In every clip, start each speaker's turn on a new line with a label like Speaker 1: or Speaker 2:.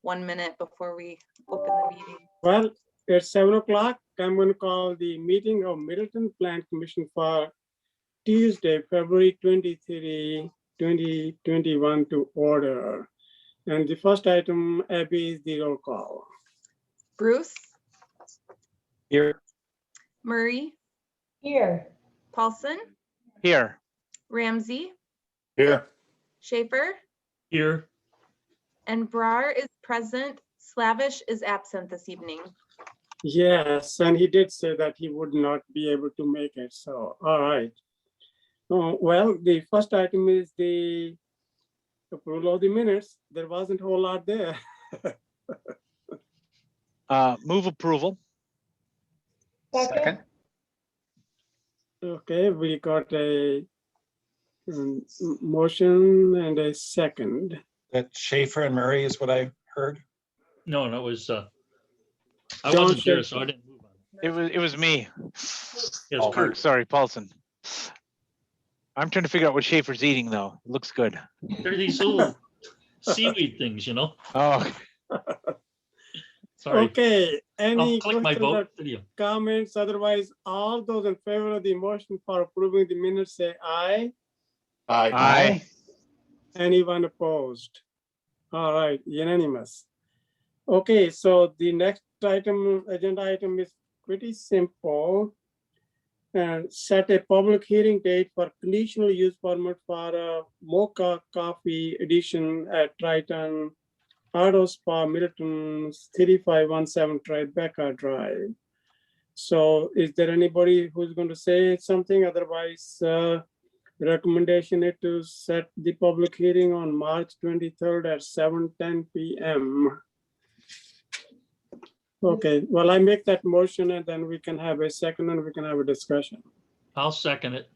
Speaker 1: 1 minute before we open the meeting.
Speaker 2: Well, it's 7 o'clock. I'm going to call the meeting of Middleton Plan Commission for Tuesday, February 23, 2021 to order. And the first item, Abby, is the roll call.
Speaker 1: Bruce,
Speaker 3: Here.
Speaker 1: Murray,
Speaker 4: Here.
Speaker 1: Paulson,
Speaker 3: Here.
Speaker 1: Ramsey,
Speaker 3: Here.
Speaker 1: Schaefer,
Speaker 3: Here.
Speaker 1: and Brar is present. Slavish is absent this evening.
Speaker 2: Yes, and he did say that he would not be able to make it. So, all right. Well, the first item is the approval of the minutes. There wasn't a whole lot there.
Speaker 3: Move approval.
Speaker 4: Second.
Speaker 2: Okay, we got a motion and a second.
Speaker 5: That Schaefer and Murray is what I heard.
Speaker 6: No, no, it was, I
Speaker 2: John
Speaker 6: wasn't there,
Speaker 2: Schaefer.
Speaker 6: so I didn't move on it.
Speaker 3: It was me.
Speaker 6: Yes,
Speaker 3: Oh,
Speaker 6: Kurt,
Speaker 3: sorry, Paulson. I'm trying to figure out what Schaefer's eating though. It looks good.
Speaker 6: there are these little seaweed things, you know?
Speaker 3: Oh,
Speaker 6: Sorry.
Speaker 2: Okay,
Speaker 6: I'll
Speaker 2: any
Speaker 6: click my
Speaker 2: questions or
Speaker 6: vote video.
Speaker 2: comments? Otherwise, all those in favor of the motion for approving the minutes say aye.
Speaker 3: aye.
Speaker 2: Anyone opposed? All right, unanimous. Okay, so the next item, agenda item is pretty simple. And set a public hearing date for conditional use permit for Moca Coffee Edition at Triton Auto Spa, Middleton, 3517 Tribeca Drive. So is there anybody who's going to say something? Otherwise, recommendation is to set the public hearing on March 23rd at 7:10 p.m. Okay, well, I make that motion and then we can have a second and we can have a discussion.
Speaker 6: I'll second it.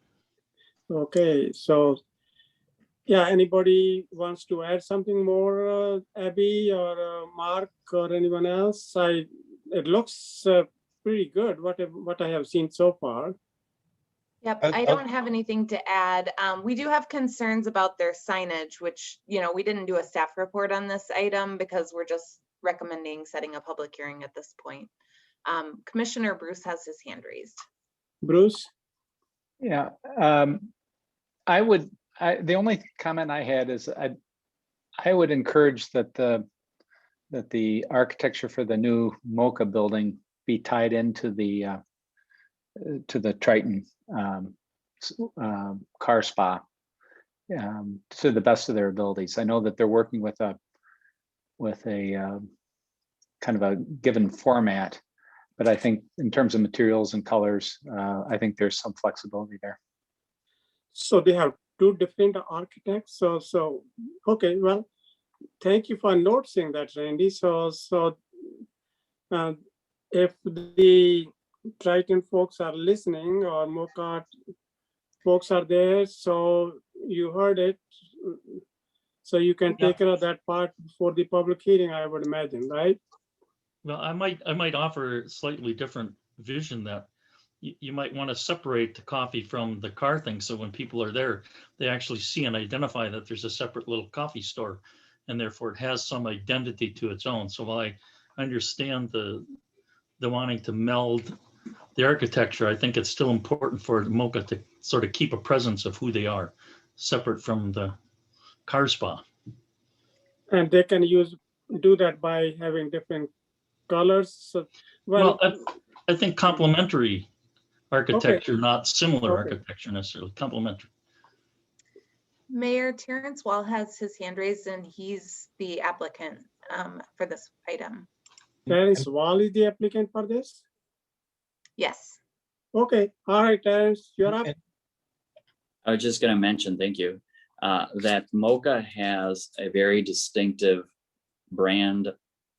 Speaker 2: Okay, so, yeah, anybody wants to add something more, Abby or Mark or anyone else? It looks pretty good, what I have seen so far.
Speaker 1: Yep, I don't have anything to add. We do have concerns about their signage, which, we didn't do a staff report on this item because we're just recommending setting a public hearing at this point. Commissioner Bruce has his hand raised.
Speaker 2: Bruce?
Speaker 7: Yeah, the only comment I had is I would encourage that the architecture for the new Moca building be tied into the Triton car spa to the best of their abilities. I know that they're working with a kind of a given format, but I think in terms of materials and colors, I think there's some flexibility there.
Speaker 2: So they have two different architects. So okay, well, thank you for noticing that, Randy. So if the Triton folks are listening or Moca folks are there, so you heard it. So you can take care of that part for the public hearing, I would imagine, right?
Speaker 6: Well, I might offer a slightly different vision that you might want to separate the coffee from the car thing. So when people are there, they actually see and identify that there's a separate little coffee store and therefore it has some identity to its own. So while I understand the wanting to meld the architecture, I think it's still important for Moca to sort of keep a presence of who they are, separate from the car spa.
Speaker 2: And they can do that by having different colors. So,
Speaker 6: well I think complementary architecture, not similar architecture necessarily, complementary.
Speaker 1: Mayor Terrence Wall has his hand raised and he's the applicant for this item.
Speaker 2: Terrence Wall is the applicant for this?
Speaker 1: Yes.
Speaker 2: Okay, all right, Terrence, you're up.
Speaker 8: I was just going to mention, thank you, that Moca has a very distinctive brand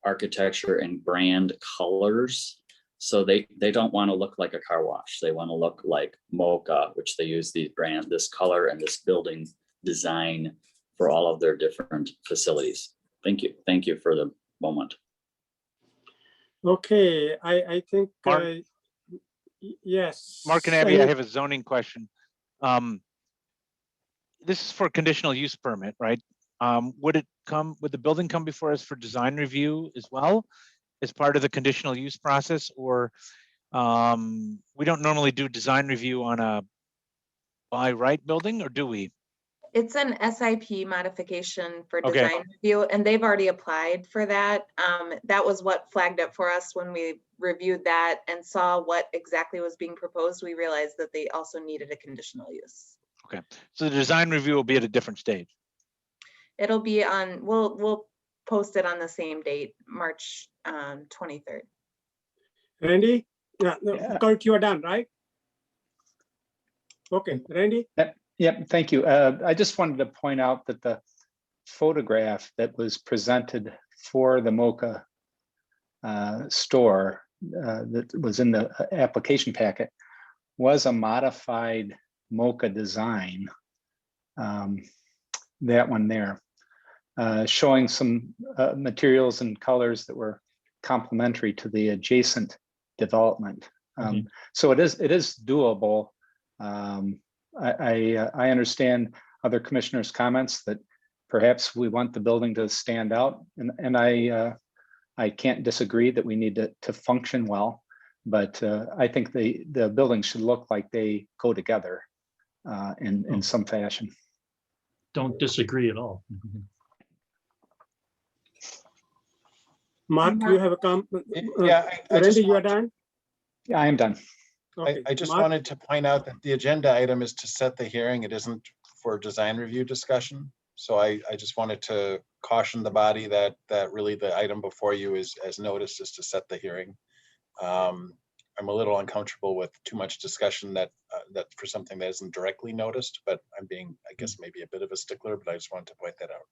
Speaker 8: architecture and brand colors. So they don't want to look like a car wash. They want to look like Moca, which they use this color and this building design for all of their different facilities. Thank you. Thank you for the moment.
Speaker 2: Okay, I think, yes.
Speaker 3: Mark and Abby, I have a zoning question. This is for conditional use permit, right? Would it would the building come before us for design review as well as part of the conditional use process? Or we don't normally do design review on a by right building, or do we?
Speaker 1: It's an SIP modification for
Speaker 3: Okay.
Speaker 1: design review, and they've already applied for that. That was what flagged up for us when we reviewed that and saw what exactly was being proposed. We realized that they also needed a conditional use.
Speaker 3: Okay, so the design review will be at a different stage.
Speaker 1: It'll be on, we'll post it on the same date, March 23rd.
Speaker 2: Randy? Yeah, no,
Speaker 7: Yeah.
Speaker 2: Kurt, you are done, right? Okay, Randy?
Speaker 7: Yep, thank you. I just wanted to point out that the photograph that was presented for the Moca store that was in the application packet was a modified Moca design. That one there, showing some materials and colors that were complementary to the adjacent development. So it is doable. I understand other commissioners' comments that perhaps we want the building to stand out, and I can't disagree that we need to function well, but I think the building should look like they go together in some fashion.
Speaker 6: Don't disagree at all.
Speaker 2: Mark, you have a comment?
Speaker 5: Yeah, I just
Speaker 2: Randy, you are
Speaker 5: want-
Speaker 2: done?
Speaker 7: Yeah, I am done.
Speaker 2: Okay,
Speaker 5: I just
Speaker 2: Mark?
Speaker 5: wanted to point out that the agenda item is to set the hearing. It isn't for design review discussion. So I just wanted to caution the body that really the item before you is, as noticed, is to set the hearing. I'm a little uncomfortable with too much discussion that for something that isn't directly noticed, but I'm being, I guess, maybe a bit of a stickler, but I just wanted to point that out.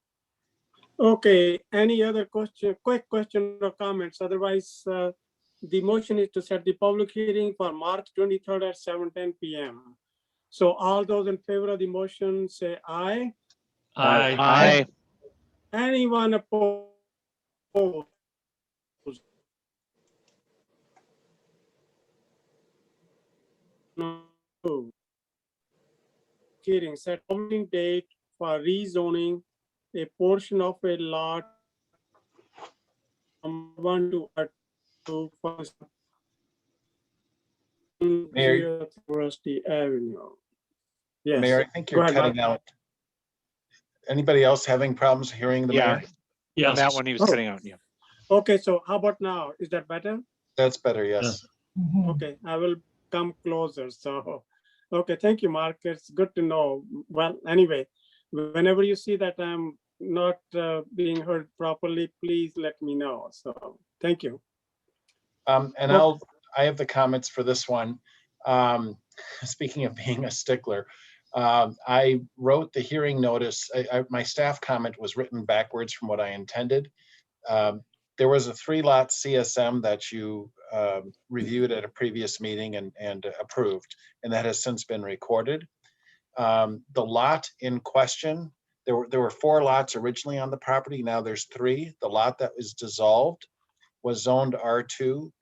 Speaker 2: Okay, any other question, quick question or comments? Otherwise, the motion is to set the public hearing for March 23rd at 7:10 p.m. So all those in favor of the motion say aye.
Speaker 6: I
Speaker 2: Anyone opposed? No. Hearing set public date for rezoning a portion of a lot from 1 to 2 for
Speaker 5: Mayor-
Speaker 2: University Avenue. Yes.
Speaker 5: Mayor, I think
Speaker 2: Go
Speaker 5: you're
Speaker 2: ahead,
Speaker 5: cutting
Speaker 2: Mark.
Speaker 5: out. Anybody else having problems hearing the
Speaker 3: Yeah.
Speaker 5: mayor?
Speaker 3: On that
Speaker 6: yes.
Speaker 3: one, he was
Speaker 2: Oh.
Speaker 3: cutting out. Yeah.
Speaker 2: Okay, so how about now? Is that better?
Speaker 5: That's better, yes.
Speaker 6: Yes.
Speaker 2: Okay, I will come closer. So, okay, thank you, Mark. It's good to know. Well, anyway, whenever you see that I'm not being heard properly, please let me know. So, thank you.
Speaker 5: And
Speaker 2: Well-
Speaker 5: I have the comments for this one. Speaking of being a stickler, I wrote the hearing notice. My staff comment was written backwards from what I intended. There was a 3-lot CSM that you reviewed at a previous meeting and approved, and that has since been recorded. The lot in question, there were 4 lots originally on the property. Now there's 3. The lot that was dissolved was zoned R2.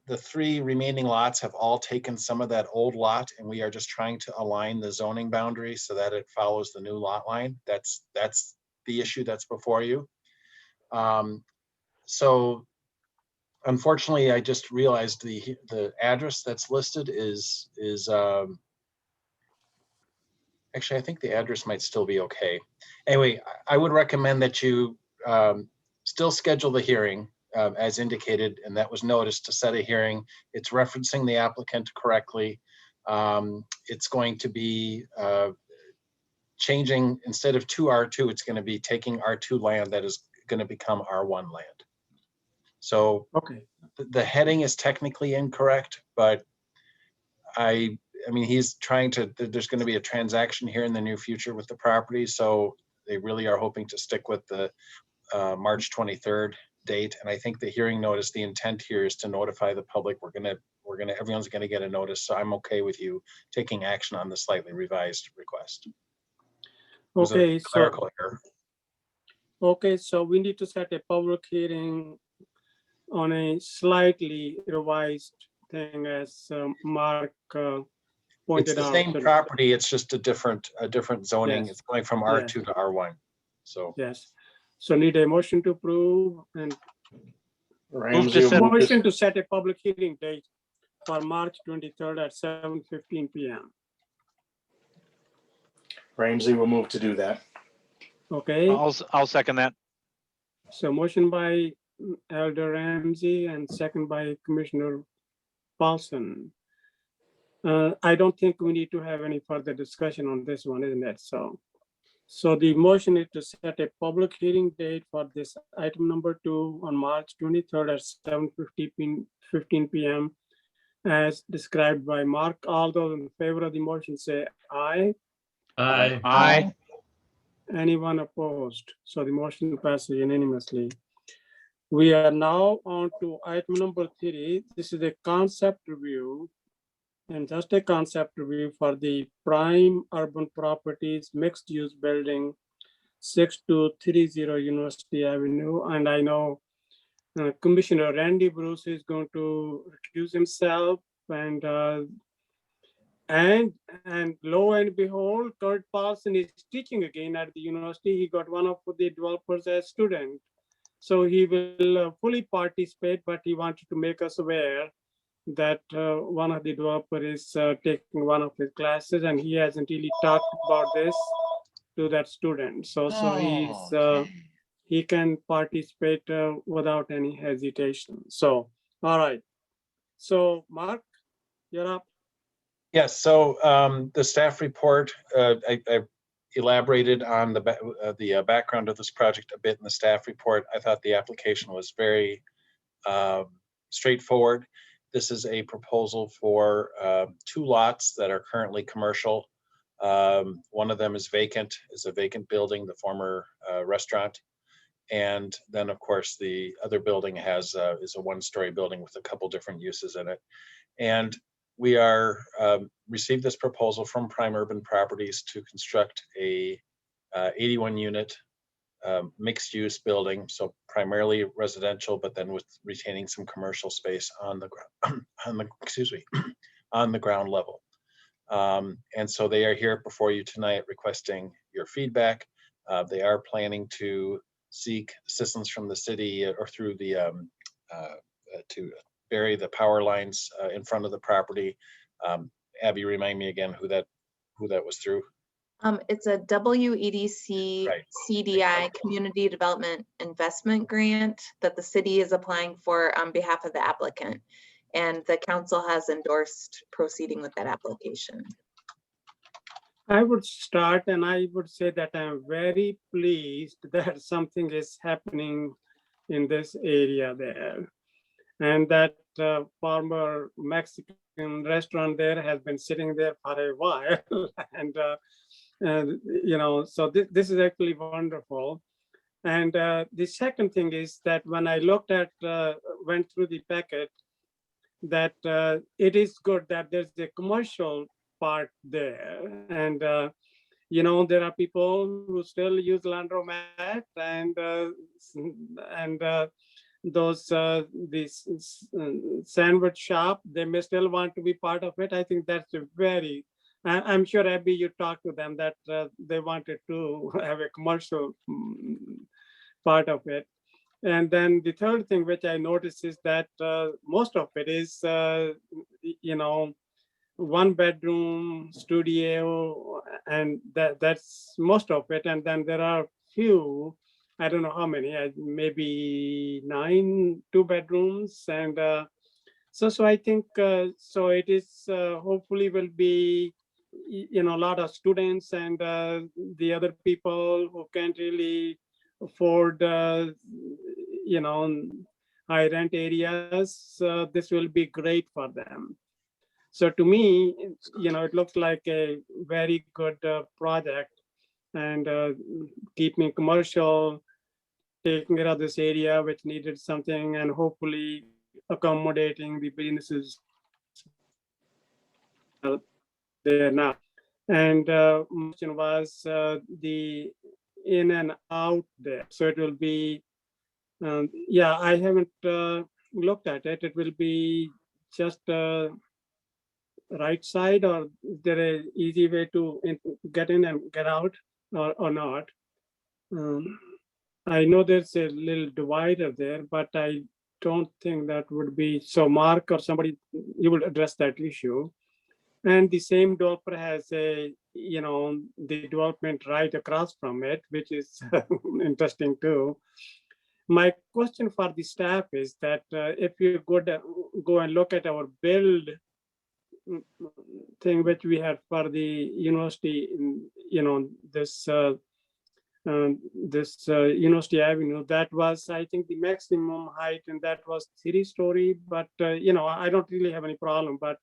Speaker 5: The 3 remaining lots have all taken some of that old lot, and we are just trying to align the zoning boundary so that it follows the new lot line. That's the issue that's before you. So unfortunately, I just realized the address that's listed is actually, I think the address might still be okay. Anyway, I would recommend that you still schedule the hearing as indicated, and that was noticed to set a hearing. It's referencing the applicant correctly. It's going to be changing, instead of to R2, it's going to be taking R2 land that is going to become R1 land. So
Speaker 2: Okay.
Speaker 5: the heading is technically incorrect, but I mean, he's trying to, there's going to be a transaction here in the near future with the property. So they really are hoping to stick with the March 23rd date. And I think the hearing notice, the intent here is to notify the public. Everyone's going to get a notice. So I'm okay with you taking action on the slightly revised request. It was a
Speaker 2: Okay, so
Speaker 5: clerical error.
Speaker 2: okay, so we need to set a public hearing on a slightly revised thing, as Mark pointed
Speaker 5: the
Speaker 2: out.
Speaker 5: same
Speaker 2: that-
Speaker 5: property, it's just a different zoning.
Speaker 2: Yes.
Speaker 5: It's going from R2 to R1. So
Speaker 2: Yes. So need a motion to approve and
Speaker 3: Ramsey will move
Speaker 2: motion to set a public hearing date for March 23rd at 7:15 PM.
Speaker 9: Ramsey will move to do that.
Speaker 2: Okay,
Speaker 3: I'll second that.
Speaker 2: so motion by Elder Ramsey and second by Commissioner Paulson. I don't think we need to have any further discussion on this one, isn't it? So the motion is to set a public hearing date for this item number 2 on March 23rd at 7:15 PM as described by Mark. All those in favor of the motion say aye.
Speaker 6: Aye.
Speaker 3: Aye.
Speaker 2: Anyone opposed? So the motion passes unanimously. We are now on to item number 3. This is a concept review and just a concept review for the prime urban properties mixed use building 6230 University Avenue. And I know Commissioner Randy Bruce is going to recuse himself, and lo and behold, Kurt Paulson is teaching again at the university. He got one of the developers as student. So he will fully participate, but he wanted to make us aware that one of the developers is taking one of his classes, and he hasn't really talked about this to that student. So he can participate without any hesitation. So, all right. So Mark, you're up.
Speaker 5: yes, so the staff report, I elaborated on the background of this project a bit in the staff report. I thought the application was very straightforward. This is a proposal for 2 lots that are currently commercial. One of them is vacant, is a vacant building, the former restaurant. And then, of course, the other building is a 1-story building with a couple different uses in it. And we are received this proposal from Prime Urban Properties to construct a 81-unit mixed-use building, so primarily residential, but then with retaining some commercial space on the ground, on the ground level. And so they are here before you tonight requesting your feedback. They are planning to seek assistance from the city or through the to bury the power lines in front of the property. Abby, remind me again who that was through.
Speaker 1: It's a WEDC
Speaker 5: Right.
Speaker 1: CDI Community Development Investment Grant that the city is applying for on behalf of the applicant. And the council has endorsed proceeding with that application.
Speaker 2: I would start, and I would say that I'm very pleased that something is happening in this area there. And that former Mexican restaurant there has been sitting there for a while. And so this is actually wonderful. And the second thing is that when I went through the packet, that it is good that there's a commercial part there. And, there are people who still use laundromat and these sandwich shop, they may still want to be part of it. I think that's I'm sure, Abby, you talked to them that they wanted to have a commercial part of it. And then the third thing which I noticed is that most of it is, 1-bedroom studio, and that's most of it. And then there are few, I don't know how many, maybe 9 2-bedrooms. And so I think, so it is hopefully will be, a lot of students and the other people who can't really afford, high rent areas, this will be great for them. So to me, it looks like a very good project, and keeping commercial, taking care of this area which needed something, and hopefully accommodating the businesses there now. And question was the in and out there. So it will be, I haven't looked at it. It will be just right side, or is there a easy way to get in and get out, or not? I know there's a little divider there, but I don't think that would be, so Mark or somebody, you will address that issue. And the same developer has a, the development right across from it, which is interesting too. My question for the staff is that if you go and look at our build thing, which we had for the university, this University Avenue, that was, I think, the maximum height, and that was 3-story. But I don't really have any problem. But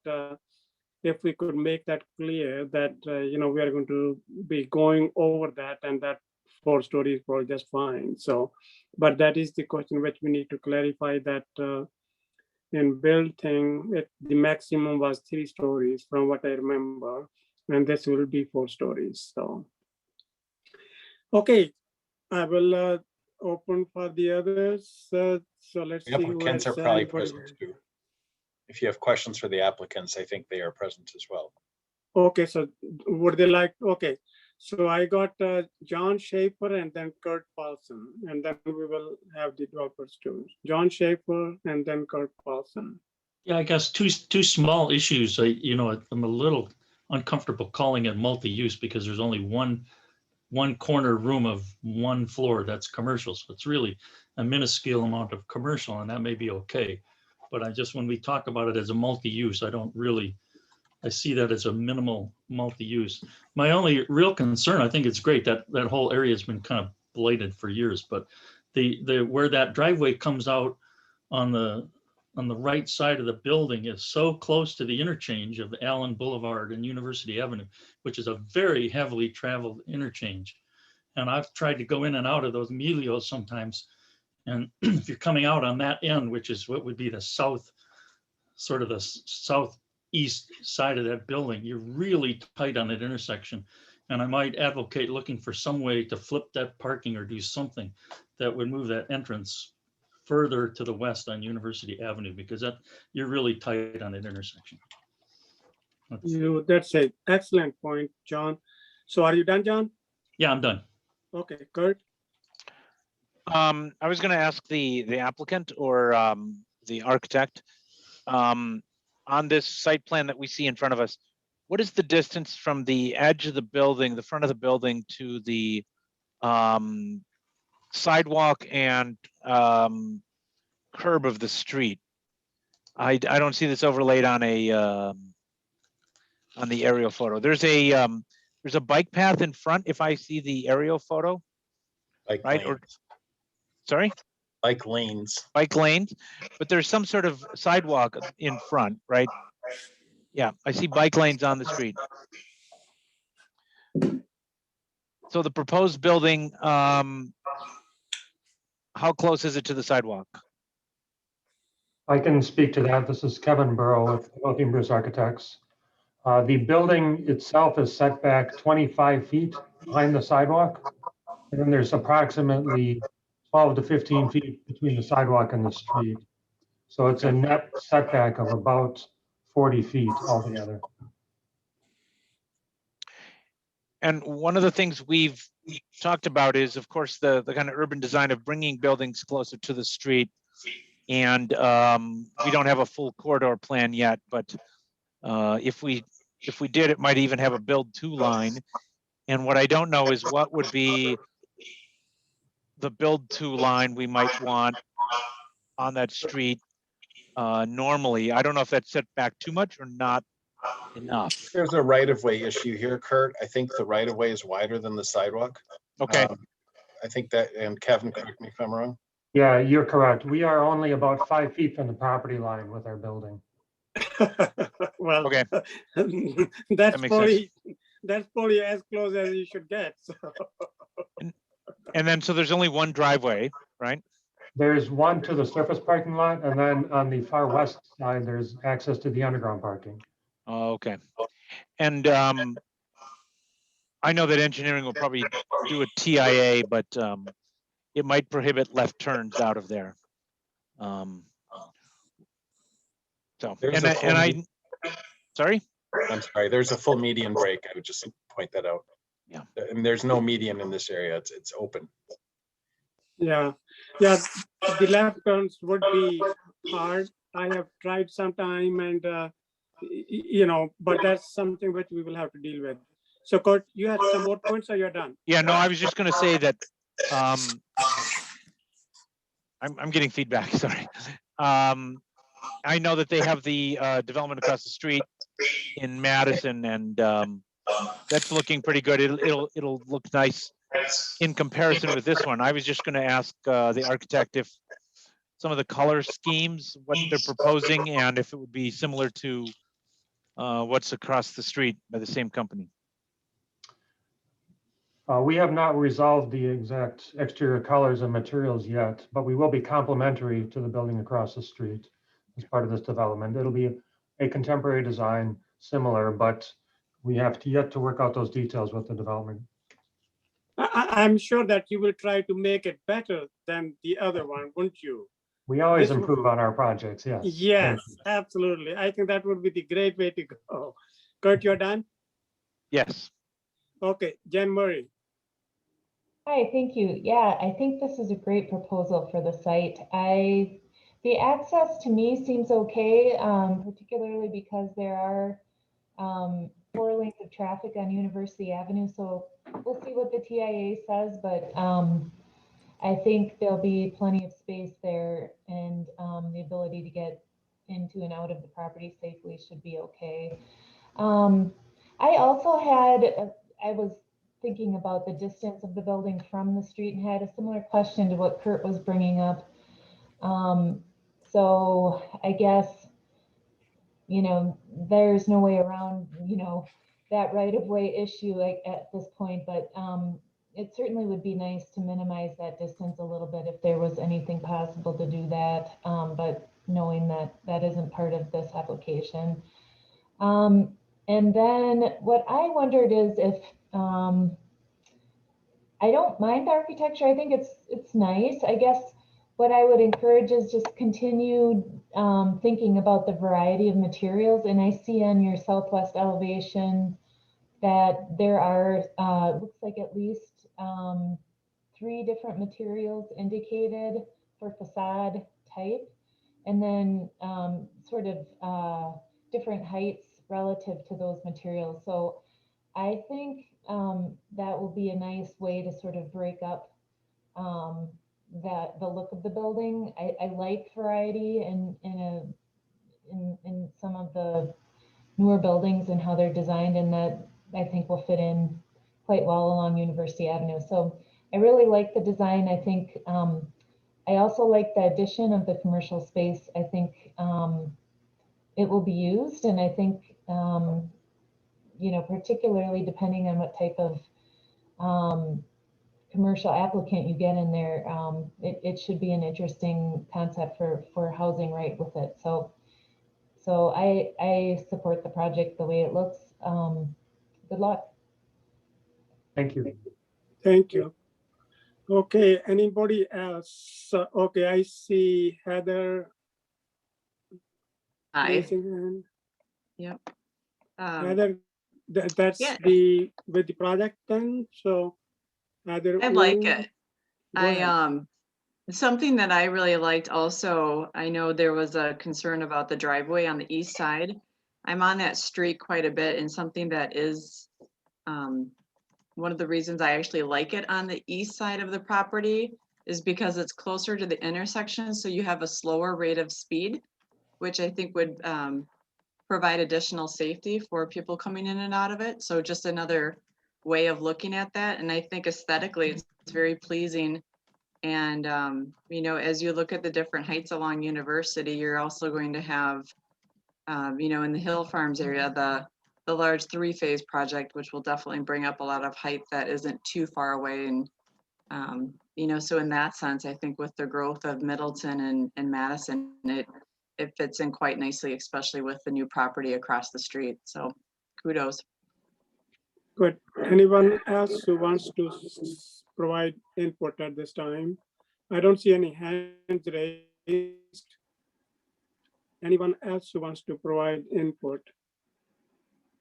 Speaker 2: if we could make that clear that we are going to be going over that, and that 4 stories were just fine. So, but that is the question which we need to clarify, that in build thing, the maximum was 3 stories from what I remember, and this will be 4 stories. So, okay, I will open for the others. So let's
Speaker 5: The
Speaker 2: see.
Speaker 5: applicants are probably present too. If you have questions for the applicants, I think they are present as well.
Speaker 2: Okay, so would they like, okay. So I got John Schaefer and then Kurt Paulson, and then we will have the developers too. John Schaefer and then Kurt Paulson.
Speaker 6: Yeah, I guess two small issues. I'm a little uncomfortable calling it multi-use because there's only one corner room of one floor that's commercial. So it's really a minuscule amount of commercial, and that may be okay. But when we talk about it as a multi-use, I see that as a minimal multi-use. My only real concern, I think it's great that that whole area has been kind of blighted for years, but where that driveway comes out on the right side of the building is so close to the interchange of Allen Boulevard and University Avenue, which is a very heavily traveled interchange. And I've tried to go in and out of those Melios sometimes. And if you're coming out on that end, which is what would be the south, sort of the southeast side of that building, you're really tight on that intersection. And I might advocate looking for some way to flip that parking or do something that would move that entrance further to the west on University Avenue, because you're really tight on that intersection.
Speaker 2: That's an excellent point, John. So are you done, John?
Speaker 6: Yeah, I'm done.
Speaker 2: Okay, Kurt.
Speaker 3: I was going to ask the applicant or the architect on this site plan that we see in front of us. What is the distance from the edge of the building, the front of the building, to the sidewalk and curb of the street? I don't see this overlaid on the aerial photo. There's a bike path in front if I see the aerial photo.
Speaker 5: Bike
Speaker 3: right?
Speaker 5: lanes.
Speaker 3: Or sorry?
Speaker 5: Bike lanes.
Speaker 3: Bike lanes, but there's some sort of sidewalk in front, right? Yeah, I see bike lanes on the street. So the proposed building, how close is it to the sidewalk?
Speaker 10: I can speak to that. This is Kevin Burrow with Oaken Bruce Architects. The building itself is set back 25 feet behind the sidewalk. And then there's approximately 12 to 15 feet between the sidewalk and the street. So it's a net setback of about 40 feet altogether.
Speaker 3: And one of the things we've talked about is, of course, the kind of urban design of bringing buildings closer to the street. And we don't have a full corridor plan yet, but if we did, it might even have a build to line. And what I don't know is what would be the build to line we might want on that street normally. I don't know if that's set back too much or not enough.
Speaker 5: There's a right-of-way issue here, Kurt. I think the right-of-way is wider than the sidewalk.
Speaker 3: Okay.
Speaker 5: I think that, and Kevin, correct me if I'm wrong.
Speaker 10: Yeah, you're correct. We are only about 5 feet from the property line with our building.
Speaker 2: Well,
Speaker 3: okay.
Speaker 2: that's
Speaker 3: that
Speaker 2: probably as close as you should get. So.
Speaker 3: And then, so there's only one driveway, right?
Speaker 10: There's one to the surface parking lot, and then on the far west side, there's access to the underground parking.
Speaker 3: Oh, okay. And I know that engineering will probably do a TIA, but it might prohibit left turns out of there. So,
Speaker 5: There's
Speaker 3: sorry?
Speaker 5: I'm sorry, there's a full median break. I would just point that out.
Speaker 3: Yeah.
Speaker 5: And there's no median in this area. It's open.
Speaker 2: Yeah, yeah, the left turns would be hard. I have tried sometime and, but that's something which we will have to deal with. So Kurt, you had some more points or you're done?
Speaker 3: Yeah, no, I was just going to say that I'm getting feedback. Sorry. I know that they have the development across the street in Madison, and that's looking pretty good. It'll look nice in comparison with this one. I was just going to ask the architect if some of the color schemes, what they're proposing, and if it would be similar to what's across the street by the same company.
Speaker 10: We have not resolved the exact exterior colors and materials yet, but we will be complementary to the building across the street as part of this development. It'll be a contemporary design, similar, but we have yet to work out those details with the development.
Speaker 2: I'm sure that you will try to make it better than the other one, won't you?
Speaker 10: We always
Speaker 2: This
Speaker 10: improve on our projects, yes.
Speaker 2: Yes, absolutely. I think that would be the great way to go. Kurt, you're done?
Speaker 3: Yes.
Speaker 2: Okay, Jen Murray.
Speaker 4: Hi, thank you. Yeah, I think this is a great proposal for the site. The access to me seems okay, particularly because there are 4 lanes of traffic on University Avenue. So we'll see what the TIA says, but I think there'll be plenty of space there, and the ability to get into and out of the property safely should be okay. I also I was thinking about the distance of the building from the street and had a similar question to what Kurt was bringing up. So I guess, there's no way around, that right-of-way issue at this point, but it certainly would be nice to minimize that distance a little bit if there was anything possible to do that, but knowing that that isn't part of this application. And then what I wondered is if, I don't mind architecture. I think it's nice. I guess what I would encourage is just continue thinking about the variety of materials. And I see on your southwest elevation that there are, looks like at least 3 different materials indicated for facade type, and then sort of different heights relative to those materials. So I think that will be a nice way to sort of break up the look of the building. I like variety in some of the newer buildings and how they're designed, and that I think will fit in quite well along University Avenue. So I really like the design. I think I also like the addition of the commercial space. I think it will be used, and I think particularly depending on what type of commercial applicant you get in there, it should be an interesting concept for housing right with it. So I support the project the way it looks. Good luck.
Speaker 10: Thank you.
Speaker 2: Thank you. Okay, anybody else? Okay, I see Heather.
Speaker 11: Hi.
Speaker 2: Raising hand.
Speaker 11: Yep.
Speaker 2: Heather, that's
Speaker 11: yeah.
Speaker 2: with the project then. So Heather,
Speaker 11: I like it. Something that I really liked also, I know there was a concern about the driveway on the east side. I'm on that street quite a bit, and something that is one of the reasons I actually like it on the east side of the property is because it's closer to the intersection, so you have a slower rate of speed, which I think would provide additional safety for people coming in and out of it. So just another way of looking at that. And I think aesthetically, it's very pleasing. And, as you look at the different heights along University, you're also going to have, in the Hill Farms area, the large 3-phase project, which will definitely bring up a lot of height that isn't too far away. And, so in that sense, I think with the growth of Middleton and Madison, it fits in quite nicely, especially with the new property across the street. So kudos.
Speaker 2: good. Anyone else who wants to provide input at this time? I don't see any hands raised. Anyone else who wants to provide input?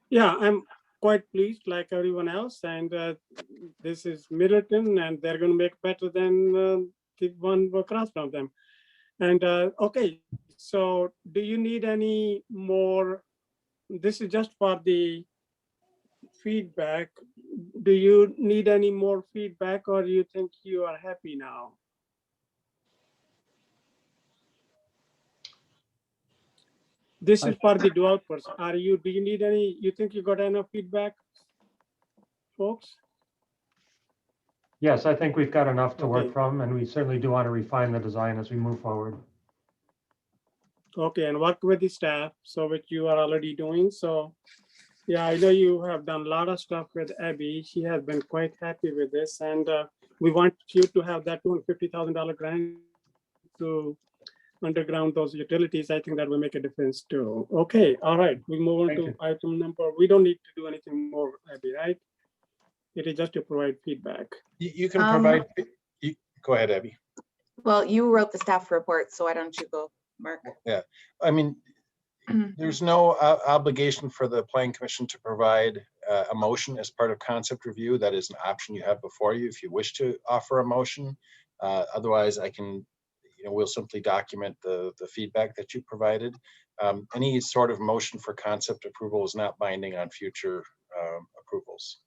Speaker 2: Yeah, I'm quite pleased like everyone else. And this is Middleton and they're going to make better than the one across from them. And okay, so do you need any more? This is just for the feedback. Do you need any more feedback or do you think you are happy now? This is for the developers. Do you need any, you think you got enough feedback, folks?
Speaker 10: Yes, I think we've got enough to work
Speaker 2: Okay.
Speaker 10: from, and we certainly do want to refine the design as we move forward.
Speaker 2: Okay, and work with the staff, so which you are already doing. So yeah, I know you have done a lot of stuff with Abby. She has been quite happy with this, and we want you to have that $250,000 grant to underground those utilities. I think that will make a difference too. Okay, all right, we move on
Speaker 10: Thank
Speaker 2: to
Speaker 10: you.
Speaker 2: item number. We don't need to do anything more, Abby, right? It is just to provide feedback.
Speaker 5: You can provide, go ahead, Abby.
Speaker 1: Well, you wrote the staff report, so why don't you go, Mark?
Speaker 5: Yeah, I mean, there's no obligation for the Plan Commission to provide a motion as part of concept review. That is an option you have before you if you wish to offer a motion. Otherwise, I can, we'll simply document the feedback that you provided. Any sort of motion for concept approval is not binding on future approvals.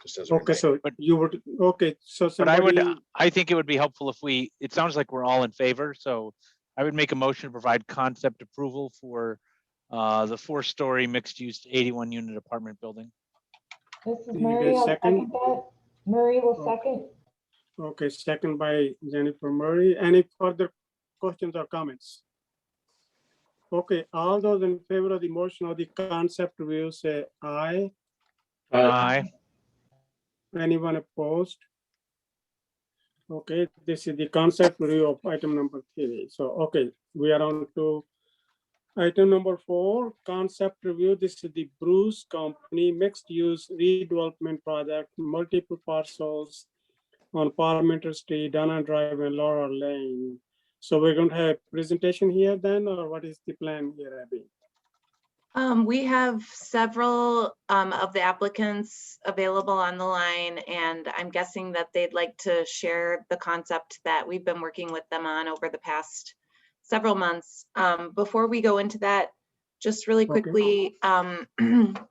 Speaker 5: Just as a
Speaker 2: Okay, so
Speaker 3: But-
Speaker 2: you would, okay, so
Speaker 3: But
Speaker 2: somebody.
Speaker 3: I think it would be helpful if it sounds like we're all in favor, so I would make a motion to provide concept approval for the 4-story mixed-use 81-unit apartment building.
Speaker 4: This is
Speaker 2: Did you
Speaker 4: Murray.
Speaker 2: get
Speaker 4: I'll
Speaker 2: second?
Speaker 4: second that. Murray will
Speaker 2: Okay.
Speaker 4: second.
Speaker 2: Okay, second by Jennifer Murray. Any further questions or comments? Okay, all those in favor of the motion of the concept review say aye.
Speaker 3: Aye.
Speaker 2: Anyone opposed? Okay, this is the concept review of item number 3. So, okay, we are on to item number 4, concept review. This is the Bruce Company mixed use redevelopment project, multiple parcels on Parliamentary Street, Donna Drive and Laurel Lane. So we're going to have a presentation here then, or what is the plan here, Abby?
Speaker 1: We have several of the applicants available on the line, and I'm guessing that they'd like to share the concept that we've been working with them on over the past several months. Before we go into that, just really quickly, I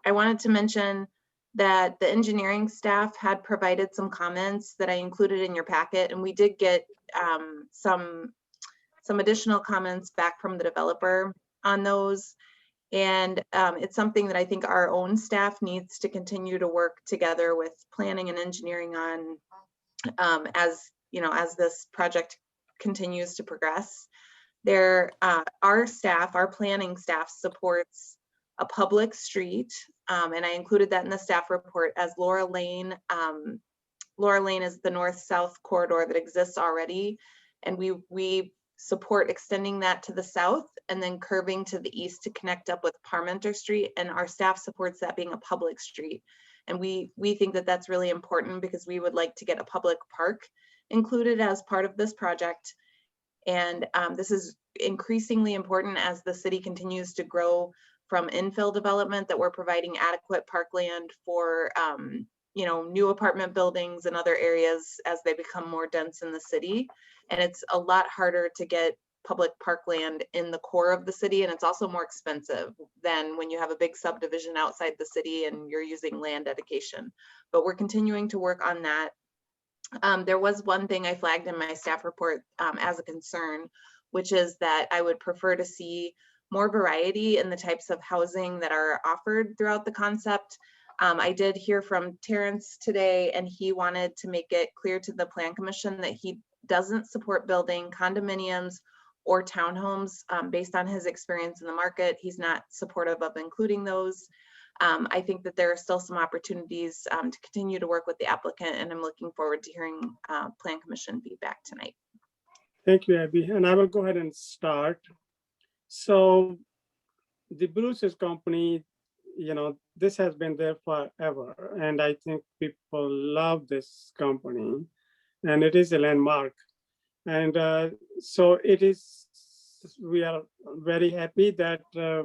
Speaker 1: wanted to mention that the engineering staff had provided some comments that I included in your packet, and we did get some additional comments back from the developer on those. And it's something that I think our own staff needs to continue to work together with planning and engineering on as this project continues to progress. Our planning staff supports a public street, and I included that in the staff report as Laurel Lane. Laurel Lane is the north-south corridor that exists already, and we support extending that to the south and then curving to the east to connect up with Parmenter Street, and our staff supports that being a public street. And we think that that's really important because we would like to get a public park included as part of this project. And this is increasingly important as the city continues to grow from infill development, that we're providing adequate parkland for new apartment buildings and other areas as they become more dense in the city. And it's a lot harder to get public parkland in the core of the city, and it's also more expensive than when you have a big subdivision outside the city and you're using land dedication. But we're continuing to work on that. There was one thing I flagged in my staff report as a concern, which is that I would prefer to see more variety in the types of housing that are offered throughout the concept. I did hear from Terrence today, and he wanted to make it clear to the Plan Commission that he doesn't support building condominiums or townhomes based on his experience in the market. He's not supportive of including those. I think that there are still some opportunities to continue to work with the applicant, and I'm looking forward to hearing Plan Commission feedback tonight.
Speaker 2: Thank you, Abby. And I will go ahead and start. So the Bruce's Company, this has been there forever. And I think people love this company, and it is a landmark. And so it is we are very happy that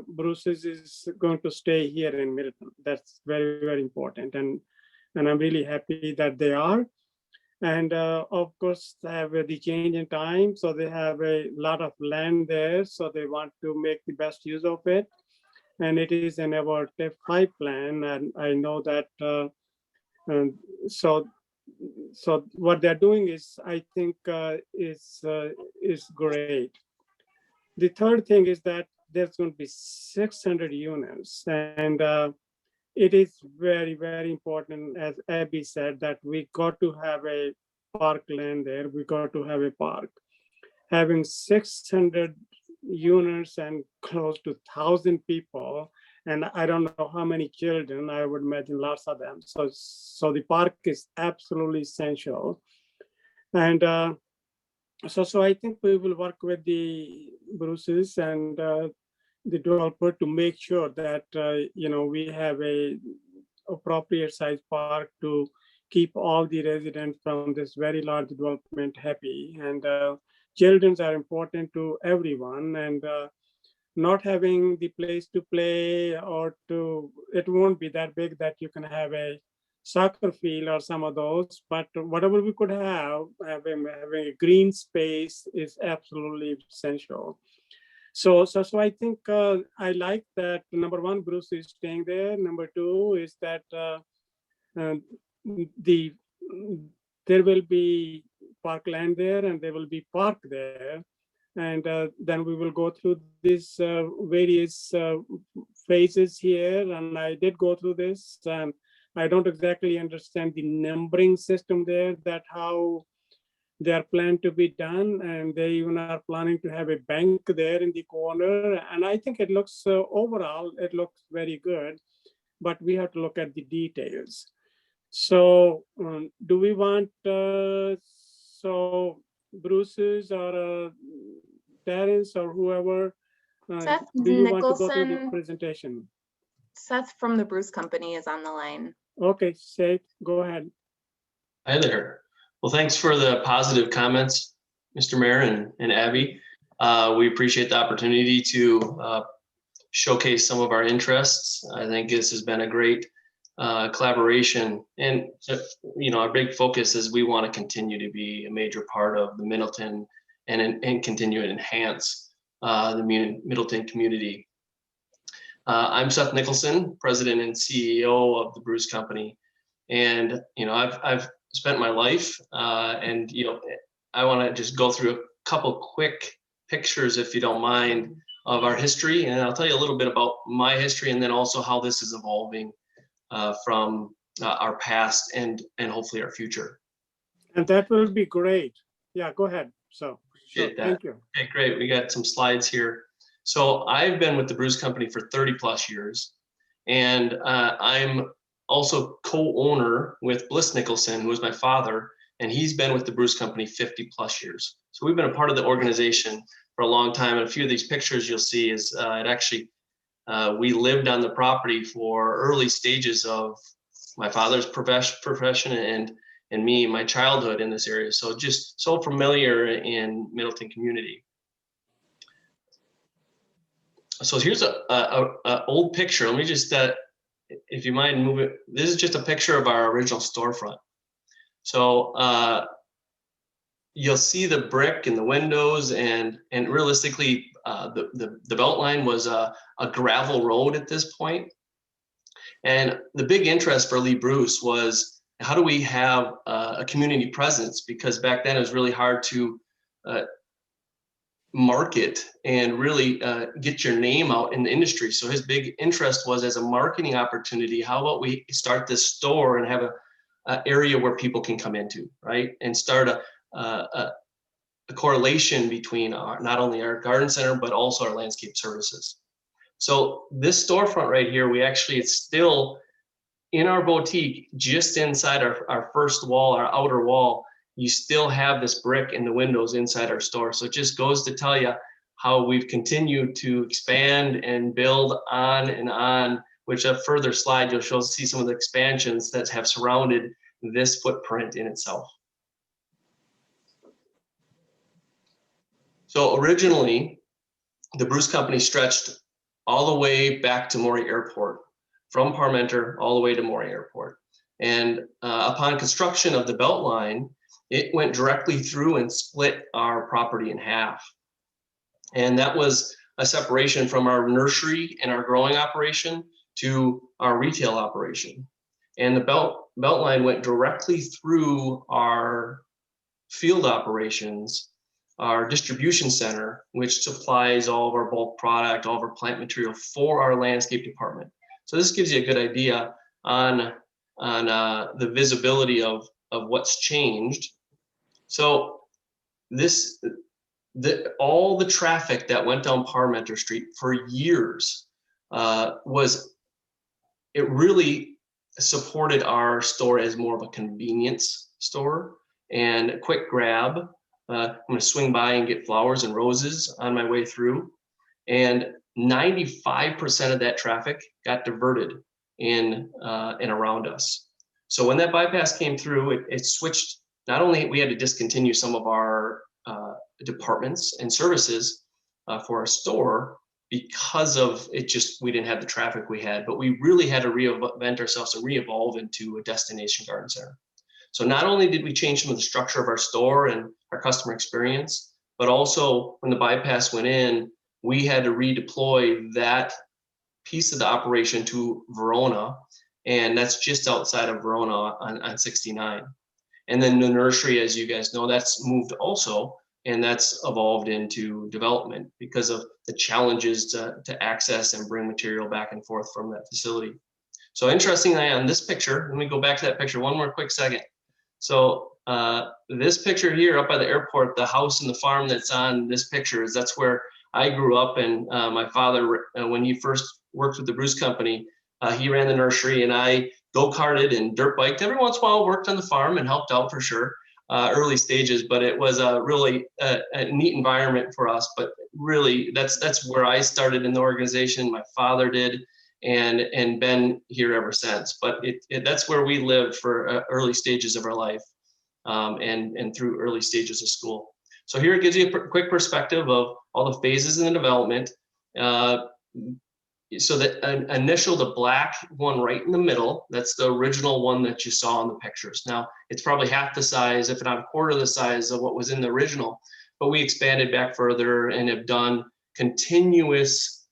Speaker 2: Bruce's is going to stay here in Middleton. That's very, very important. And I'm really happy that they are. And of course, they have the change in time. So they have a lot of land there. So they want to make the best use of it. And it is in our TIP 5 plan. And I know that, so what they're doing is, I think, is great. The third thing is that there's going to be 600 units, and it is very, very important, as Abby said, that we got to have a parkland there. We got to have a park. Having 600 units and close to 1,000 people, and I don't know how many children, I would imagine lots of them. So the park is absolutely essential. And so I think we will work with the Bruce's and the developer to make sure that we have a appropriate size park to keep all the residents from this very large development happy. And children are important to everyone, and not having the place to play it won't be that big that you can have a soccer field or some of those, but whatever we could have, having a green space is absolutely essential. So I think I like that. Number one, Bruce is staying there. Number two is that there will be parkland there, and there will be park there. And then we will go through these various phases here. And I did go through this, and I don't exactly understand the numbering system there, that how they are planned to be done. And they even are planning to have a bank there in the corner. And I think it looks, overall, it looks very good, but we have to look at the details. So do we want, Bruce's or Terrence or whoever,
Speaker 1: Seth
Speaker 2: do you want to go through the
Speaker 1: Nicholson.
Speaker 2: presentation?
Speaker 1: Seth from the Bruce Company is on the line.
Speaker 2: Okay, Seth, go ahead.
Speaker 12: Hi there. Well, thanks for the positive comments, Mr. Mayor and Abby. We appreciate the opportunity to showcase some of our interests. I think this has been a great collaboration, and our big focus is we want to continue to be a major part of the Middleton and continue to enhance the Middleton community. I'm Seth Nicholson, President and CEO of the Bruce Company, and I've spent my life, and I want to just go through a couple quick pictures, if you don't mind, of our history, and I'll tell you a little bit about my history, and then also how this is evolving from our past and hopefully our future.
Speaker 2: And that will be great. Yeah, go ahead. So, sure. Thank you.
Speaker 12: Okay, great. We got some slides here. So I've been with the Bruce Company for 30 plus years, and I'm also co-owner with Bliss Nicholson, who is my father, and he's been with the Bruce Company 50 plus years. So we've been a part of the organization for a long time. And a few of these pictures you'll see is we lived on the property for early stages of my father's profession and me, my childhood in this area. So just so familiar in Middleton community. So here's a old picture. Let me just, if you mind, move it. This is just a picture of our original storefront. So you'll see the brick and the windows, and realistically, the belt line was a gravel road at this point. And the big interest for Lee Bruce was, how do we have a community presence? Because back then it was really hard to market and really get your name out in the industry. So his big interest was, as a marketing opportunity, how about we start this store and have an area where people can come into, right? And start a correlation between not only our garden center, but also our landscape services. So this storefront right here, it's still in our boutique, just inside our first wall, our outer wall. You still have this brick in the windows inside our store. So it just goes to tell you how we've continued to expand and build on and on, which a further slide, you'll see some of the expansions that have surrounded this footprint in itself. So originally, the Bruce Company stretched all the way back to Maury Airport, from Parmenter all the way to Maury Airport. And upon construction of the belt line, it went directly through and split our property in half. And that was a separation from our nursery and our growing operation to our retail operation. And the belt line went directly through our field operations, our distribution center, which supplies all of our bulk product, all of our plant material for our landscape department. So this gives you a good idea on the visibility of what's changed. So all the traffic that went down Parmenter Street for years it really supported our store as more of a convenience store and a quick grab. I'm going to swing by and get flowers and roses on my way through. And 95% of that traffic got diverted in and around us. So when that bypass came through, it switched. Not only we had to discontinue some of our departments and services for our store because of it, just we didn't have the traffic we had, but we really had to reinvent ourselves and re-evolve into a destination garden center. So not only did we change some of the structure of our store and our customer experience, but also when the bypass went in, we had to redeploy that piece of the operation to Verona, and that's just outside of Verona on 69. And then the nursery, as you guys know, that's moved also, and that's evolved into development because of the challenges to access and bring material back and forth from that facility. So interestingly, on this picture, let me go back to that picture one more quick second. So this picture here up by the airport, the house and the farm that's on this picture, that's where I grew up. And my father, when he first worked with the Bruce Company, he ran the nursery, and I go-karted and dirt biked. Every once in a while, worked on the farm and helped out for sure, early stages, but it was a really a neat environment for us. But really, that's where I started in the organization. My father did, and been here ever since. But that's where we lived for early stages of our life, and through early stages of school. So here it gives you a quick perspective of all the phases in the development. So the initial, the black one right in the middle, that's the original one that you saw in the pictures. Now, it's probably half the size, if not a quarter the size of what was in the original, but we expanded back further and have done continuous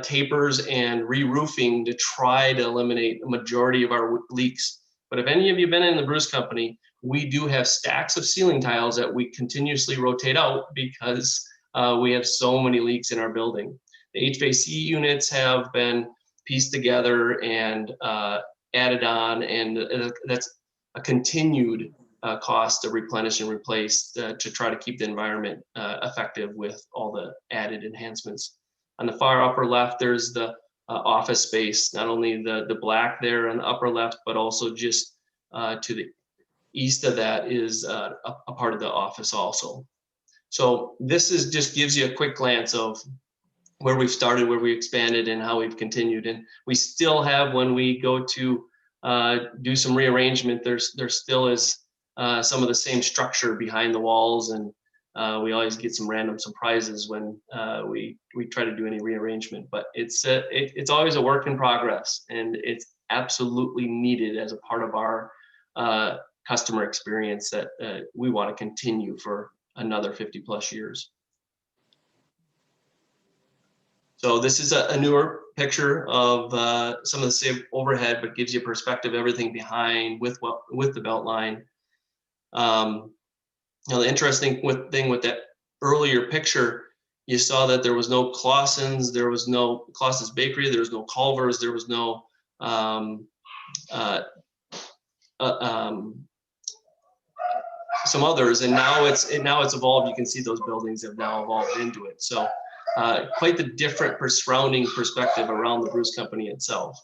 Speaker 12: tapers and re-roofing to try to eliminate the majority of our leaks. But if any of you have been in the Bruce Company, we do have stacks of ceiling tiles that we continuously rotate out because we have so many leaks in our building. The HVAC units have been pieced together and added on, and that's a continued cost to replenish and replace to try to keep the environment effective with all the added enhancements. On the far upper left, there's the office space, not only the black there on the upper left, but also just to the east of that is a part of the office also. So this is just gives you a quick glance of where we've started, where we expanded, and how we've continued. And we still have, when we go to do some rearrangement, there still is some of the same structure behind the walls, and we always get some random surprises when we try to do any rearrangement. But it's always a work in progress, and it's absolutely needed as a part of our customer experience that we want to continue for another 50+ years. So this is a newer picture of some of the same overhead, but gives you a perspective of everything behind with the belt line. Now the interesting thing with that earlier picture, you saw that there was no Clausen's, there was no Clausen's Bakery, there was no Culver's, there was no some others, and now it's evolved. You can see those buildings have now evolved into it. So quite the different surrounding perspective around the Bruce Company itself.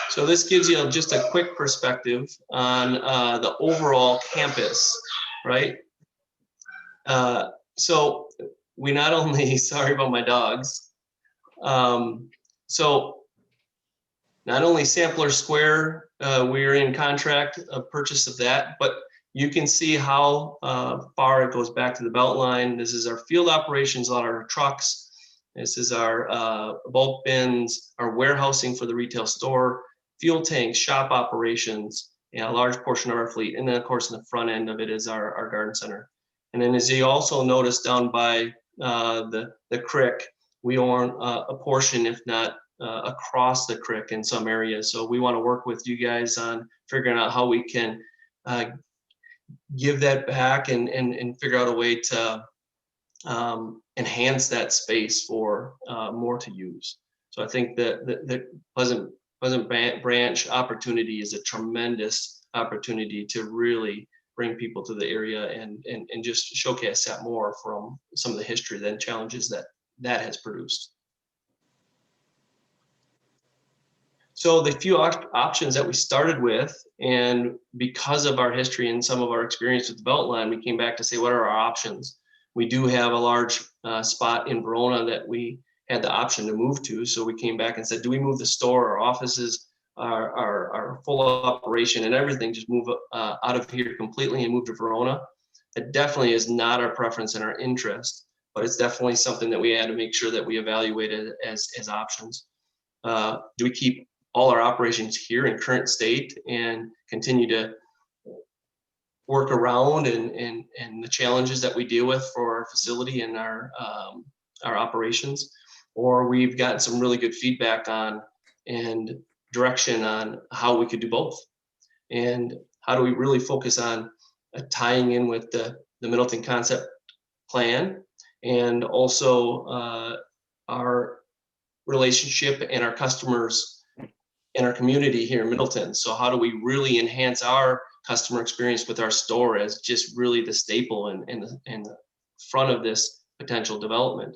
Speaker 12: So this gives you just a quick perspective on the overall campus, right? So we not only, sorry about my dogs, so not only Sampler Square, we're in contract of purchase of that, but you can see how far it goes back to the belt line. This is our field operations, a lot of our trucks. This is our bulk bins, our warehousing for the retail store, fuel tanks, shop operations, and a large portion of our fleet. And then, of course, in the front end of it is our garden center. And then, as you also notice down by the creek, we own a portion, if not across the creek in some areas. So we want to work with you guys on figuring out how we can give that back and figure out a way to enhance that space for more to use. So I think that the Pleasant Branch opportunity is a tremendous opportunity to really bring people to the area and just showcase that more from some of the history and challenges that has produced. So the few options that we started with, and because of our history and some of our experience with the Beltline, we came back to say, what are our options? We do have a large spot in Verona that we had the option to move to. So we came back and said, do we move the store, our offices, our full operation and everything, just move out of here completely and move to Verona? It definitely is not our preference and our interest, but it's definitely something that we had to make sure that we evaluated as options. Do we keep all our operations here in current state and continue to work around and the challenges that we deal with for our facility and our operations? Or we've gotten some really good feedback on and direction on how we could do both. And how do we really focus on tying in with the Middleton concept plan and also our relationship and our customers and our community here in Middleton. So how do we really enhance our customer experience with our store as just really the staple and the front of this potential development,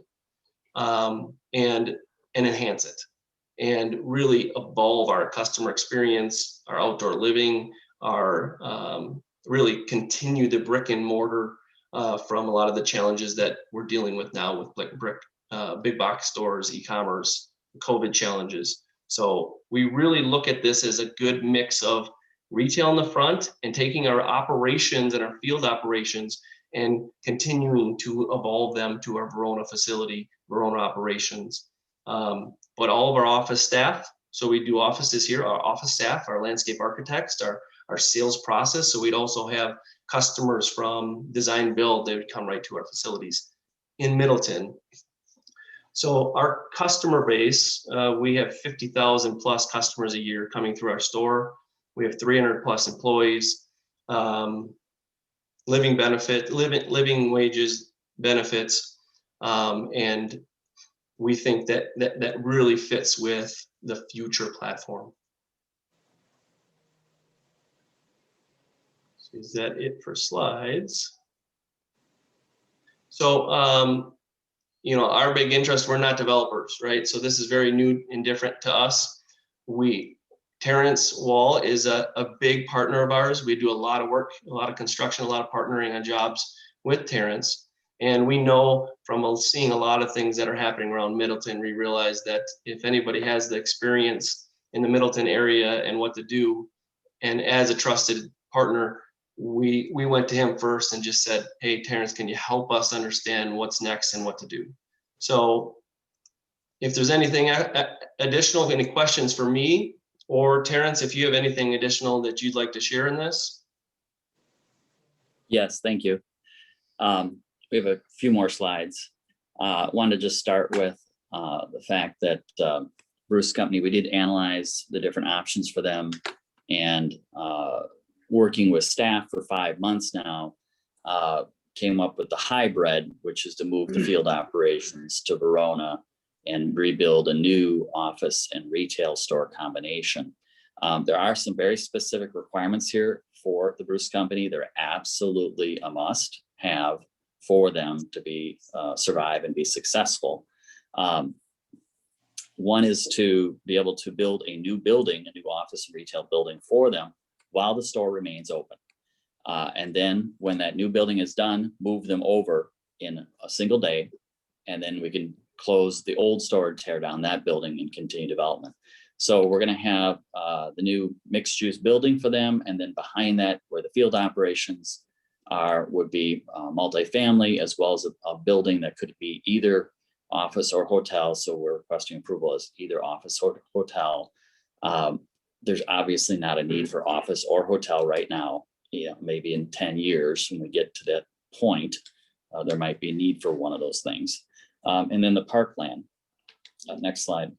Speaker 12: and enhance it and really evolve our customer experience, our outdoor living, our really continue the brick and mortar from a lot of the challenges that we're dealing with now with like big box stores, e-commerce, COVID challenges. So we really look at this as a good mix of retail in the front and taking our operations and our field operations and continuing to evolve them to our Verona facility, Verona operations. But all of our office staff, so we do offices here, our office staff, our landscape architects, our sales process. So we'd also have customers from design build, they would come right to our facilities in Middleton. So our customer base, we have 50,000 plus customers a year coming through our store. We have 300 plus employees, living wages, benefits, and we think that really fits with the future platform. So is that it for slides? So, you know, our big interest, we're not developers, right? So this is very new and different to us. Terrence Wall is a big partner of ours. We do a lot of work, a lot of construction, a lot of partnering on jobs with Terrence. And we know from seeing a lot of things that are happening around Middleton, we realize that if anybody has the experience in the Middleton area and what to do, and as a trusted partner, we went to him first and just said, hey, Terrence, can you help us understand what's next and what to do? So if there's anything additional, any questions for me or Terrence, if you have anything additional that you'd like to share in this?
Speaker 8: Yes, thank you. We have a few more slides. Wanted to just start with the fact that Bruce Company, we did analyze the different options for them, and working with staff for 5 months now, came up with the hybrid, which is to move the field operations to Verona and rebuild a new office and retail store combination. There are some very specific requirements here for the Bruce Company. They're absolutely a must have for them to be survive and be successful. One is to be able to build a new building, a new office and retail building for them while the store remains open. And then when that new building is done, move them over in a single day, and then we can close the old store, tear down that building and continue development. So we're going to have the new mixed use building for them. And then behind that, where the field operations are, would be multifamily, as well as a building that could be either office or hotel. So we're requesting approval as either office or hotel. There's obviously not a need for office or hotel right now. You know, maybe in 10 years when we get to that point, there might be a need for one of those things. And then the parkland. Next slide.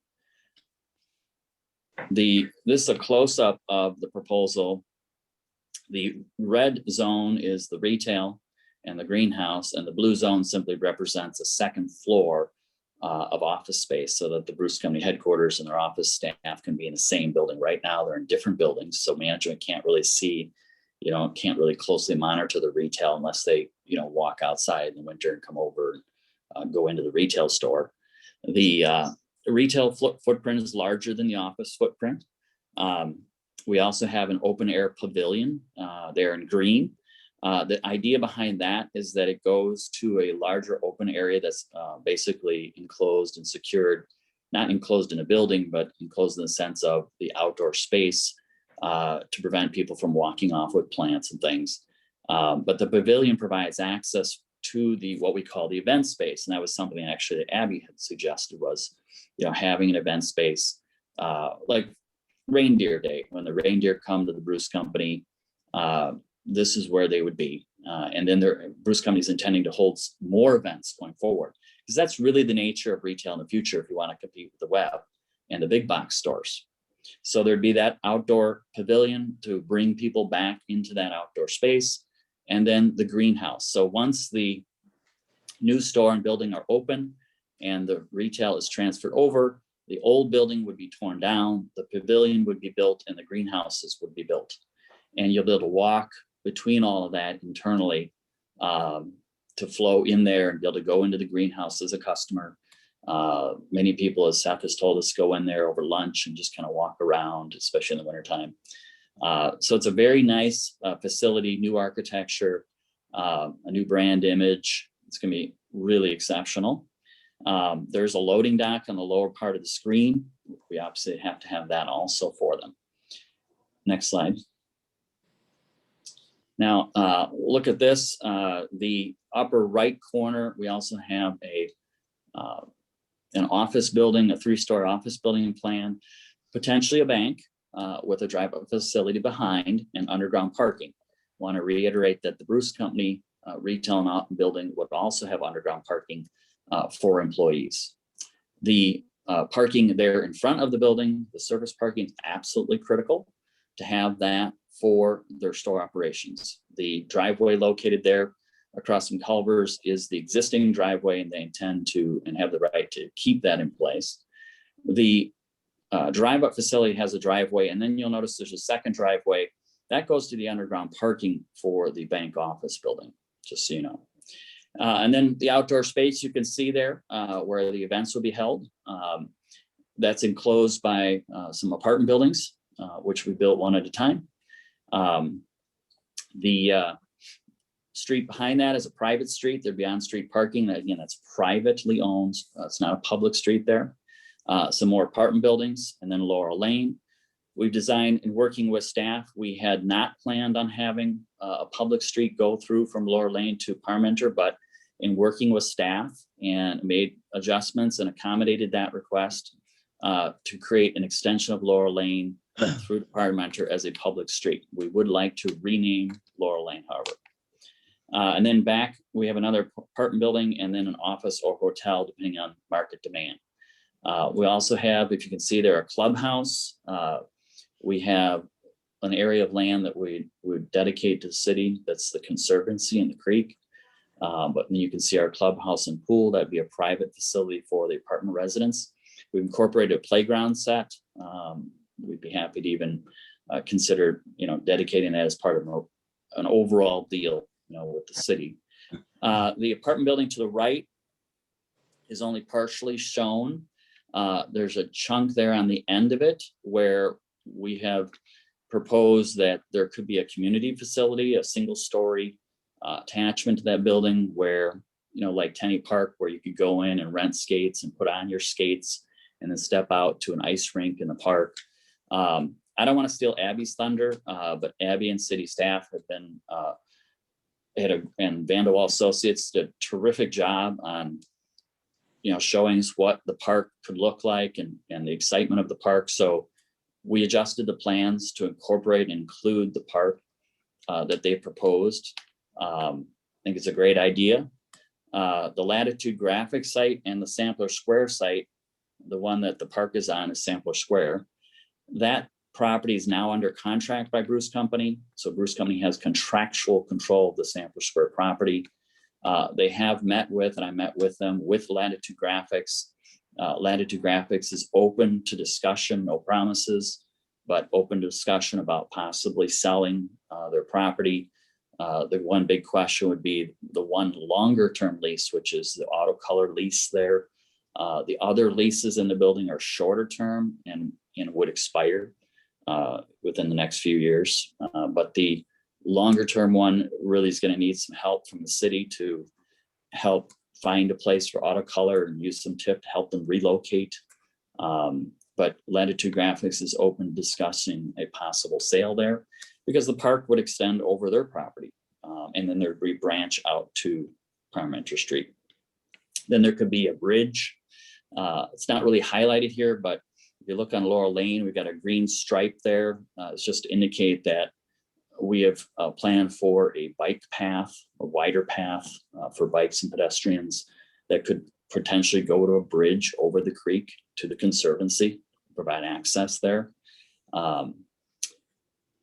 Speaker 8: This is a close-up of the proposal. The red zone is the retail and the greenhouse, and the blue zone simply represents a second floor of office space, so that the Bruce Company headquarters and their office staff can be in the same building. Right now, they're in different buildings, so management can't really see, can't really closely monitor the retail unless they, walk outside in the winter and come over and go into the retail store. The retail footprint is larger than the office footprint. We also have an open air pavilion there in green. The idea behind that is that it goes to a larger open area that's basically enclosed and secured, not enclosed in a building, but enclosed in the sense of the outdoor space to prevent people from walking off with plants and things. But the pavilion provides access to what we call the event space. And that was something actually that Abby had suggested was, having an event space like Reindeer Day. When the reindeer come to the Bruce Company, this is where they would be. And then Bruce Company is intending to hold more events going forward, because that's really the nature of retail in the future if you want to compete with the web and the big box stores. So there'd be that outdoor pavilion to bring people back into that outdoor space, and then the greenhouse. So once the new store and building are open and the retail is transferred over, the old building would be torn down, the pavilion would be built, and the greenhouses would be built. And you'll be able to walk between all of that internally to flow in there and be able to go into the greenhouse as a customer. Many people, as Seth has told us, go in there over lunch and just kind of walk around, especially in the wintertime. So it's a very nice facility, new architecture, a new brand image. It's going to be really exceptional. There's a loading dock on the lower part of the screen. We obviously have to have that also for them. Next slide. Now, look at this. The upper right corner, we also have an office building, a 3-story office building plan, potentially a bank with a drive-up facility behind and underground parking. Want to reiterate that the Bruce Company retail and building would also have underground parking for employees. The parking there in front of the building, the surface parking, is absolutely critical to have that for their store operations. The driveway located there across from Culver's is the existing driveway, and they intend to and have the right to keep that in place. The drive-up facility has a driveway, and then you'll notice there's a second driveway that goes to the underground parking for the bank office building, just so you know. And then the outdoor space you can see there where the events will be held. That's enclosed by some apartment buildings, which we built one at a time. The street behind that is a private street. There'd be on-street parking. That, again, that's privately owned. It's not a public street there. Some more apartment buildings, and then Laurel Lane. We've designed, in working with staff, we had not planned on having a public street go through from Laurel Lane to Parmenter, but in working with staff and made adjustments and accommodated that request to create an extension of Laurel Lane through Parmenter as a public street. We would like to rename Laurel Lane, however. And then back, we have another apartment building and then an office or hotel, depending on market demand. We also have, if you can see there, a clubhouse. We have an area of land that we would dedicate to the city. That's the Conservancy in the creek. But then you can see our clubhouse and pool. That'd be a private facility for the apartment residents. We've incorporated a playground set. We'd be happy to even consider, dedicating that as part of an overall deal, with the city. The apartment building to the right is only partially shown. There's a chunk there on the end of it where we have proposed that there could be a community facility, a single-story attachment to that building where, like Tenny Park, where you could go in and rent skates and put on your skates and then step out to an ice rink in the park. I don't want to steal Abby's thunder, but Abby and city staff have been, and Vanderwall Associates did a terrific job on, showing us what the park could look like and the excitement of the park. So we adjusted the plans to incorporate and include the park that they proposed. I think it's a great idea. The Latitude graphic site and the Sampler Square site, the one that the park is on is Sampler Square. That property is now under contract by Bruce Company. So Bruce Company has contractual control of the Sampler Square property. They have met with, and I met with them with Latitude Graphics. Latitude Graphics is open to discussion, no promises, but open to discussion about possibly selling their property. The one big question would be the one longer term lease, which is the auto color lease there. The other leases in the building are shorter term and would expire within the next few years. But the longer term one really is going to need some help from the city to help find a place for auto color and use some tip to help them relocate. But Latitude Graphics is open to discussing a possible sale there because the park would extend over their property and then there'd be branch out to Parmenter Street. Then there could be a bridge. It's not really highlighted here, but if you look on Laurel Lane, we've got a green stripe there. It's just to indicate that we have a plan for a bike path, a wider path for bikes and pedestrians that could potentially go to a bridge over the creek to the Conservancy, provide access there.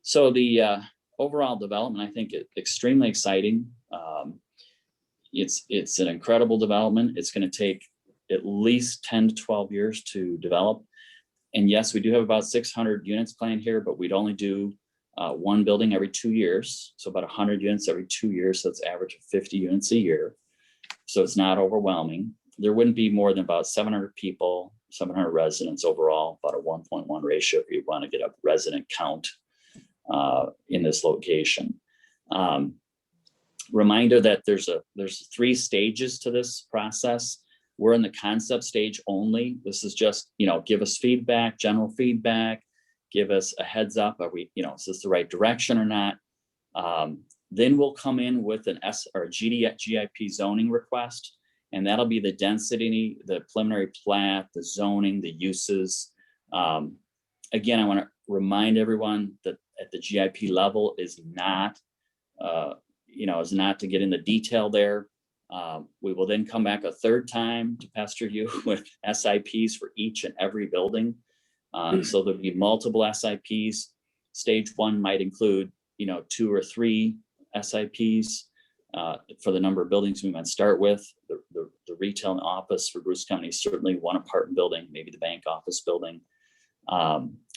Speaker 8: So the overall development, I think, is extremely exciting. It's an incredible development. It's going to take at least 10 to 12 years to develop. And yes, we do have about 600 units planned here, but we'd only do one building every 2 years. So about 100 units every 2 years. So it's average of 50 units a year. So it's not overwhelming. There wouldn't be more than about 700 people, 700 residents overall, about a 1.1 ratio if you want to get a resident count in this location. Reminder that there's 3 stages to this process. We're in the concept stage only. This is just, give us feedback, general feedback, give us a heads up. Are we, is this the right direction or not? Then we'll come in with an GIP zoning request, and that'll be the density, the preliminary plat, the zoning, the uses. Again, I want to remind everyone that at the GIP level is not, is not to get in the detail there. We will then come back a third time to pester you with SIPs for each and every building. So there'll be multiple SIPs. Stage 1 might include, 2 or 3 SIPs for the number of buildings we might start with. The retail and office for Bruce County is certainly one apartment building, maybe the bank office building.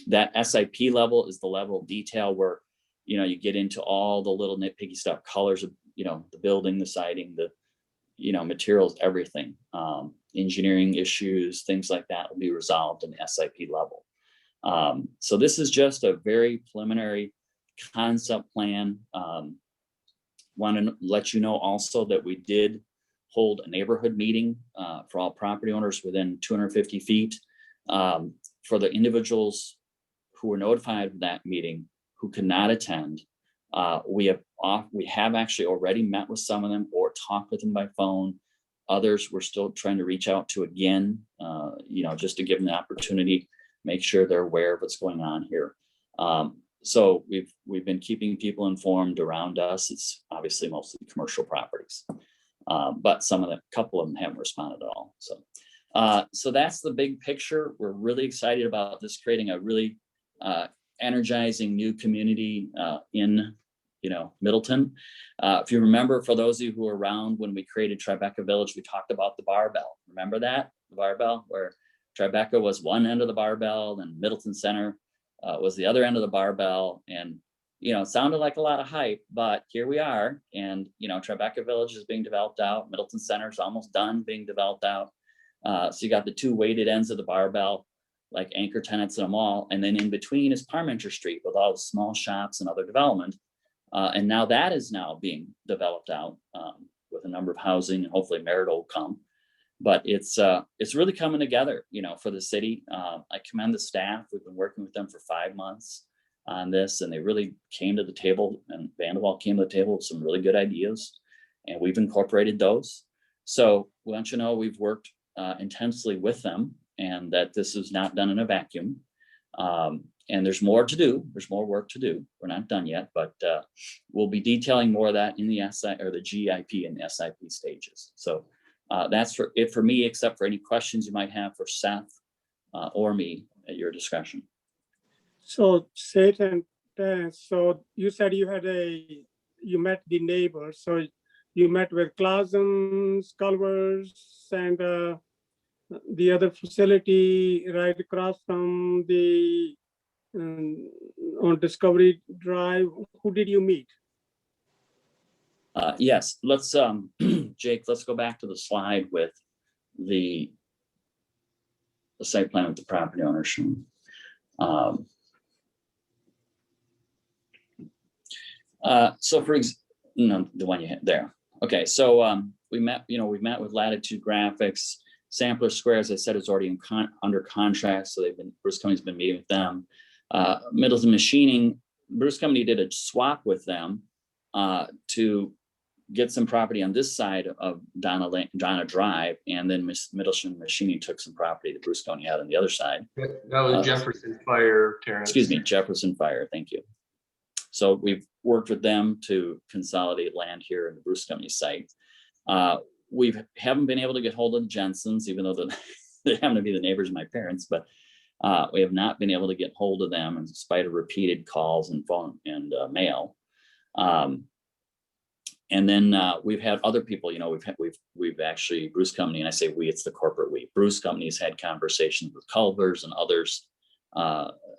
Speaker 8: That SIP level is the level of detail where, you get into all the little nitpicky stuff, colors of, the building, the siding, the, materials, everything. Engineering issues, things like that will be resolved in the SIP level. So this is just a very preliminary concept plan. Want to let you know also that we did hold a neighborhood meeting for all property owners within 250 feet. For the individuals who were notified of that meeting who could not attend, we have actually already met with some of them or talked with them by phone. Others we're still trying to reach out to again, just to give them the opportunity, make sure they're aware of what's going on here. So we've been keeping people informed around us. It's obviously mostly commercial properties, but couple of them haven't responded at all. So that's the big picture. We're really excited about this, creating a really energizing new community in Middleton. If you remember, for those of you who were around when we created Tribeca Village, we talked about the barbell. Remember that? The barbell, where Tribeca was one end of the barbell and Middleton Center was the other end of the barbell. And, it sounded like a lot of hype, but here we are. And, Tribeca Village is being developed out. Middleton Center is almost done being developed out. So you got the 2 weighted ends of the barbell, like anchor tenants in a mall. And then in between is Parmenter Street with all the small shops and other development. And now that is now being developed out with a number of housing, and hopefully Merritt will come. But it's really coming together, for the city. I commend the staff. We've been working with them for 5 months on this, and they really came to the table, and Vanderwall came to the table with some really good ideas, and we've incorporated those. So we want you to know we've worked intensely with them, and that this is not done in a vacuum. And there's more to do. There's more work to do. We're not done yet, but we'll be detailing more of that in the SI or the GIP and the SIP stages. So that's it for me, except for any questions you might have for Seth or me at your discretion.
Speaker 2: So Seth and Terence, so you said you met the neighbors. So you met with Clausen's, Culvers, and the other facility right across from the on Discovery Drive. Who did you meet?
Speaker 8: Yes, let's Jake, let's go back to the slide with the site plan with the property owners. So the one you had there. Okay, so we met with Latitude Graphics. Sampler Square, as I said, is already under contract, so Bruce Company's been meeting with them. Middleton Machining, Bruce Company did a swap with them to get some property on this side of Donna Drive, and then Middleton Machining took some property that Bruce Company had on the other side.
Speaker 12: That was Jefferson Fire, Terrence.
Speaker 8: Excuse me, Jefferson Fire, thank you. So we've worked with them to consolidate land here in the Bruce Company site. We haven't been able to get hold of the Jensens, even though they happen to be the neighbors of my parents, but we have not been able to get hold of them in spite of repeated calls and phone and mail. And then we've had other people, we've actually, Bruce Company, and I say we, it's the corporate we. Bruce Company's had conversations with Culvers and others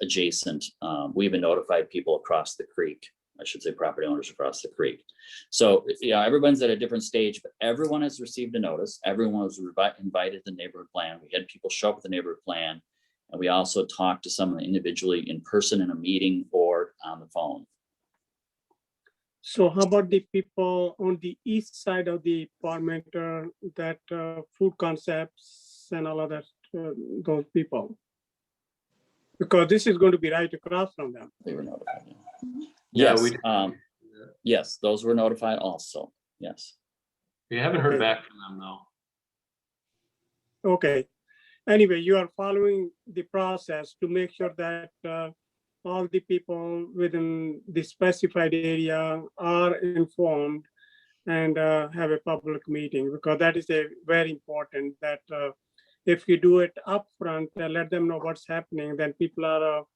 Speaker 8: adjacent. We even notified people across the creek. I should say property owners across the creek. So everyone's at a different stage, but everyone has received a notice. Everyone was invited to the neighborhood plan. We had people show up at the neighborhood plan, and we also talked to someone individually in person in a meeting or on the phone.
Speaker 2: So how about the people on the east side of the Parmenter, that Food Concepts and all of that, those people? Because this is going to be right across from them.
Speaker 8: They were notified.
Speaker 12: Yeah,
Speaker 8: yes, yes, those were notified also. Yes.
Speaker 12: We haven't heard back from them though.
Speaker 2: Okay. Anyway, you are following the process to make sure that all the people within the specified area are informed and have a public meeting, because that is very important that if you do it upfront and let them know what's happening, then people are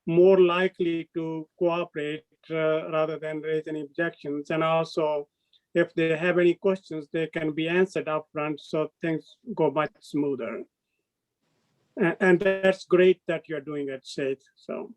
Speaker 2: more likely to cooperate rather than raise any objections. And also, if they have any questions, they can be answered upfront, so things go much smoother. And that's great that you're doing it, Seth. So.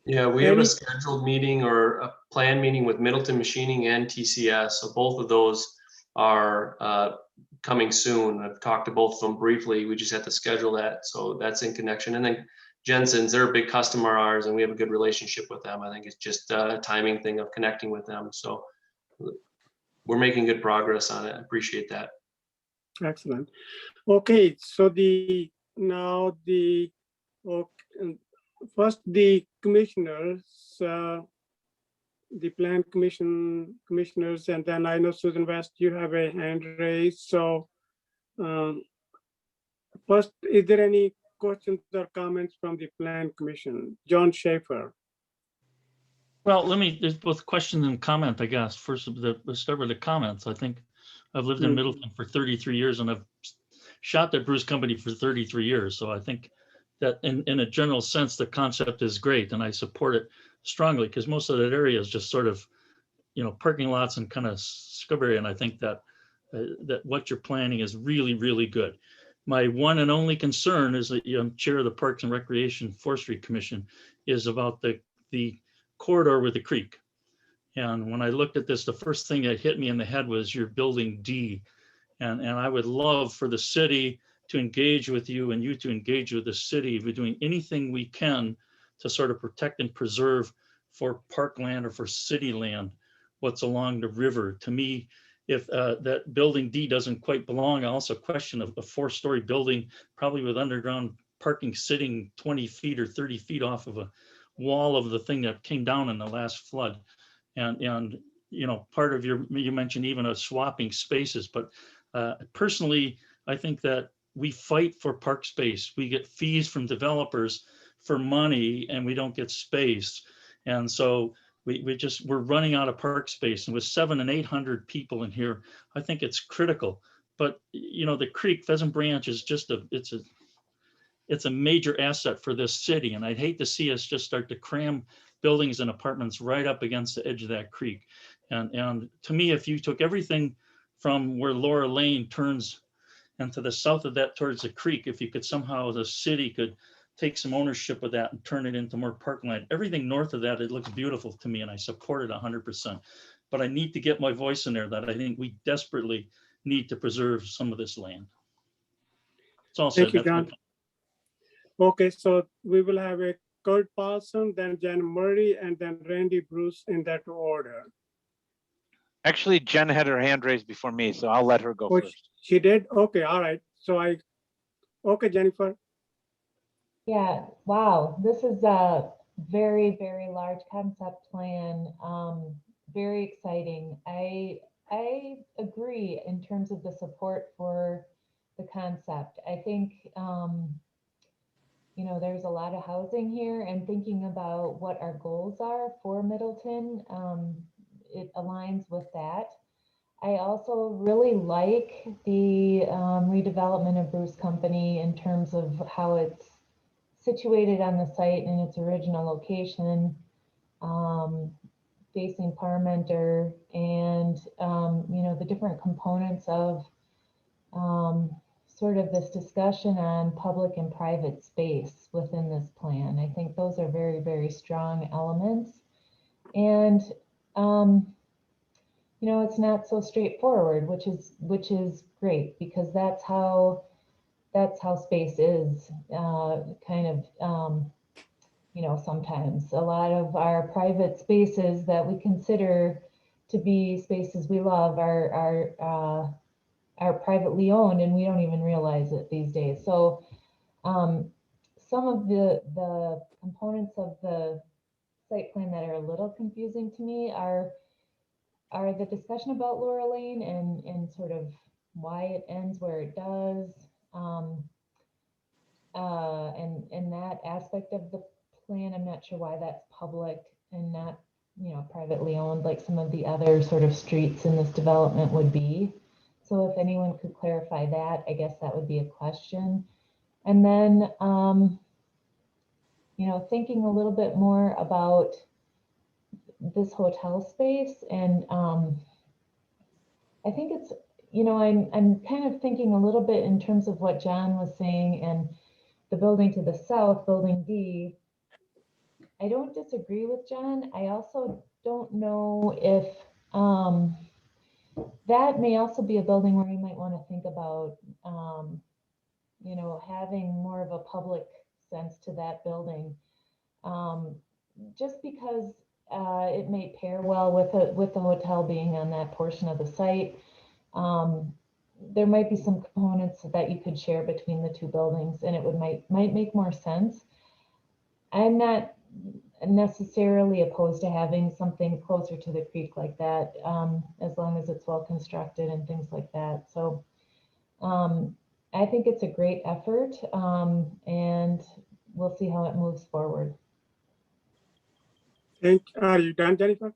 Speaker 12: Yeah, we have a scheduled meeting or a planned meeting with Middleton Machining and TCS. So both of those are coming soon. I've talked to both of them briefly. We just have to schedule that. So that's in connection. And then Jensen's, they're a big customer of ours, and we have a good relationship with them. I think it's just a timing thing of connecting with them. So we're making good progress on it. I appreciate that.
Speaker 2: Excellent. Okay, so first the commissioners, the plan commissioners, and then I know Susan West, you have a hand raised. So first, is there any questions or comments from the plan commission? John Schaefer.
Speaker 6: Well, there's both question and comment, I guess. First, let's start with the comments. I think I've lived in Middleton for 33 years, and I've shot at Bruce Company for 33 years. So I think that in a general sense, the concept is great, and I support it strongly, because most of that area is just sort of, parking lots and kind of scrubbery. And I think that what you're planning is really, really good. My one and only concern is that I'm chair of the Parks and Recreation Forestry Commission, is about the corridor with the creek. And when I looked at this, the first thing that hit me in the head was your building D. And I would love for the city to engage with you and you to engage with the city. We're doing anything we can to sort of protect and preserve for parkland or for city land what's along the river. To me, if that building D doesn't quite belong, I also question a 4-story building, probably with underground parking sitting 20 feet or 30 feet off of a wall of the thing that came down in the last flood. And you know, part of you mentioned even a swapping spaces, but personally, I think that we fight for park space. We get fees from developers for money and we don't get space. And so we're running out of park space, and with 700 and 800 people in here, I think it's critical. But you know, the creek, Pheasant Branch is just it's a major asset for this city, and I'd hate to see us just start to cram buildings and apartments right up against the edge of that creek. And to me, if you took everything from where Laura Lane turns and to the south of that towards the creek, if you could somehow, the city could take some ownership of that and turn it into more parkland. Everything north of that, it looks beautiful to me, and I support it 100%. But I need to get my voice in there that I think we desperately need to preserve some of this land. That's all said.
Speaker 2: Thank you, John. Okay, so we will have a Kurt Paulson, then Jen Murray, and then Randy Bruce in that order.
Speaker 3: Actually, Jen had her hand raised before me, so I'll let her go first.
Speaker 2: She did? Okay, all right. So okay, Jennifer.
Speaker 4: Yeah, wow, this is a very, very large concept plan. Very exciting. I agree in terms of the support for the concept. I think, you know, there's a lot of housing here, and thinking about what our goals are for Middleton, it aligns with that. I also really like the redevelopment of Bruce Company in terms of how it's situated on the site in its original location, facing Parmenter, and you know, the different components of sort of this discussion on public and private space within this plan. I think those are very, very strong elements. And you know, it's not so straightforward, which is great, because that's how space is, kind of, you know, sometimes a lot of our private spaces that we consider to be spaces we love are privately owned, and we don't even realize it these days. So some of the components of the site plan that are a little confusing to me are the discussion about Laura Lane and sort of why it ends where it does, and that aspect of the plan. I'm not sure why that's public and not, you know, privately owned like some of the other sort of streets in this development would be. So if anyone could clarify that, I guess that would be a question. And then, you know, thinking a little bit more about this hotel space, and I think it's, you know, I'm kind of thinking a little bit in terms of what John was saying, and the building to the south, building D. I don't disagree with John. I also don't know if that may also be a building where you might want to think about, you know, having more of a public sense to that building, just because it may pair well with the hotel being on that portion of the site. There might be some components that you could share between the two buildings, and it might make more sense. I'm not necessarily opposed to having something closer to the creek like that, as long as it's well constructed and things like that. So I think it's a great effort, and we'll see how it moves forward.
Speaker 2: Are you done, Jennifer?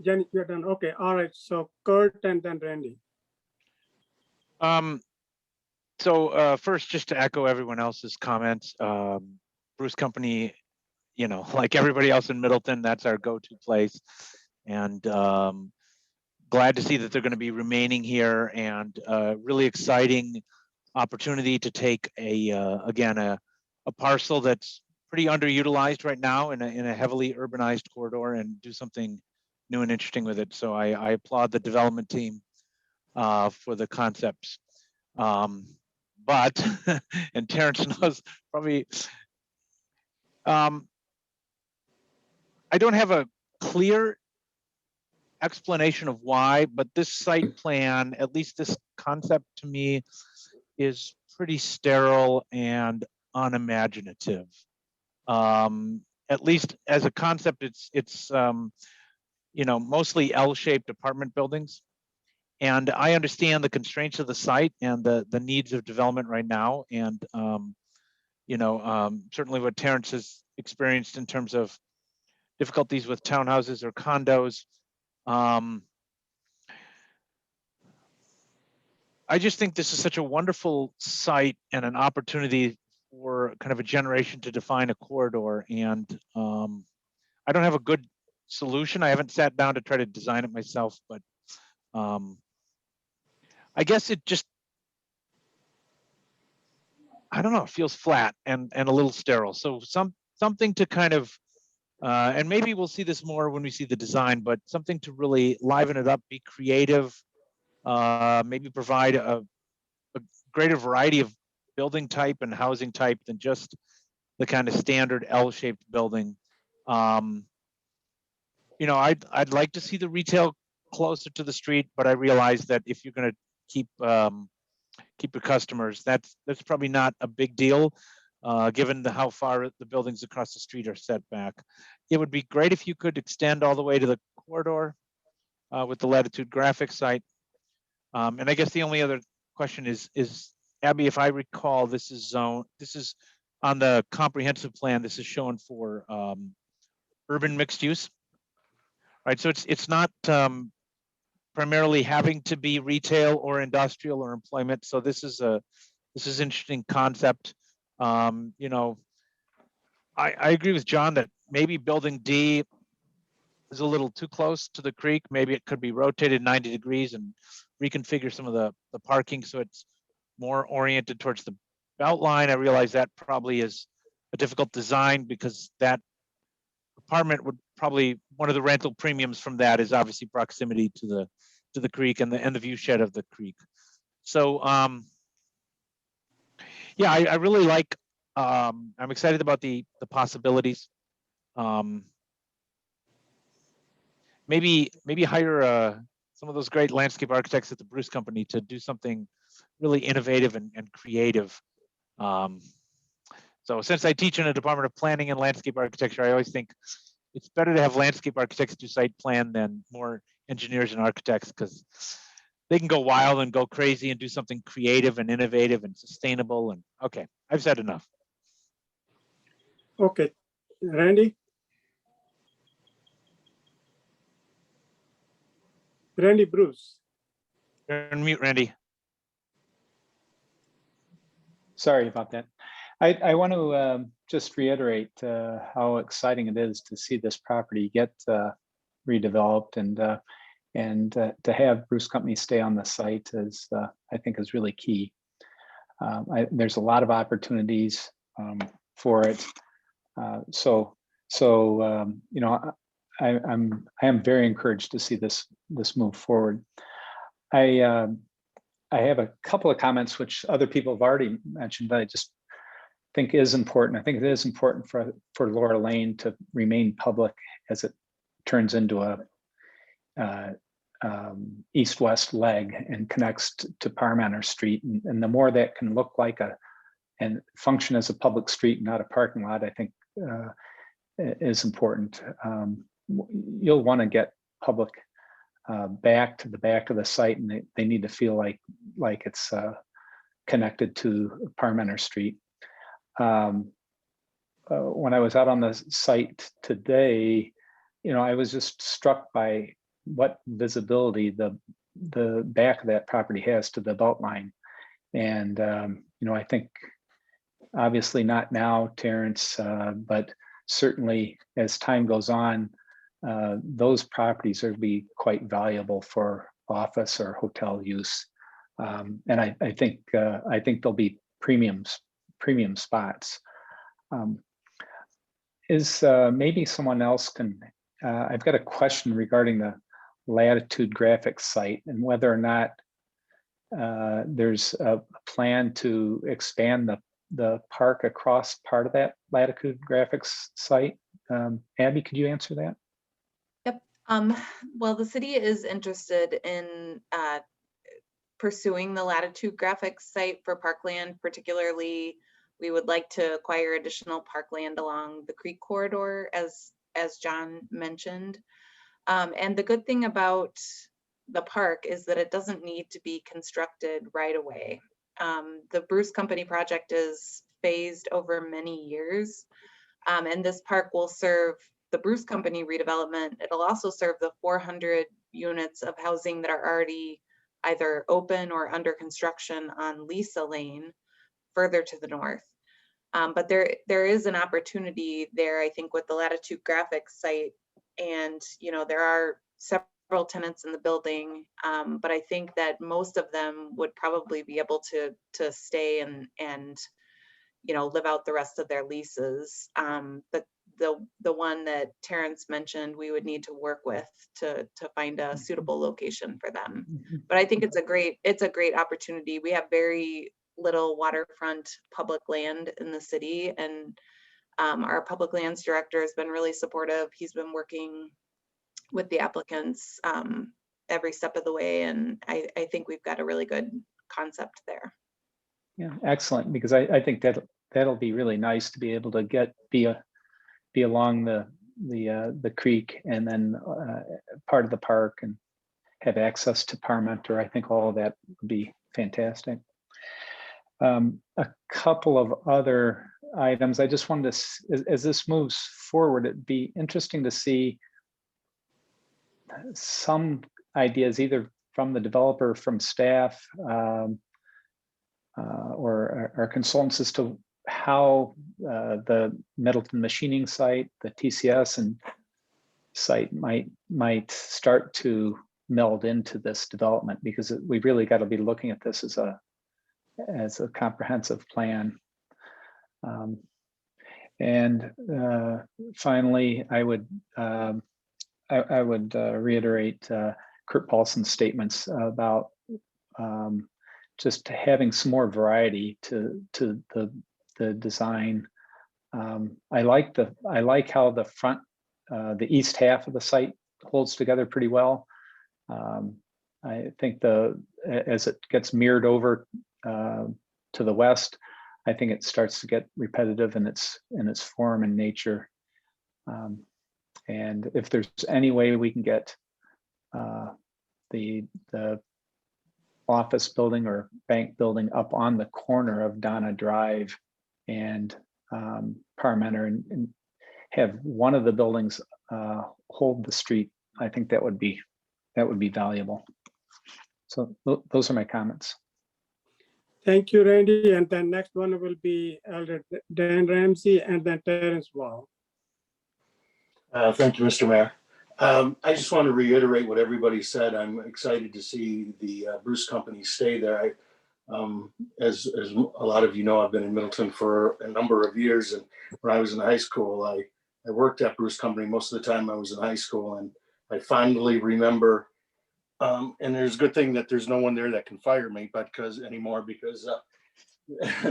Speaker 2: Jenny, you're done. Okay, all right. So Kurt and then Randy.
Speaker 3: So first, just to echo everyone else's comments, Bruce Company, you know, like everybody else in Middleton, that's our go-to place. And glad to see that they're going to be remaining here, and really exciting opportunity to take again, a parcel that's pretty underutilized right now in a heavily urbanized corridor, and do something new and interesting with it. So I applaud the development team for the concepts. But, and Terrence knows probably, I don't have a clear explanation of why, but this site plan, at least this concept to me, is pretty sterile and unimaginative. At least as a concept, it's mostly L-shaped apartment buildings. And I understand the constraints of the site and the needs of development right now. And, certainly what Terrence has experienced in terms of difficulties with townhouses or condos. I just think this is such a wonderful site and an opportunity for kind of a generation to define a corridor. And I don't have a good solution. I haven't sat down to try to design it myself, but I guess it just, I don't know, it feels flat and a little sterile. So something to kind of, and maybe we'll see this more when we see the design, but something to really liven it up, be creative, maybe provide a greater variety of building type and housing type than just the kind of standard L-shaped building. I'd like to see the retail closer to the street, but I realize that if you're going to keep your customers, that's probably not a big deal, given how far the buildings across the street are set back. It would be great if you could extend all the way to the corridor with the Latitude graphics site. And I guess the only other question is Abby, if I recall, this is on the comprehensive plan. This is shown for urban mixed use, right? So it's not primarily having to be retail or industrial or employment. So this is an interesting concept. I agree with John that maybe building D is a little too close to the creek. Maybe it could be rotated 90 degrees and reconfigure some of the parking so it's more oriented towards the belt line. I realize that probably is a difficult design because that apartment would probably, one of the rental premiums from that is obviously proximity to the creek and the view shed of the creek. So yeah, I really like, I'm excited about the possibilities. Maybe hire some of those great landscape architects at the Bruce Company to do something really innovative and creative. So since I teach in a Department of Planning and Landscape Architecture, I always think it's better to have landscape architects do site plan than more engineers and architects, because they can go wild and go crazy and do something creative and innovative and sustainable. And okay, I've said enough.
Speaker 2: Okay, Randy? Randy Bruce.
Speaker 3: You're on mute, Randy.
Speaker 7: Sorry about that. I want to just reiterate how exciting it is to see this property get redeveloped, and to have Bruce Company stay on the site is, I think, is really key. There's a lot of opportunities for it. I am very encouraged to see this move forward. I have a couple of comments which other people have already mentioned that I just think is important. I think it is important for Laura Lane to remain public as it turns into a east-west leg and connects to Parmenter Street. And the more that can look like and function as a public street, not a parking lot, I think is important. You'll want to get public back to the site, and they need to feel like it's connected to Parmenter Street. When I was out on the site today, I was just struck by what visibility the back of that property has to the belt line. And, I think obviously not now, Terrence, but certainly as time goes on, those properties are be quite valuable for office or hotel use. And I think there'll be premium spots. Maybe someone else can, I've got a question regarding the Latitude graphics site and whether or not there's a plan to expand the park across part of that Latitude graphics site. Abby, could you answer that?
Speaker 1: Yep. Well, the city is interested in pursuing the Latitude graphics site for parkland. Particularly, we would like to acquire additional parkland along the creek corridor, as John mentioned. And the good thing about the park is that it doesn't need to be constructed right away. The Bruce Company project is phased over many years, and this park will serve the Bruce Company redevelopment. It'll also serve the 400 units of housing that are already either open or under construction on Lisa Lane, further to the north. But there is an opportunity there, I think, with the Latitude graphics site. And, you know, there are several tenants in the building, but I think that most of them would probably be able to stay and you know, live out the rest of their leases. But the one that Terrence mentioned, we would need to work with to find a suitable location for them. But I think it's a great opportunity. We have very little waterfront public land in the city, and our public lands director has been really supportive. He's been working with the applicants every step of the way, and I think we've got a really good concept there.
Speaker 7: Yeah, excellent, because I think that'll be really nice to be able to be along the creek and then part of the park and have access to Parmenter. I think all of that would be fantastic. A couple of other items. I just wanted to, as this moves forward, it'd be interesting to see some ideas either from the developer, from staff, or our consultants as to how the Middleton machining site, the TCS and site might start to meld into this development, because we really got to be looking at this as a comprehensive plan. And finally, I would reiterate Kurt Paulson's statements about just having some more variety to the design. I like how the front, the east half of the site holds together pretty well. I think as it gets mirrored over to the west, I think it starts to get repetitive in its form and nature. And if there's any way we can get the office building or bank building up on the corner of Donna Drive and Parmenter, and have one of the buildings hold the street, I think that would be valuable. So those are my comments.
Speaker 2: Thank you, Randy. And then next one will be Elder Dan Ramsey and then Terrence Wall.
Speaker 9: Thank you, Mr. Mayor. I just want to reiterate what everybody said. I'm excited to see the Bruce Company stay there. As a lot of you know, I've been in Middleton for a number of years, and when I was in high school, I worked at Bruce Company most of the time I was in high school, and I fondly remember. And there's a good thing that there's no one there that can fire me, because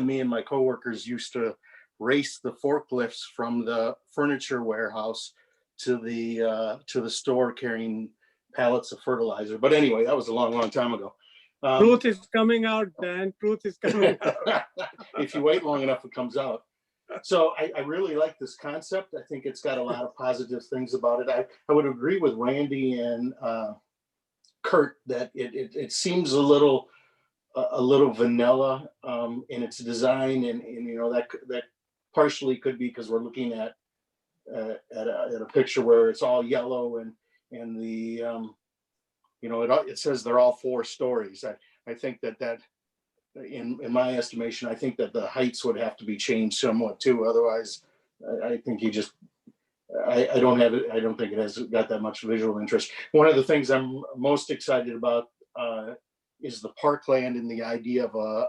Speaker 9: me and my coworkers used to race the forklifts from the furniture warehouse to the store carrying pallets of fertilizer. But anyway, that was a long time ago.
Speaker 2: Truth is coming out, Dan. Truth is coming out.
Speaker 9: If you wait long enough, it comes out. So I really like this concept. I think it's got a lot of positive things about it. I would agree with Randy and Kurt that it seems a little vanilla in its design, and you know that partially could be because we're looking at a picture where it's all yellow and the you know it says they're all 4 stories. I think that in my estimation, I think that the heights would have to be changed somewhat too. Otherwise, I think I don't think it has got that much visual interest. One of the things I'm most excited about is the parkland and the idea of a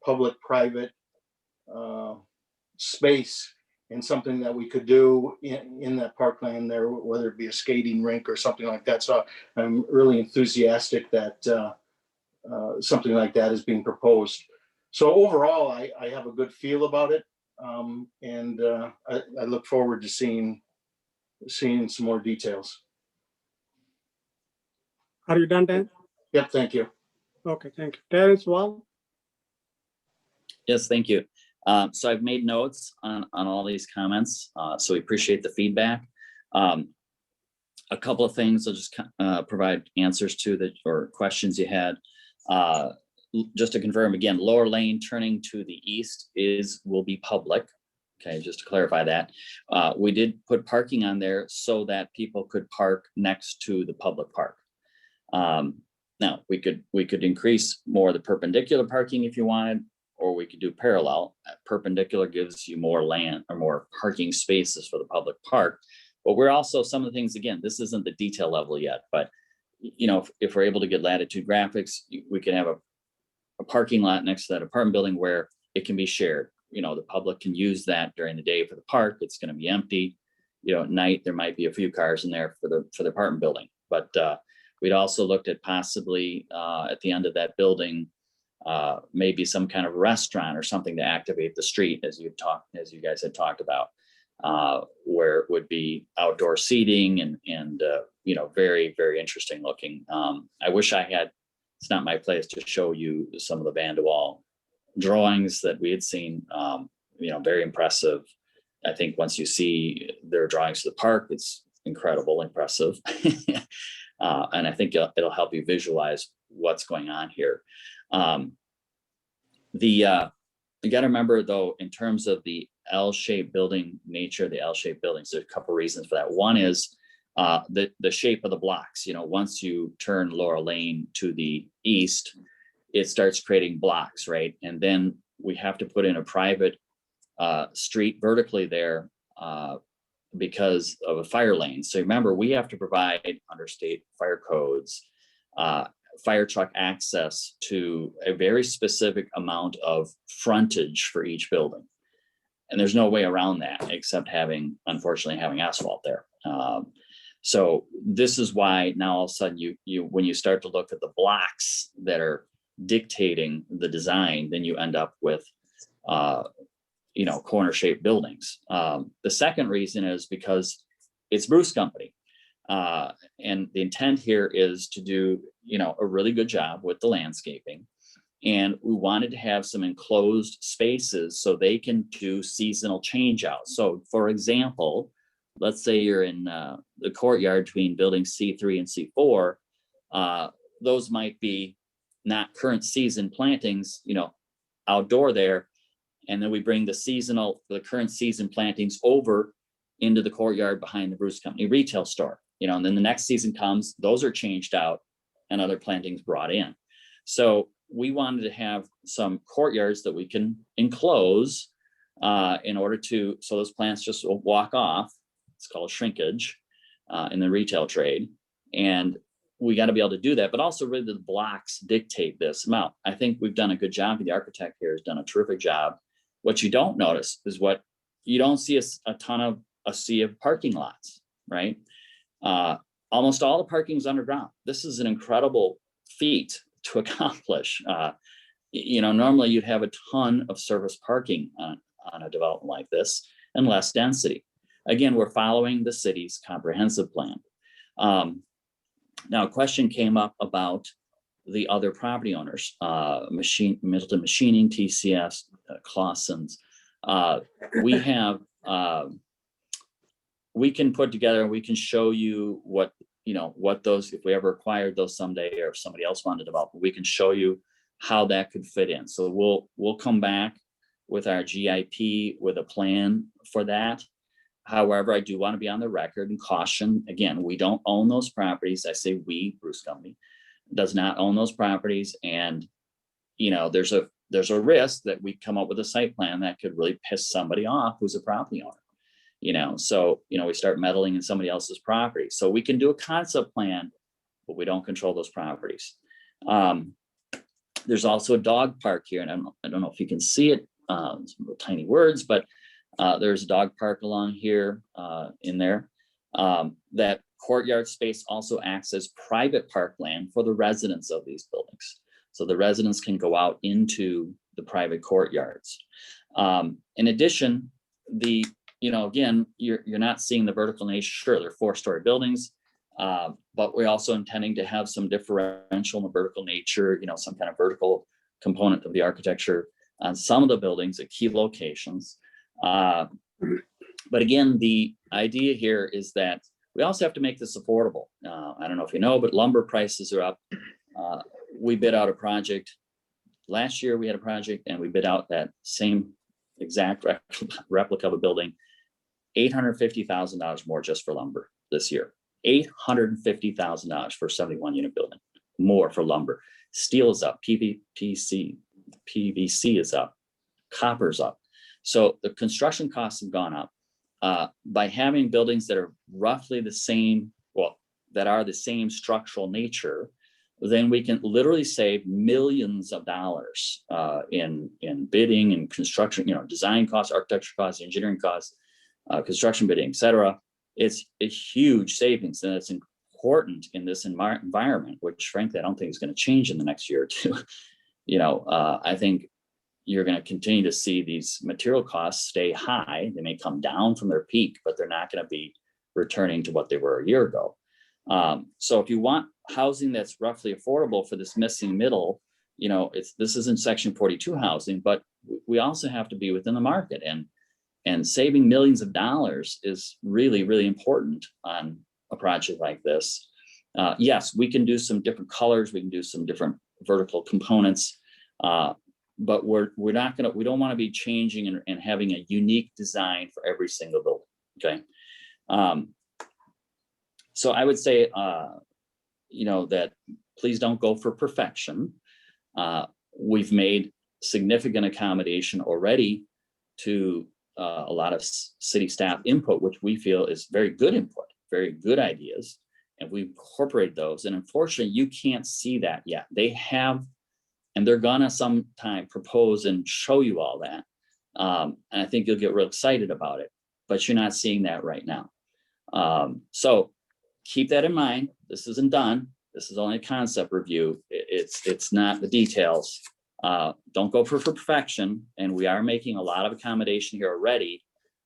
Speaker 9: public-private space, and something that we could do in that parkland there, whether it be a skating rink or something like that. So I'm really enthusiastic that something like that is being proposed. So overall, I have a good feel about it. And I look forward to seeing some more details.
Speaker 2: Are you done, Dan?
Speaker 9: Yep, thank you.
Speaker 2: Okay, thank you. Terrence Wall?
Speaker 8: Yes, thank you. So I've made notes on all these comments, so we appreciate the feedback. A couple of things I'll just provide answers to that or questions you had. Just to confirm again, lower lane turning to the east will be public. Okay, just to clarify that. We did put parking on there so that people could park next to the public park. Now we could increase more of the perpendicular parking if you wanted, or we could do parallel. Perpendicular gives you more land or more parking spaces for the public park. But we're also, some of the things, again, this isn't the detail level yet, but you know, if we're able to get Latitude graphics, we can have a parking lot next to that apartment building where it can be shared. You know, the public can use that during the day for the park. It's going to be empty. You know, at night, there might be a few cars in there for the apartment building. But we'd also looked at possibly at the end of that building, maybe some kind of restaurant or something to activate the street, as you guys had talked about, where it would be outdoor seating and you know, very, very interesting looking. I wish I had, it's not my place to show you some of the van de Waal drawings that we had seen, you know, very impressive. I think once you see their drawings to the park, it's incredible, impressive. And I think it'll help you visualize what's going on here. You got to remember though, in terms of the L-shaped building nature, the L-shaped buildings, there's a couple reasons for that. One is the shape of the blocks. You know, once you turn Laurel Lane to the east, it starts creating blocks, right? And then we have to put in a private street vertically there because of a fire lane. So remember, we have to provide under state fire codes, fire truck access to a very specific amount of frontage for each building. And there's no way around that except unfortunately having asphalt there. So this is why now all of a sudden you when you start to look at the blocks that are dictating the design, then you end up with you know, corner shaped buildings. The second reason is because it's Bruce Company. And the intent here is to do, you know, a really good job with the landscaping. And we wanted to have some enclosed spaces so they can do seasonal change out. So for example, let's say you're in the courtyard between building C3 and C4, those might be not current season plantings, you know, outdoor there. And then we bring the current season plantings over into the courtyard behind the Bruce Company retail store, you know, and then the next season comes, those are changed out and other plantings brought in. So we wanted to have some courtyards that we can enclose in order to, so those plants just will walk off. It's called shrinkage in the retail trade. And we got to be able to do that, but also really the blocks dictate this amount. I think we've done a good job. The architect here has done a terrific job. What you don't notice is what you don't see a sea of parking lots, right? Almost all the parking is underground. This is an incredible feat to accomplish. You know, normally you'd have a ton of surface parking on a development like this and less density. Again, we're following the city's comprehensive plan. Now, a question came up about the other property owners, Middleton Machining, TCS, Clausen's. We can put together, we can show you what, you know, what those, if we ever acquired those someday or if somebody else wanted to develop, we can show you how that could fit in. So we'll come back with our GIP with a plan for that. However, I do want to be on the record and caution, again, we don't own those properties. I say we, Bruce Company, does not own those properties. And, you know, there's a risk that we come up with a site plan that could really piss somebody off who's a property owner, you know, so, you know, we start meddling in somebody else's property. So we can do a concept plan, but we don't control those properties. There's also a dog park here, and I don't know if you can see it, some little tiny words, but there's a dog park along here in there. That courtyard space also acts as private parkland for the residents of these buildings. So the residents can go out into the private courtyards. In addition, you know, again, you're not seeing the vertical nature. Sure, they're 4-story buildings. But we're also intending to have some differential in the vertical nature, some kind of vertical component of the architecture on some of the buildings at key locations. But again, the idea here is that we also have to make this affordable. I don't know if you know, but lumber prices are up. We bid out a project. Last year we had a project and we bid out that same exact replica of a building, $850,000 more just for lumber this year. $850,000 for a 71 unit building, more for lumber. Steel is up, PVC is up, copper's up. So the construction costs have gone up. By having buildings that are roughly the same, that are the same structural nature, then we can literally save millions of dollars in bidding and construction, design costs, architecture costs, engineering costs, construction bidding, et cetera. It's a huge savings, and it's important in this environment, which frankly, I don't think is going to change in the next year or two. I think you're going to continue to see these material costs stay high. They may come down from their peak, but they're not going to be returning to what they were a year ago. So if you want housing that's roughly affordable for this missing middle, this isn't Section 42 housing, but we also have to be within the market, and saving millions of dollars is really, really important on a project like this. Yes, we can do some different colors, we can do some different vertical components, but we don't want to be changing and having a unique design for every single building. Okay. So I would say, that please don't go for perfection. We've made significant accommodation already to a lot of city staff input, which we feel is very good input, very good ideas. And we incorporate those. And unfortunately, you can't see that yet. They have, and they're gonna sometime propose and show you all that. And I think you'll get real excited about it, but you're not seeing that right now. So keep that in mind. This isn't done. This is only a concept review. It's not the details. Don't go for perfection. And we are making a lot of accommodation here already.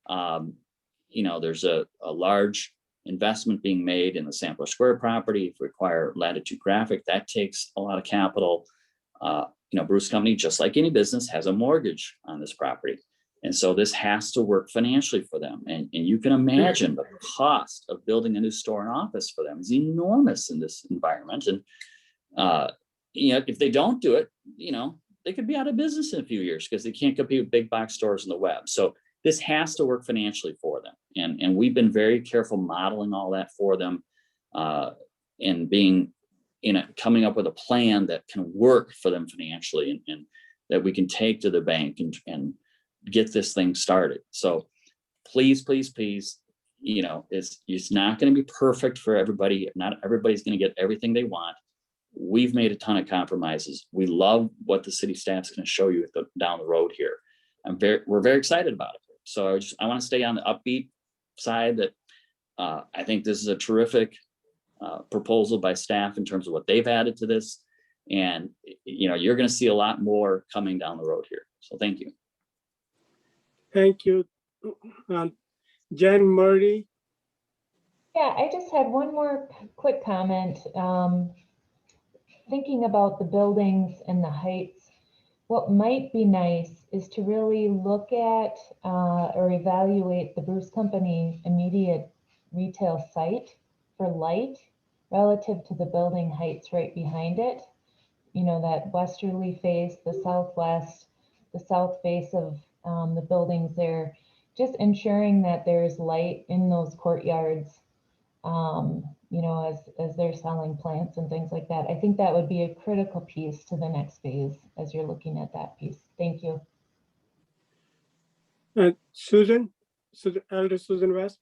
Speaker 8: There's a large investment being made in the Sampler Square property. If we require Latitude graphic, that takes a lot of capital. Bruce Company, just like any business, has a mortgage on this property. And so this has to work financially for them. And you can imagine the cost of building a new store and office for them is enormous in this environment. And, if they don't do it, they could be out of business in a few years because they can't compete with big box stores on the web. So this has to work financially for them. And we've been very careful modeling all that for them and being, coming up with a plan that can work for them financially and that we can take to the bank and get this thing started. So please, it's not going to be perfect for everybody. Not everybody's going to get everything they want. We've made a ton of compromises. We love what the city staff's going to show you down the road here. We're very excited about it. So I want to stay on the upbeat side that I think this is a terrific proposal by staff in terms of what they've added to this. And, you're going to see a lot more coming down the road here. So thank you.
Speaker 2: Thank you. Jen Murray.
Speaker 4: Yeah, I just had one more quick comment. Thinking about the buildings and the heights, what might be nice is to really look at or evaluate the Bruce Company immediate retail site for light relative to the building heights right behind it. That westerly face, the southwest, the south face of the buildings there, just ensuring that there's light in those courtyards, as they're selling plants and things like that. I think that would be a critical piece to the next phase as you're looking at that piece. Thank you.
Speaker 2: Elder Susan West.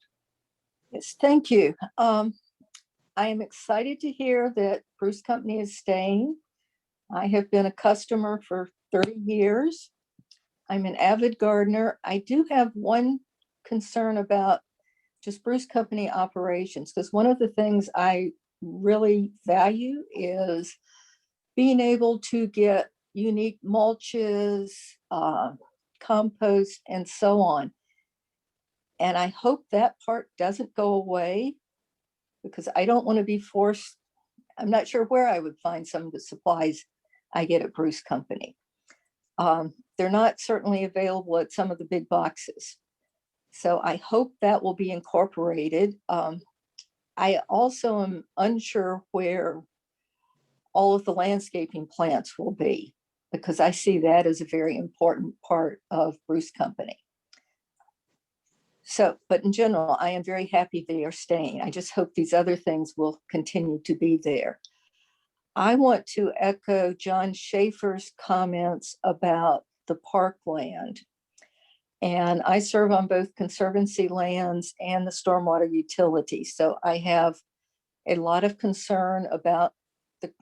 Speaker 13: Yes, thank you. I am excited to hear that Bruce Company is staying. I have been a customer for 30 years. I'm an avid gardener. I do have one concern about just Bruce Company operations, because one of the things I really value is being able to get unique mulches, compost, and so on. And I hope that part doesn't go away. because I don't want to be forced. I'm not sure where I would find some of the supplies I get at Bruce Company. They're not certainly available at some of the big boxes. So I hope that will be incorporated. I also am unsure where all of the landscaping plants will be, because I see that as a very important part of Bruce Company. So, but in general, I am very happy they are staying. I just hope these other things will continue to be there. I want to echo John Schaefer's comments about the parkland. And I serve on both conservancy lands and the stormwater utility. So I have a lot of concern about the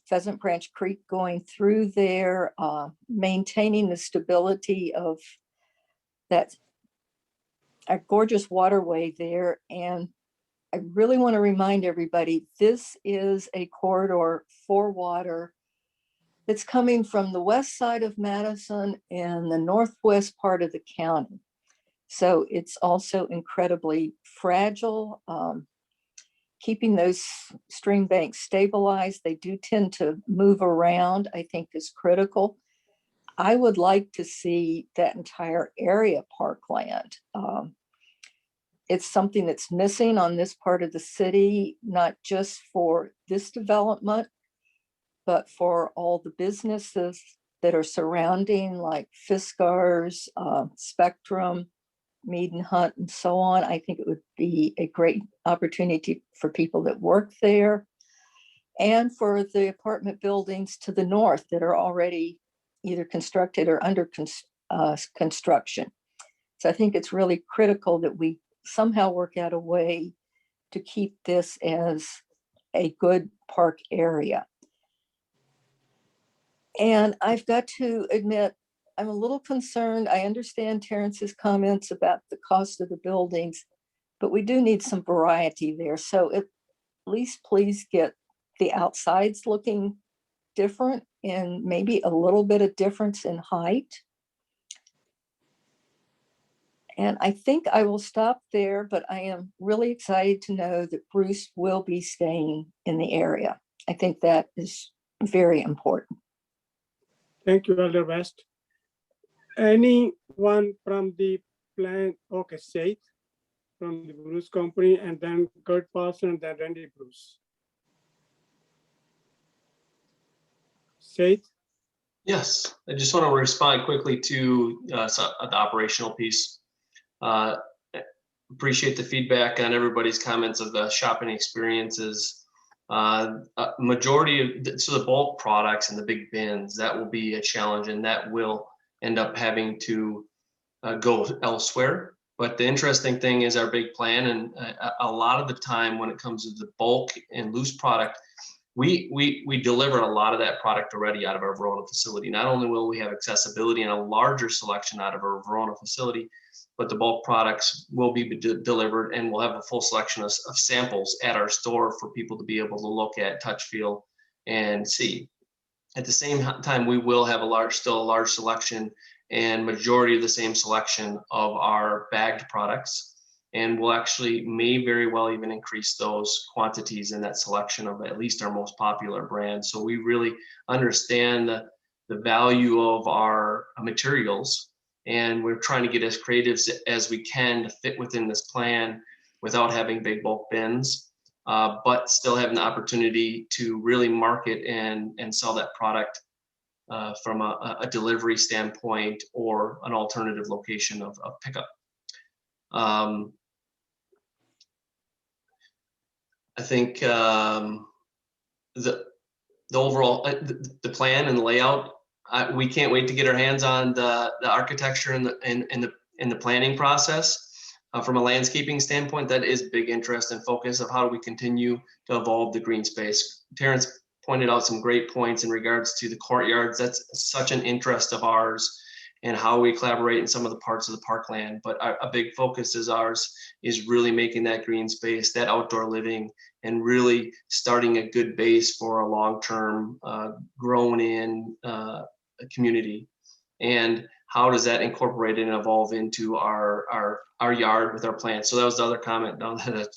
Speaker 13: Pheasant Branch Creek going through there, maintaining the stability of that a gorgeous waterway there. And I really want to remind everybody, this is a corridor for water that's coming from the west side of Madison and the northwest part of the county. So it's also incredibly fragile. Keeping those stream banks stabilized, they do tend to move around, I think is critical. I would like to see that entire area parkland. It's something that's missing on this part of the city, not just for this development, but for all the businesses that are surrounding, like Fiskars, Spectrum, Mead and Hunt, and so on. I think it would be a great opportunity for people that work there and for the apartment buildings to the north that are already either constructed or under construction. So I think it's really critical that we somehow work out a way to keep this as a good park area. And I've got to admit, I'm a little concerned. I understand Terrence's comments about the cost of the buildings, but we do need some variety there. So at least please get the outsides looking different and maybe a little bit of difference in height. And I think I will stop there, but I am really excited to know that Bruce will be staying in the area. I think that is very important.
Speaker 2: Thank you, Elder West. Anyone from the plan? Okay, Seth from the Bruce Company, and then Kurt Parson, and then Randy Bruce. Seth?
Speaker 12: Yes, I just want to respond quickly to the operational piece. Appreciate the feedback on everybody's comments of the shopping experiences. Majority of the bulk products and the big bins, that will be a challenge, and that will end up having to go elsewhere. But the interesting thing is our big plan, and a lot of the time when it comes to the bulk and loose product, we deliver a lot of that product already out of our Verona facility. Not only will we have accessibility and a larger selection out of our Verona facility, but the bulk products will be delivered, and we'll have a full selection of samples at our store for people to be able to look at, touch, feel, and see. At the same time, we will have still a large selection and majority of the same selection of our bagged products. And we'll actually may very well even increase those quantities in that selection of at least our most popular brands. So we really understand the value of our materials, and we're trying to get as creative as we can to fit within this plan without having big bulk bins, but still having the opportunity to really market and sell that product from a delivery standpoint or an alternative location of pickup. I think the overall the plan and the layout, we can't wait to get our hands on the architecture and the planning process. From a landscaping standpoint, that is big interest and focus of how do we continue to evolve the green space. Terrence pointed out some great points in regards to the courtyards. That's such an interest of ours, and how we collaborate in some of the parts of the parkland. But a big focus is ours is really making that green space, that outdoor living, and really starting a good base for a long-term grown in community. And how does that incorporate and evolve into our yard with our plants? So that was the other comment. Now that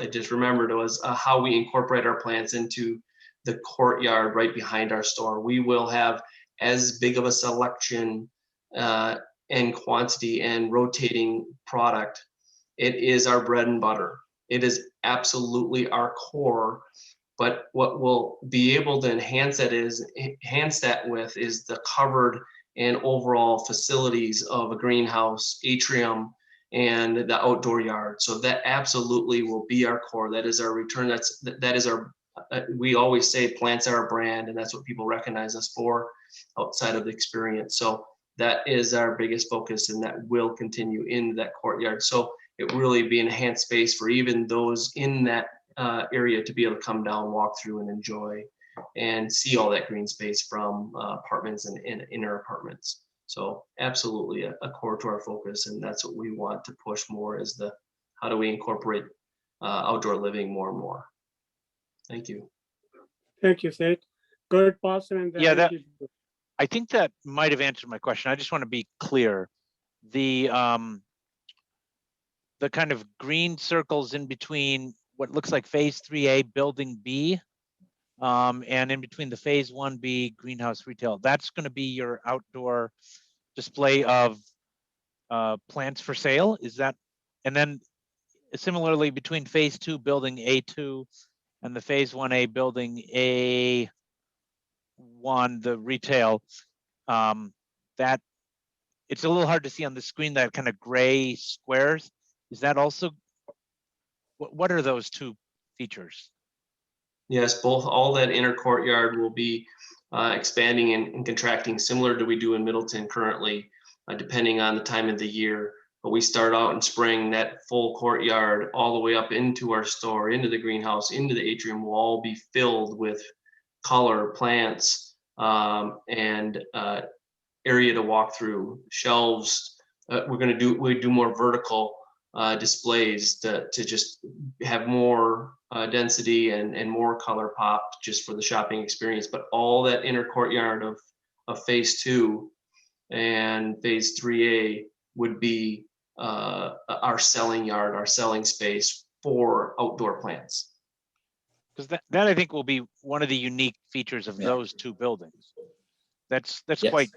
Speaker 12: I just remembered was how we incorporate our plants into the courtyard right behind our store. We will have as big of a selection and quantity and rotating product. It is our bread and butter. It is absolutely our core. But what we'll be able to enhance that with is the covered and overall facilities of a greenhouse, atrium, and the outdoor yard. So that absolutely will be our core. That is our return. That is our, we always say plants are our brand, and that's what people recognize us for outside of the experience. So that is our biggest focus, and that will continue in that courtyard. So it really be enhanced space for even those in that area to be able to come down, walk through, and enjoy and see all that green space from apartments and inner apartments. So absolutely a core to our focus, and that's what we want to push more is the how do we incorporate outdoor living more and more. Thank you.
Speaker 2: Thank you, Seth. Good, Parson. And then
Speaker 3: Yeah, I think that might have answered my question. I just want to be clear. The kind of green circles in between what looks like phase 3A building B and in between the phase 1B greenhouse retail, that's going to be your outdoor display of plants for sale. Is that, and then similarly between phase 2 building A2 and the phase 1A building A1, the retail, that it's a little hard to see on the screen, that kind of gray squares. Is that also, what are those two features?
Speaker 12: Yes, both, all that inner courtyard will be expanding and contracting similar to we do in Middleton currently, depending on the time of the year. But we start out in spring, that full courtyard all the way up into our store, into the greenhouse, into the atrium will all be filled with color, plants, and area to walk through, shelves. We do more vertical displays to just have more density and more color pop just for the shopping experience. But all that inner courtyard of phase 2 and phase 3A would be our selling yard, our selling space for outdoor plants.
Speaker 3: Because that I think will be one of the unique features of those two buildings. That's
Speaker 8: Yes.
Speaker 3: quite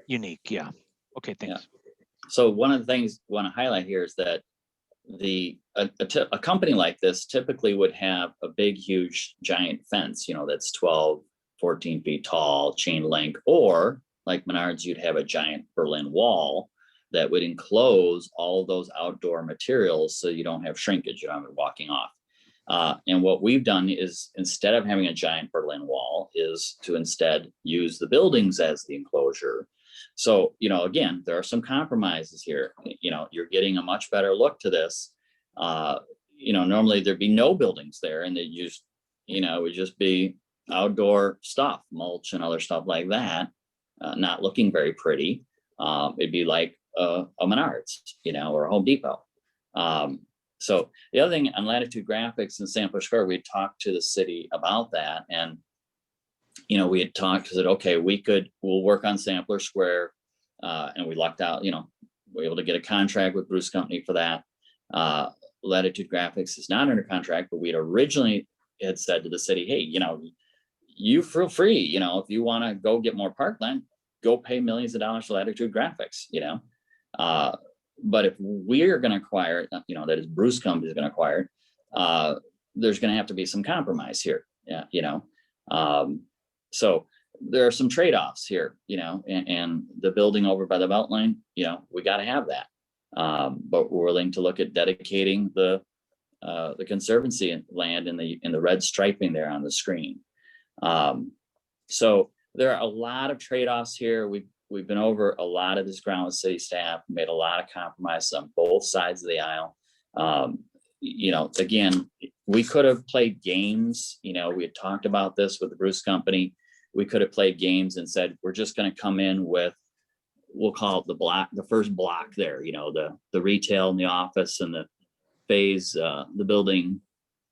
Speaker 3: unique. Yeah. Okay, thanks.
Speaker 8: Yeah. So one of the things I want to highlight here is that a company like this typically would have a big, huge, giant fence, that's 12, 14 feet tall, chain link, or like Menards, you'd have a giant Berlin wall that would enclose all of those outdoor materials so you don't have shrinkage, you don't have it walking off. And what we've done is, instead of having a giant Berlin wall, is to instead use the buildings as the enclosure. So, again, there are some compromises here. You're getting a much better look to this. Normally there'd be no buildings there, and it would just be outdoor stuff, mulch and other stuff like that, not looking very pretty. It'd be like a Menards, or a Home Depot. So the other thing on Latitude Graphics and Sampler Square, we talked to the city about that, and we had talked, said, okay, we'll work on Sampler Square, and we lucked out, we were able to get a contract with Bruce Company for that. Latitude Graphics is not under contract, but we'd originally had said to the city, hey, you feel free, if you want to go get more parkland, go pay millions of dollars to Latitude Graphics, but if we're going to acquire it, that is Bruce Company is going to acquire it, there's going to have to be some compromise here. Yeah, so there are some trade-offs here, and the building over by the Beltline, we got to have that. But we're willing to look at dedicating the conservancy land in the red striping there on the screen. So there are a lot of trade-offs here. We've been over a lot of this ground with city staff, made a lot of compromises on both sides of the aisle. Again, we could have played games. We had talked about this with the Bruce Company. We could have played games and said, we're just going to come in with, we'll call it the first block there, the retail and the office and the phase, the building,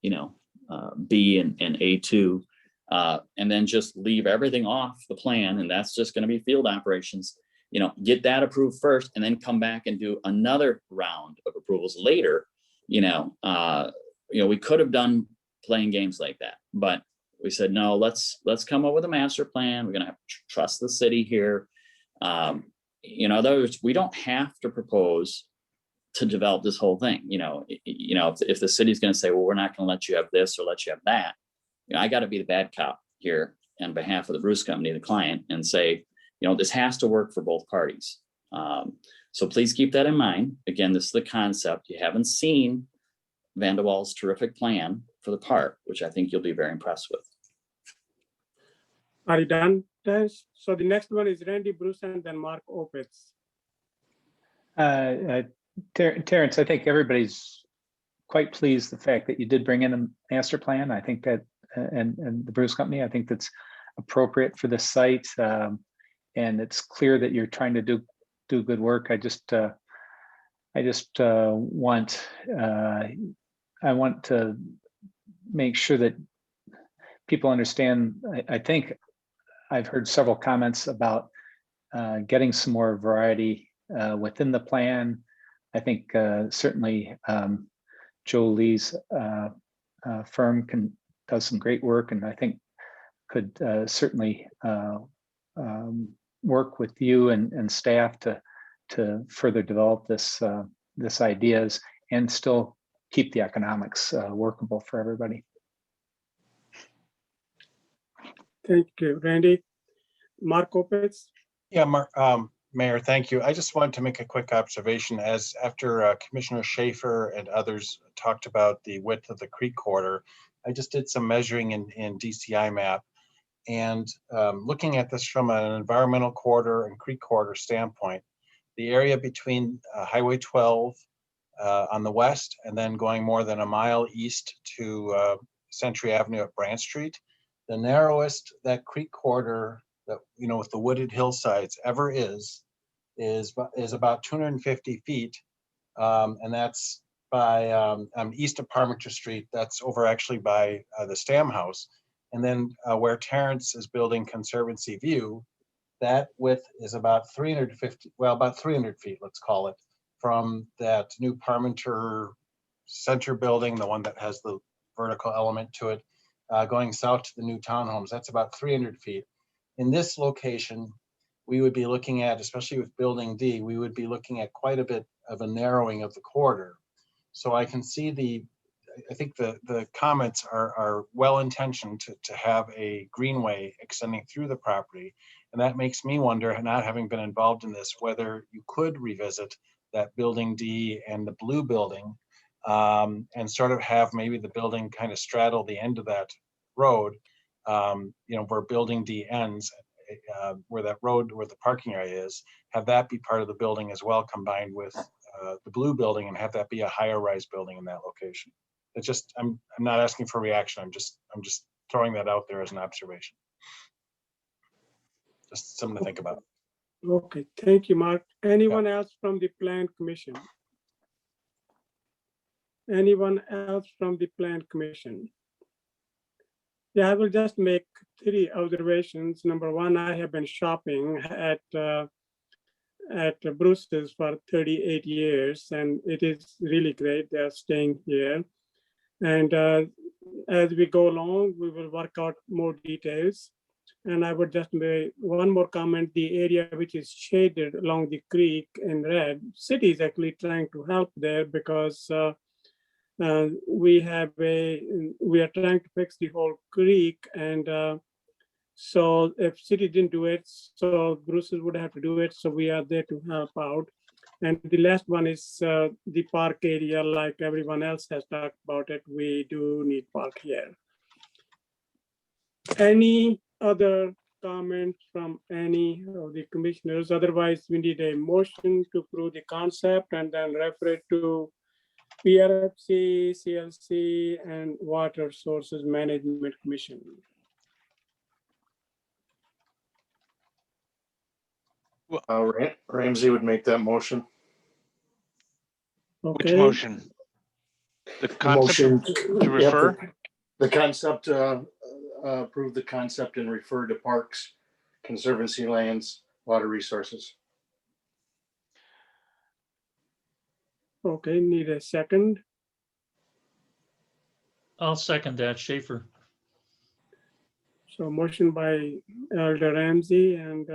Speaker 8: B and A2, and then just leave everything off the plan. And that's just going to be field operations, get that approved first, and then come back and do another round of approvals later, we could have done playing games like that, but we said, no, let's come up with a master plan. We're going to have to trust the city here. In other words, we don't have to propose to develop this whole thing. If the city's going to say, well, we're not going to let you have this or let you have that, I got to be the bad cop here on behalf of the Bruce Company, the client, and say, this has to work for both parties. So please keep that in mind. Again, this is the concept. You haven't seen Vandewall's terrific plan for the park, which I think you'll be very impressed with.
Speaker 2: Are you done, Terence? So the next one is Randy Bruce and then Mark Opitz.
Speaker 7: Terrence, I think everybody's quite pleased the fact that you did bring in a master plan. I think that, and the Bruce Company, I think that's appropriate for this site. And it's clear that you're trying to do good work. I want to make sure that people understand. I think I've heard several comments about getting some more variety within the plan. I think certainly Joe Lee's firm does some great work, and I think could certainly work with you and staff to further develop this ideas and still keep the economics workable for everybody.
Speaker 2: Thank you, Randy. Mark Opitz.
Speaker 5: Yeah, Mayor, thank you. I just wanted to make a quick observation after Commissioner Schaefer and others talked about the width of the creek corridor. I just did some measuring in DCI map, and looking at this from an environmental corridor and creek corridor standpoint, the area between Highway 12 on the west and then going more than a mile east to Century Avenue at Branch Street, the narrowest that creek corridor that, with the wooded hillsides ever is about 250 feet. And that's by east of Parmenter Street. That's over actually by the Stam House. And then where Terrence is building Conservancy View, that width is about 300 feet, let's call it, from that new Parmenter Center building, the one that has the vertical element to it, going south to the new townhomes. That's about 300 feet. In this location, we would be looking at, especially with Building D, we would be looking at quite a bit of a narrowing of the corridor. So I can see I think the comments are well-intentioned to have a greenway extending through the property. And that makes me wonder, not having been involved in this, whether you could revisit that Building D and the blue building and sort of have maybe the building kind of straddle the end of that road, where Building D ends, where that road, where the parking area is, have that be part of the building as well, combined with the blue building, and have that be a higher rise building in that location. It's just, I'm not asking for reaction. I'm just throwing that out there as an observation. Just something to think about.
Speaker 2: Okay, thank you, Mark. Anyone else from the Plan Commission? Anyone else from the Plan Commission? Yeah, I will just make 3 observations. Number one, I have been shopping at Bruce's for 38 years, and it is really great. They are staying here. And as we go along, we will work out more details. And I would just make one more comment. The area which is shaded along the creek in red, city is actually trying to help there because we are trying to fix the whole creek, and so if city didn't do it, so Bruce's would have to do it. So we are there to help out. And the last one is the park area. Like everyone else has talked about it, we do need park here. Any other comments from any of the commissioners? Otherwise, we need a motion to approve the concept and then refer it to PRFC, CLC, and Water Sources Management Commission.
Speaker 9: Ramsey would make that motion.
Speaker 3: Which
Speaker 2: Okay.
Speaker 3: motion? The concept to refer?
Speaker 9: The concept, approve the concept and refer to parks, conservancy lands, water resources.
Speaker 2: Okay, need a second.
Speaker 6: I'll second that, Schaefer.
Speaker 2: So motion by Elder Ramsey and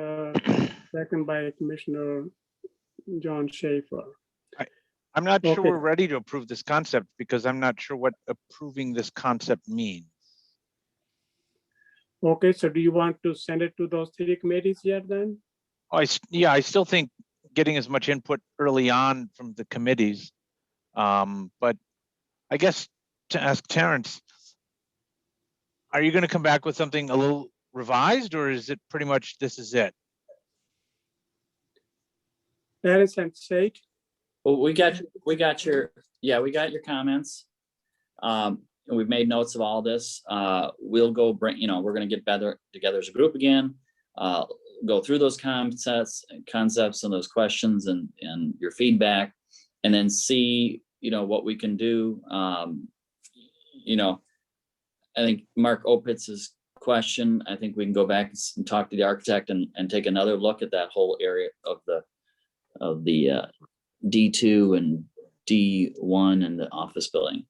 Speaker 2: second by Commissioner John Schaefer.
Speaker 3: I'm not sure
Speaker 2: Okay.
Speaker 3: we're ready to approve this concept because I'm not sure what approving this concept means.
Speaker 2: Okay, so do you want to send it to those 3 committees yet then?
Speaker 3: Yeah, I still think getting as much input early on from the committees. But I guess to ask Terrence, are you going to come back with something a little revised, or is it pretty much this is it?
Speaker 2: Terrence and Sate?
Speaker 8: Well, we got your comments. And we've made notes of all this. We'll go bring, we're gonna get better together as a group again. Go through those concepts and those questions and your feedback, and then see, what we can do. I think Mark Opitz's question, I think we can go back and talk to the architect and take another look at that whole area of the D2 and D1 and the office building.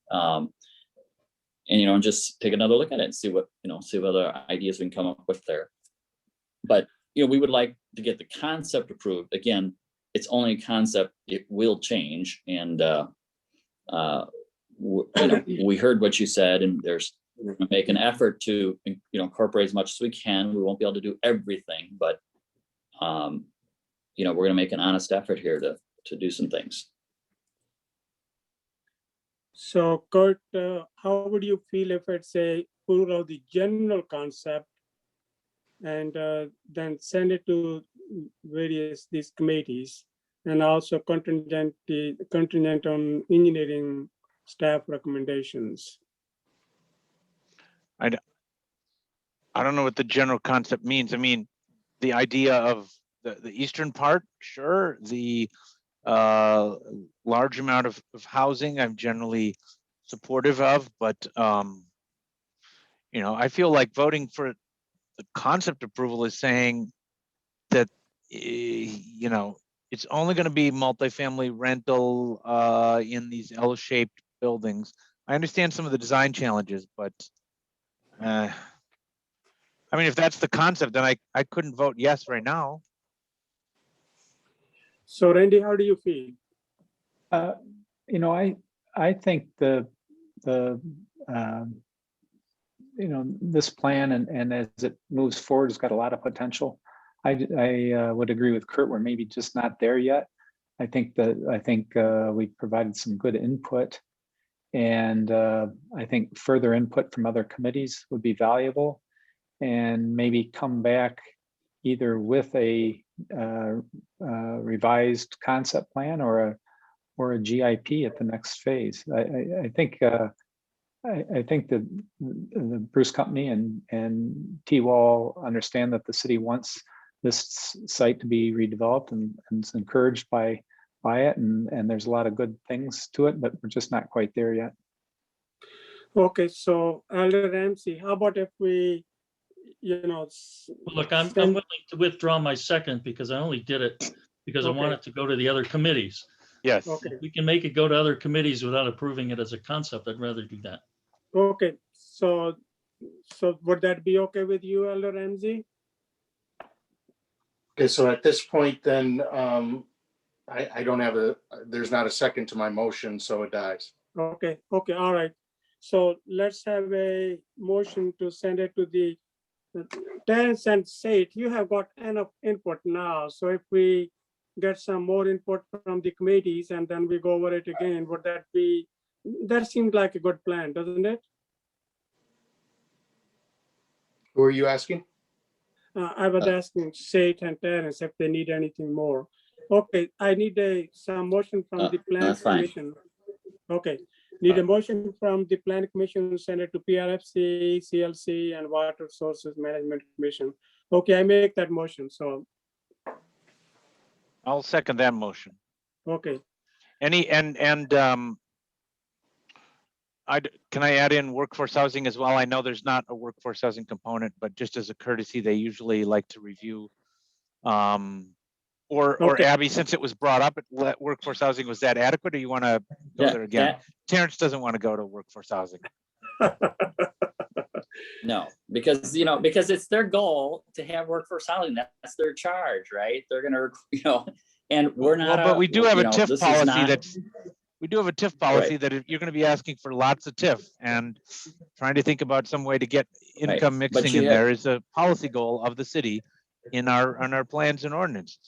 Speaker 8: And just take another look at it and see what other ideas we can come up with there. But we would like to get the concept approved. Again, it's only a concept, it will change. And we heard what you said, and we're gonna make an effort to incorporate as much as we can. We won't be able to do everything, but we're gonna make an honest effort here to do some things.
Speaker 2: So Kurt, how would you feel if it's a full of the general concept and then send it to these committees, and also contingent on engineering staff recommendations?
Speaker 3: I don't know what the general concept means. I mean, the idea of the eastern part, sure. The large amount of housing I'm generally supportive of, but I feel like voting for the concept approval is saying that it's only going to be multifamily rental in these L-shaped buildings. I understand some of the design challenges, but I mean, if that's the concept, then I couldn't vote yes right now.
Speaker 2: So Randy, how do you feel?
Speaker 7: I think this plan and as it moves forward, has got a lot of potential. I would agree with Kurt. We're maybe just not there yet. I think we provided some good input, and I think further input from other committees would be valuable, and maybe come back either with a revised concept plan or a GIP at the next phase. I think that the Bruce Company and T-Wall understand that the city wants this site to be redeveloped and is encouraged by it, and there's a lot of good things to it, but we're just not quite there yet.
Speaker 2: Okay, so Elder Ramsey, how about if we,
Speaker 6: Look, I'm willing to withdraw my second because I only did it because I want it to go to the other committees.
Speaker 3: Yes.
Speaker 2: Okay.
Speaker 6: If we can make it go to other committees without approving it as a concept, I'd rather do that.
Speaker 2: Okay, so would that be okay with you, Elder Ramsey?
Speaker 9: Okay, so at this point, then I don't have there's not a second to my motion, so it dies.
Speaker 2: Okay, all right. So let's have a motion to send it to the Terrence and Sate. You have got enough input now. So if we get some more input from the committees and then we go over it again, would that seems like a good plan, doesn't it?
Speaker 9: Who are you asking?
Speaker 2: I was asking Sate and Terrence if they need anything more. Okay, I need some motion from the Plan Commission. Okay, need a motion from the Plan Commission, send it to PRFC, CLC, and Water Sources Management Commission. Okay, I make that motion. So
Speaker 3: I'll second that motion.
Speaker 2: okay.
Speaker 3: Can I add in workforce housing as well? I know there's not a workforce housing component, but just as a courtesy, they usually like to review. Or Abby, since it was brought up, workforce housing, was that adequate, or you want to go there again? Terrence doesn't want to go to workforce housing.
Speaker 8: No, because, because it's their goal to have workforce housing. That's their charge, right? They're gonna, and we're not.
Speaker 3: Well, but we do have a TIF
Speaker 8: this is
Speaker 3: policy
Speaker 8: not-
Speaker 3: that's, we do have a TIF policy that if you're going to be asking for lots of TIF and trying to think about some way to get income
Speaker 8: But
Speaker 3: mixing
Speaker 8: you
Speaker 3: in
Speaker 8: have-
Speaker 3: there is a policy goal of the city on our plans and ordinances.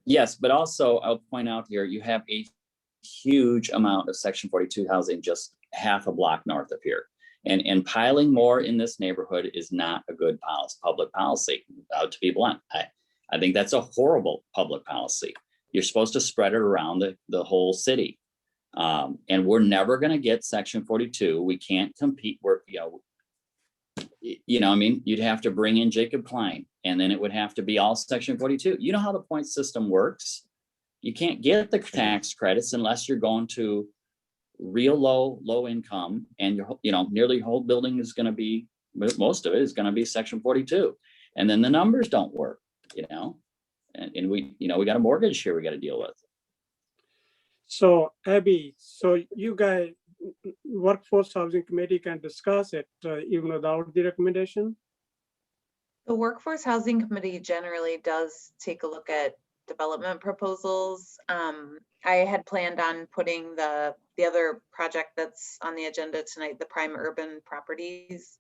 Speaker 8: Yes, but also I'll point out here, you have a huge amount of Section 42 housing just half a block north of here. And piling more in this neighborhood is not a good public policy, to be blunt. I think that's a horrible public policy. You're supposed to spread it around the whole city. And we're never going to get Section 42. We can't compete. I mean, you'd have to bring in Jacob Klein, and then it would have to be all Section 42. You know how the point system works? You can't get the tax credits unless you're going to real low income, and nearly whole building is going to be, most of it is going to be Section 42. And then the numbers don't work, and we got a mortgage here we got to deal with.
Speaker 2: So Abby, so you guys, Workforce Housing Committee can discuss it even without the recommendation?
Speaker 1: The Workforce Housing Committee generally does take a look at development proposals. I had planned on putting the other project that's on the agenda tonight, the prime urban properties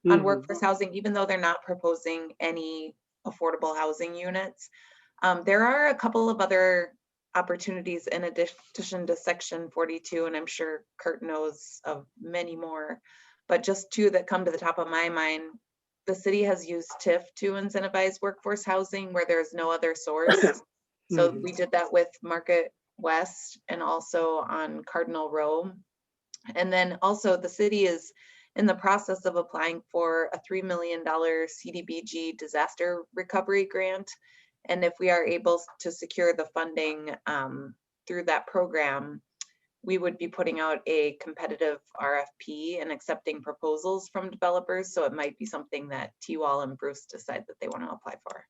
Speaker 1: on workforce housing, even though they're not proposing any affordable housing units. There are a couple of other opportunities in addition to Section 42, and I'm sure Kurt knows of many more, but just two that come to the top of my mind. The city has used TIF to incentivize workforce housing where there's no other source. So we did that with Market West and also on Cardinal Row. And then also the city is in the process of applying for a $3 million CDBG disaster recovery grant. And if we are able to secure the funding through that program, we would be putting out a competitive RFP and accepting proposals from developers. So it might be something that T-Wall and Bruce decide that they want to apply for.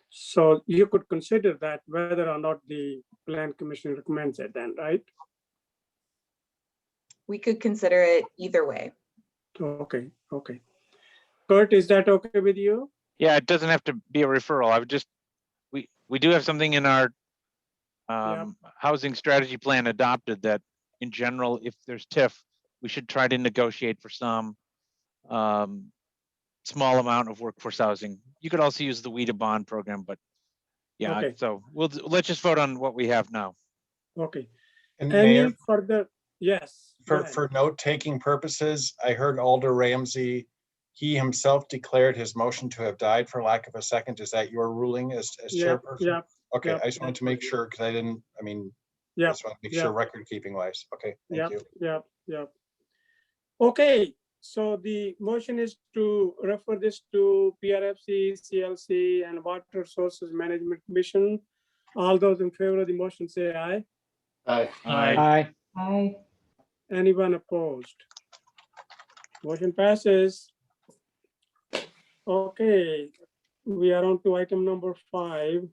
Speaker 2: So you could consider that whether or not the plan commission recommends it then, right?
Speaker 1: We could consider it either way.
Speaker 2: Okay. Kurt, is that okay with you?
Speaker 3: Yeah, it doesn't have to be a referral. I would just, we do have something in our housing strategy plan adopted that in general, if there's TIF, we should try to negotiate for some small amount of workforce housing. You could also use the WIDA bond program, but yeah,
Speaker 2: Okay.
Speaker 3: so let's just vote on what we have now.
Speaker 2: Okay.
Speaker 5: And
Speaker 2: Any
Speaker 5: Mayor,
Speaker 2: further? Yes. go ahead.
Speaker 5: for note-taking purposes, I heard Alder Ramsey, he himself declared his motion to have died for lack of a second. Is that your ruling as chairperson?
Speaker 2: Yeah.
Speaker 5: Okay,
Speaker 2: yeah.
Speaker 5: I just wanted to make sure, because I
Speaker 2: Yeah.
Speaker 5: just want to make sure record keeping wise. Okay, thank you.
Speaker 2: Yeah. Okay, so the motion is to refer this to PRFC, CLC, and Water Resources Management Commission. All those in favor of the motion say aye.
Speaker 9: Aye.
Speaker 7: Aye.
Speaker 2: Anyone opposed? Motion passes. Okay, we are on to item number 5.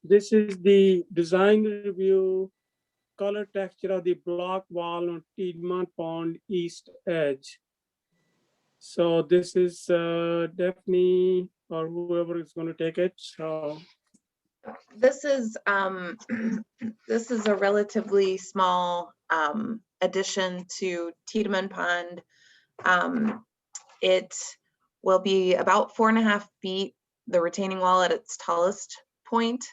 Speaker 2: This is the design review, color texture of the block wall on Piedmont Pond east edge. So this is Daphne or whoever is going to take it. So
Speaker 1: This is this is a relatively small addition to Tiedemann Pond. It will be about 4.5 feet, the retaining wall at its tallest point.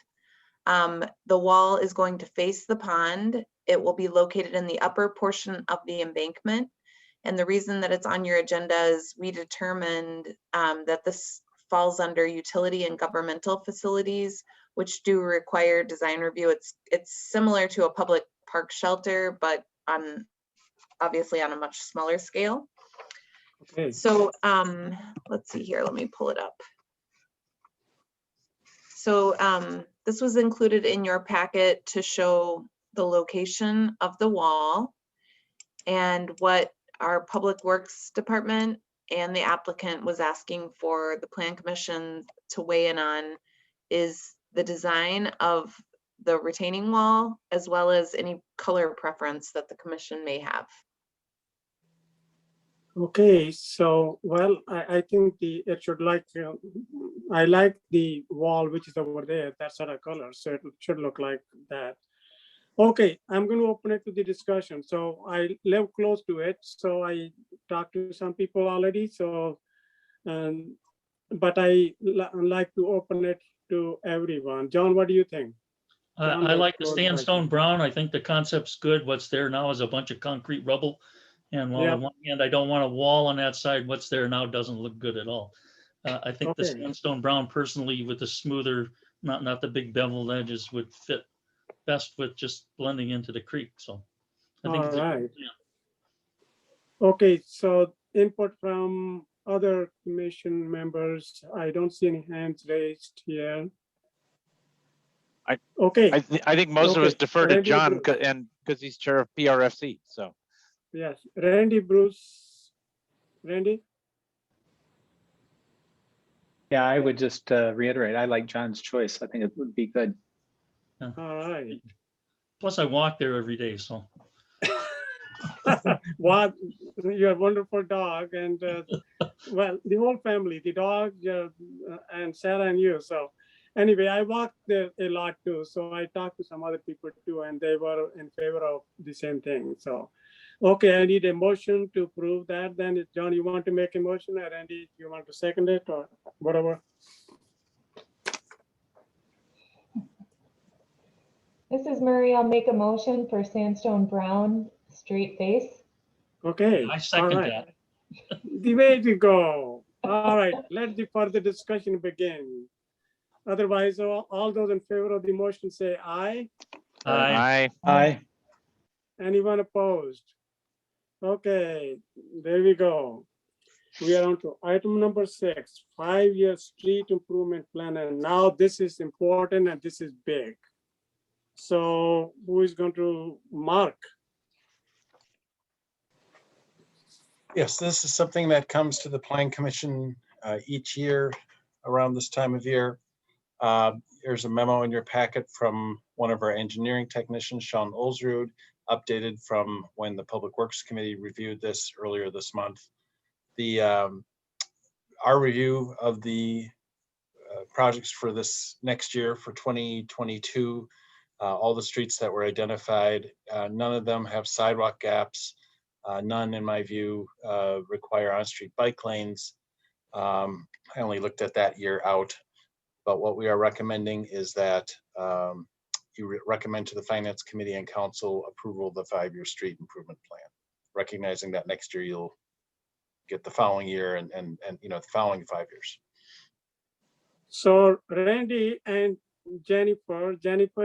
Speaker 1: The wall is going to face the pond. It will be located in the upper portion of the embankment. And the reason that it's on your agenda is we determined that this falls under utility and governmental facilities, which do require design review. It's similar to a public park shelter, but obviously on a much smaller scale.
Speaker 2: okay.
Speaker 1: So let's see here, let me pull it up. So this was included in your packet to show the location of the wall and what our Public Works Department and the applicant was asking for the Plan Commission to weigh in on is the design of the retaining wall, as well as any color preference that the commission may have.
Speaker 2: Okay, so, well, I think it should like, I like the wall, which is over there, that sort of color, so it should look like that. Okay, I'm going to open it to the discussion. So I live close to it, so I talked to some people already, so, but I like to open it to everyone. John, what do you think? John,
Speaker 6: I like the
Speaker 2: close
Speaker 6: sandstone brown. I think the concept's good. What's there now is a bunch of concrete rubble. And while
Speaker 2: Yeah.
Speaker 6: on one hand, I don't want a wall on that side, what's there now doesn't look good at all. I think the
Speaker 2: Okay.
Speaker 6: sandstone brown personally with the smoother, not the big beveled edges would fit best with just blending into the creek. So I think
Speaker 2: All
Speaker 6: it's a
Speaker 2: right.
Speaker 6: good plan.
Speaker 2: Okay, so input from other commission members. I don't see any hands raised here. Okay.
Speaker 3: I think most of us
Speaker 2: Okay.
Speaker 3: defer to
Speaker 2: Randy
Speaker 3: John
Speaker 2: Bruce.
Speaker 3: and because he's chair of PRFC. So
Speaker 2: Yes, Randy Bruce. Randy?
Speaker 7: Yeah, I would just reiterate, I like John's choice. I think it would be good.
Speaker 2: All right.
Speaker 6: Plus I walk there every day, so.
Speaker 2: What, you're a wonderful dog, and well, the whole family, the dog and Sarah and you. So anyway, I walked there a lot too. So I talked to some other people too, and they were in favor of the same thing. So, okay, I need a motion to prove that. Then, John, you want to make a motion, or Randy, you want to second it, or whatever?
Speaker 4: This is Murray. I'll make a motion for sandstone brown straight face.
Speaker 2: Okay.
Speaker 6: I second
Speaker 2: all right.
Speaker 6: that.
Speaker 2: The way to go. All right, let the further discussion begin. Otherwise, all those in favor of the motion say aye.
Speaker 6: Aye.
Speaker 7: Aye.
Speaker 2: Anyone opposed? Okay, there we go. We are on to item number 6, 5-year street improvement plan. And now this is important and this is big. So who is going to mark?
Speaker 5: Yes, this is something that comes to the Plan Commission each year around this time of year. Here's a memo in your packet from one of our engineering technicians, Sean Olsrud, updated from when the Public Works Committee reviewed this earlier this month. Our review of the projects for this next year for 2022, all the streets that were identified, none of them have sidewalk gaps. None, in my view, require on-street bike lanes. I only looked at that year out, but what we are recommending is that you recommend to the Finance Committee and Council approval of the 5-year street improvement plan, recognizing that next year you'll get the following year and the following 5 years.
Speaker 2: So Randy and Jennifer,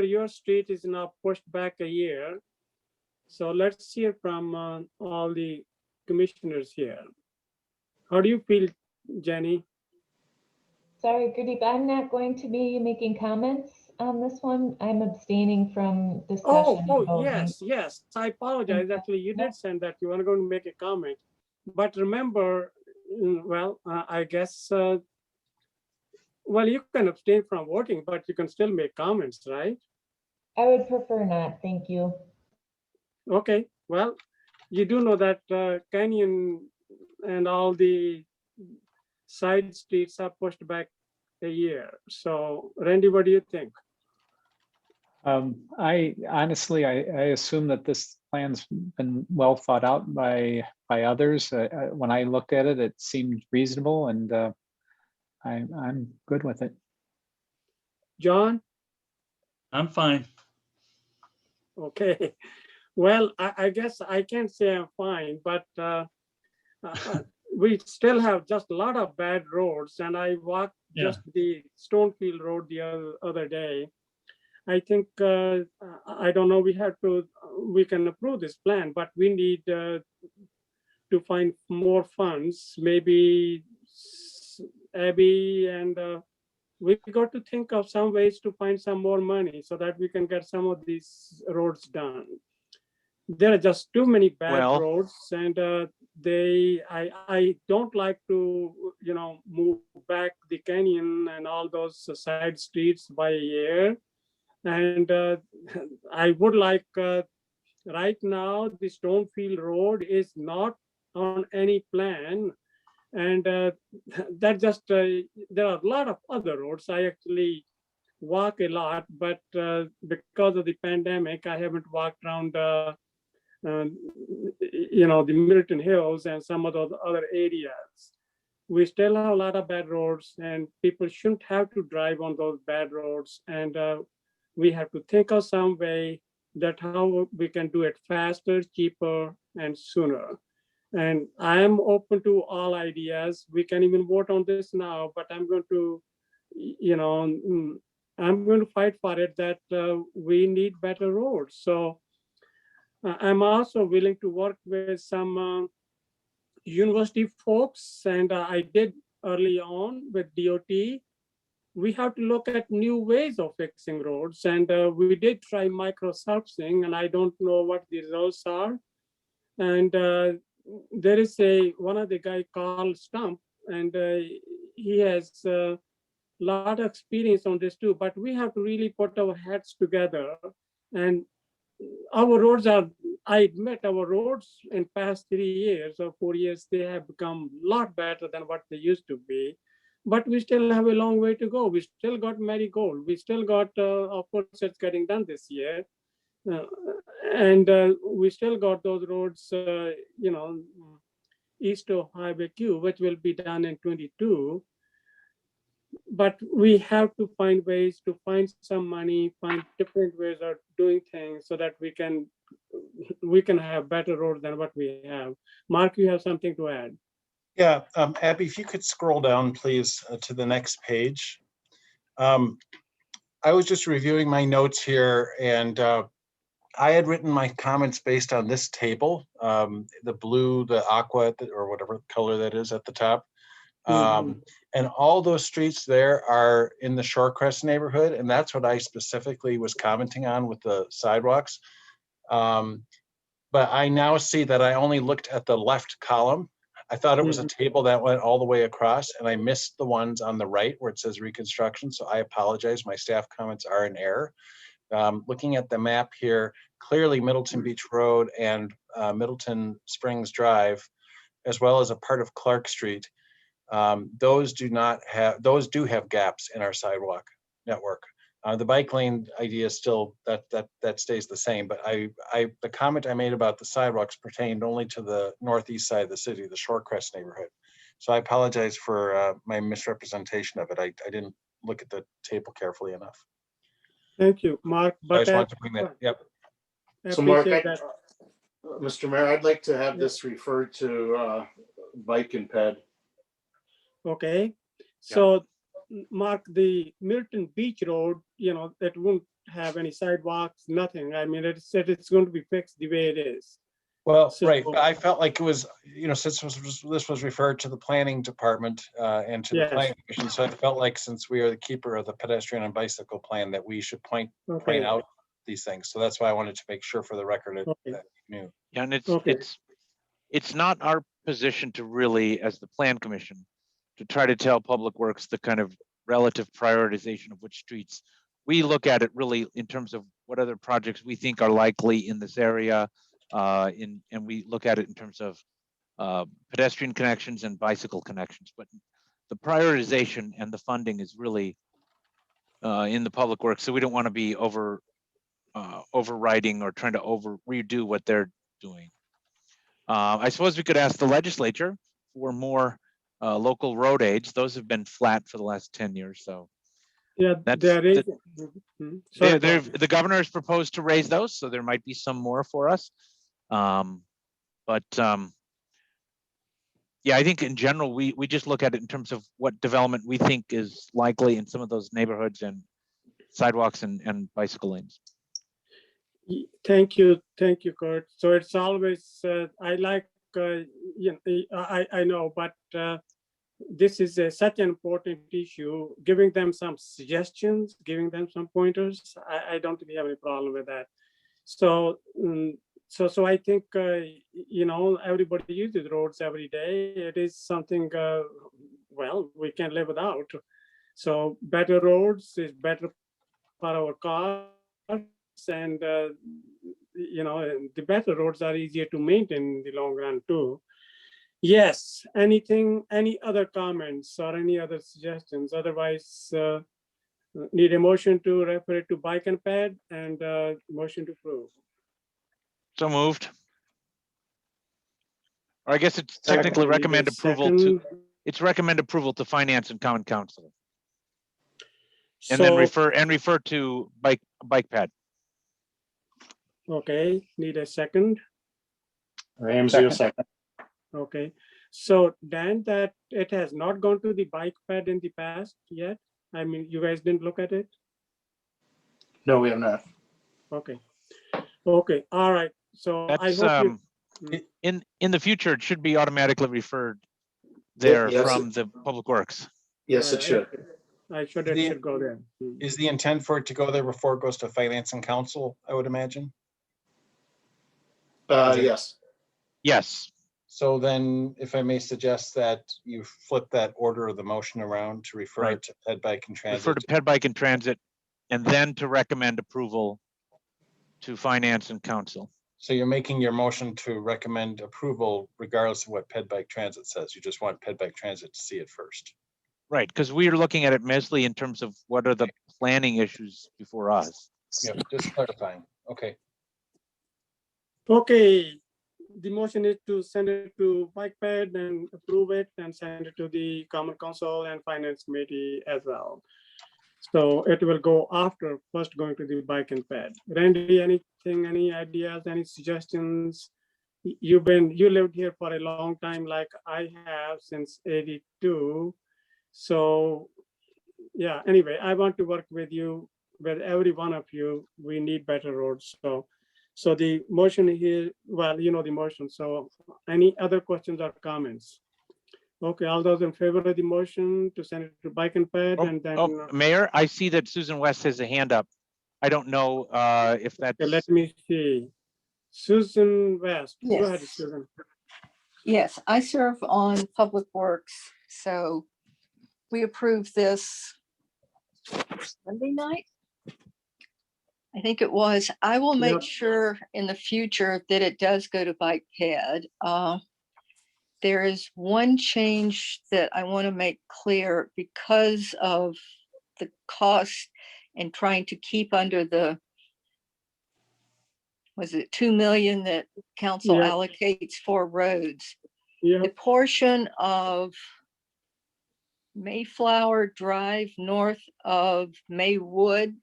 Speaker 2: your street is now pushed back a year. So let's hear from all the commissioners here. How do you feel, Jenny?
Speaker 4: Sorry, Gurdeep, I'm not going to be making comments on this one. I'm abstaining from discussion. and voting.
Speaker 2: Yes. I apologize. Actually, you did send that. You were going to make a comment. But remember, well, I guess, well, you can abstain from voting, but you can still make comments, right?
Speaker 4: I would prefer not, thank you.
Speaker 2: Okay, well, you do know that Canyon and all the side streets are pushed back a year. So Randy, what do you think?
Speaker 7: I honestly, I assume that this plan's been well thought out by others. When I looked at it, it seemed reasonable, and I'm good with it.
Speaker 2: John?
Speaker 6: I'm fine.
Speaker 2: Okay, well, I guess I can't say I'm fine, but we still have just a lot of bad roads, and I walked just the Stonefield Road the other day. I think, I don't know, we can approve this plan, but we need to find more funds, maybe Abby, and we got to think of some ways to find some more money so that we can get some of these roads done. There are just too many bad roads, and I don't like to, move back the canyon and all those side streets by a year. And I would like, right now, the Stonefield Road is not on any plan. And that just, there are a lot of other roads. I actually walk a lot, but because of the pandemic, I haven't walked around, the Milton Hills and some of those other areas. We still have a lot of bad roads, and people shouldn't have to drive on those bad roads. And we have to think of some way that how we can do it faster, cheaper, and sooner. And I am open to all ideas. We can even vote on this now, but I'm going to, I'm going to fight for it that we need better roads. So I'm also willing to work with some university folks, and I did early on with DOT. We have to look at new ways of fixing roads, and we did try microsurfacing, and I don't know what the results are. And there is one of the guy called Stump, and he has a lot of experience on this too, but we have to really put our heads together. And our roads are, I admit, our roads in past 3 years or 4 years, they have become a lot better than what they used to be. But we still have a long way to go. We still got Marigold. We still got, of course, it's getting done this year. And we still got those roads, east of Highway Q, which will be done in 22. But we have to find ways to find some money, find different ways of doing things so that we can have better roads than what we have. Mark, you have something to add?
Speaker 5: Yeah, Abby, if you could scroll down, please, to the next page. I was just reviewing my notes here, and I had written my comments based on this table, the blue, the aqua, or whatever color that is at the top. And all those streets there are in the Shorecrest neighborhood, and that's what I specifically was commenting on with the sidewalks. But I now see that I only looked at the left column. I thought it was a table that went all the way across, and I missed the ones on the right where it says reconstruction. So I apologize. My staff comments are in error. Looking at the map here, clearly Middleton Beach Road and Middleton Springs Drive, as well as a part of Clark Street, those do have gaps in our sidewalk network. The bike lane idea still that stays the same, but the comment I made about the sidewalks pertained only to the northeast side of the city, the Shorecrest neighborhood. So I apologize for my misrepresentation of it. I didn't look at the table carefully enough.
Speaker 2: Thank you, Mark.
Speaker 5: But I just wanted to bring that. Yep.
Speaker 9: So Mark, Mr. Mayor, I'd like to have this referred to Bike and Ped.
Speaker 2: Okay, so Mark, the Milton Beach Road, that won't have any sidewalks, nothing. I mean, it's going to be fixed the way it is.
Speaker 5: Well, right, but I felt like it was, since this was referred to the planning department and to the planning commission, so I felt like since we are the keeper of the pedestrian and bicycle plan, that we should point out these things. So that's why I wanted to make sure for the record that you knew.
Speaker 3: Yeah, and it's not our position to really, as the plan commission, to try to tell Public Works the kind of relative prioritization of which streets. We look at it really in terms of what other projects we think are likely in this area, and we look at it in terms of pedestrian connections and bicycle connections. But the prioritization and the funding is really in the Public Works, so we don't want to be overriding or trying to redo what they're doing. I suppose we could ask the legislature for more local road aids. Those have been flat for the last 10 years. So
Speaker 2: yeah,
Speaker 3: the governor has proposed to raise those, so there might be some more for us. Yeah, I think in general, we just look at it in terms of what development we think is likely in some of those neighborhoods and sidewalks and bicycle lanes.
Speaker 2: Thank you, Kurt. So it's always, I like, I know, but this is such an important issue. Giving them some suggestions, giving them some pointers, I don't really have any problem with that. So, so I think, everybody uses roads every day. It is something, well, we can't live without. So better roads is better for our cars, and the better roads are easier to maintain in the long run too. Yes, any other comments or any other suggestions? Otherwise, need a motion to refer it to bike and ped, and motion to approve.
Speaker 3: So moved. Or I guess it's
Speaker 2: Second.
Speaker 3: technically
Speaker 2: Need a
Speaker 3: recommend approval to,
Speaker 2: second.
Speaker 3: it's recommend approval to finance and common council. And then
Speaker 2: So,
Speaker 3: refer to bike pad.
Speaker 2: okay, need a second.
Speaker 9: Ramsey, a second.
Speaker 2: Okay, so Dan, that it has not gone to the bike ped in the past yet? I mean, you guys didn't look at it?
Speaker 9: No, we have not.
Speaker 2: Okay. Okay, all right. So I
Speaker 3: That's
Speaker 2: hope you.
Speaker 3: in the future, it should be automatically referred there
Speaker 9: Yes.
Speaker 3: from the Public Works.
Speaker 9: Yes, it should.
Speaker 2: It should go there.
Speaker 5: Is the intent for it to go there before it goes to finance and council, I would imagine?
Speaker 9: Yes.
Speaker 3: Yes.
Speaker 5: So then, if I may suggest that you flip that order of the motion around to refer
Speaker 3: Right.
Speaker 5: it to ped, bike, and transit.
Speaker 3: Refer to ped, bike, and transit, and then to recommend approval to finance and council.
Speaker 5: So you're making your motion to recommend approval regardless of what ped, bike, transit says. You just want ped, bike, transit to see it first.
Speaker 3: Right, because we are looking at it mostly in terms of what are the planning issues before us.
Speaker 5: Yeah, just clarifying. Okay.
Speaker 2: Okay, the motion is to send it to bike ped and approve it and send it to the common council and finance committee as well. So it will go after first going to the bike and ped. Randy, anything, any ideas, any suggestions? You lived here for a long time, like I have since '82. So yeah, anyway, I want to work with you, with every one of you. We need better roads. So the motion here, well, you know the motion. So any other questions or comments? Okay, all those in favor of the motion to send it to bike and ped, and then
Speaker 3: Mayor, I see that Susan West has a hand up. I don't know if that's.
Speaker 2: okay, let me see. Susan West, go ahead,
Speaker 13: Yes.
Speaker 2: Susan.
Speaker 13: Yes, I serve on Public Works, so we approved this Monday night. I think it was. I will make
Speaker 2: Yep.
Speaker 13: sure in the future that it does go to bike ped. There is one change that I want to make clear because of the cost and trying to keep under the, was it 2 million that council
Speaker 2: Yep.
Speaker 13: allocates for roads?
Speaker 2: Yeah,
Speaker 13: The portion of Mayflower Drive north of Maywood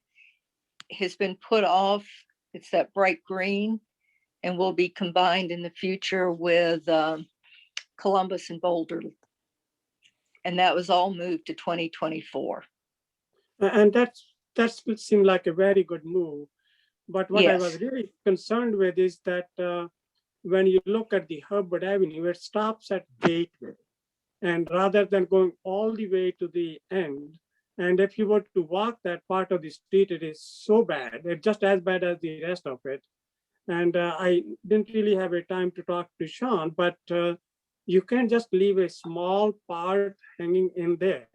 Speaker 13: has been put off. It's that bright green and will be combined in the future with Columbus and Boulder. And that was all moved to 2024.
Speaker 2: and that would seem like a very good move. But what I was
Speaker 13: Yes.
Speaker 2: really concerned with is that when you look at the Hubbard Avenue, it stops at Gateway. And rather than going all the way to the end, and if you were to walk that part of the street, it is so bad. It's just as bad as the rest of it. And I didn't really have a time to talk to Sean, but you can't just leave a small part hanging in there.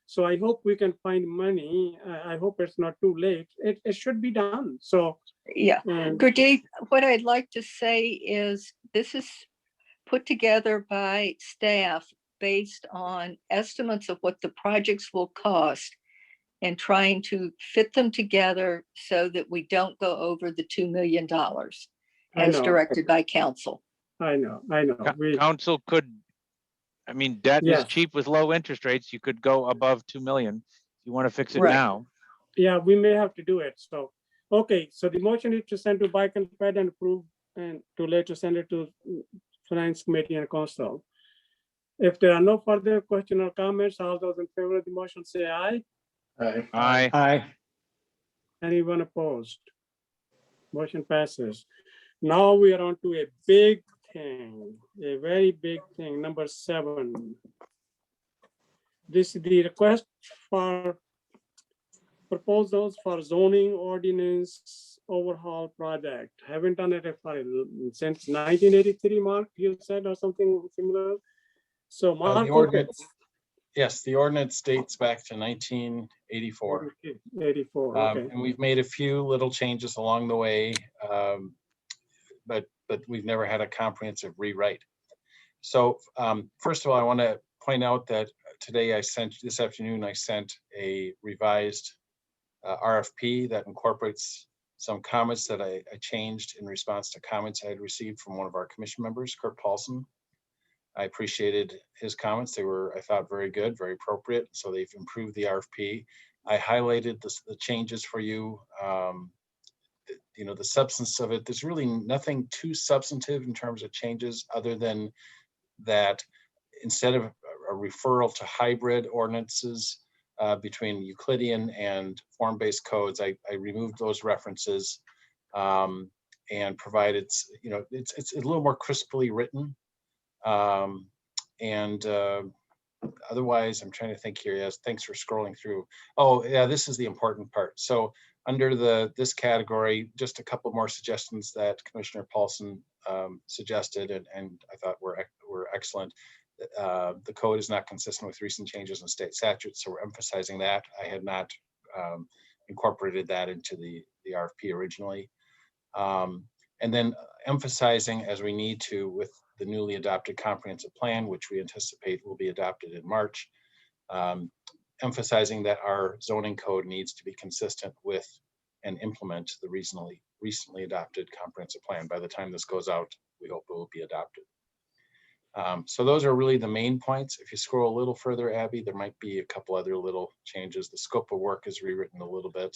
Speaker 2: So I hope we can find money. I hope it's not too late. It should be done. So
Speaker 13: Yeah, Gurdeep, what I'd like to say is this is put together by staff based on estimates of what the projects will cost and trying to fit them together so that we don't go over the $2 million as directed by council.
Speaker 2: I know.
Speaker 3: Council could, I mean, debt is
Speaker 2: Yes.
Speaker 3: cheap with low interest rates. You could go above 2 million. If you want to fix it
Speaker 13: Right.
Speaker 3: now.
Speaker 2: Yeah, we may have to do it. So, okay, so the motion is to send to bike and ped and approve, and to later send it to finance committee and council. If there are no further questions or comments, all those in favor of the motion say aye.
Speaker 9: Aye.
Speaker 3: Aye.
Speaker 7: Aye.
Speaker 2: Anyone opposed? Motion passes. Now we are on to a big thing, a very big thing, number 7. This is the request for proposals for zoning ordinance overhaul project. Haven't done it since 1983, Mark, you said, or something similar. So Mark,
Speaker 5: The ordinance, Yes, the ordinance dates back to 1984.
Speaker 2: 84, okay.
Speaker 5: And we've made a few little changes along the way, but we've never had a comprehensive rewrite. So first of all, I want to point out that today this afternoon, I sent a revised RFP that incorporates some comments that I changed in response to comments I had received from one of our commission members, Kurt Paulson. I appreciated his comments. They were, I thought, very good, very appropriate. So they've improved the RFP. I highlighted the changes for you. The substance of it, there's really nothing too substantive in terms of changes other than that instead of a referral to hybrid ordinances between Euclidean and form-based codes, I removed those references and provided, it's a little more crisply written. Otherwise, I'm trying to think here. Yes, thanks for scrolling through. Oh, yeah, this is the important part. So under this category, just a couple more suggestions that Commissioner Paulson suggested, and I thought were excellent. The code is not consistent with recent changes in state statutes, so we're emphasizing that. I had not incorporated that into the RFP originally. And then emphasizing, as we need to with the newly adopted comprehensive plan, which we anticipate will be adopted in March, emphasizing that our zoning code needs to be consistent with and implement the recently adopted comprehensive plan. By the time this goes out, we hope it will be adopted. So those are really the main points. If you scroll a little further, Abby, there might be a couple other little changes. The scope of work is rewritten a little bit.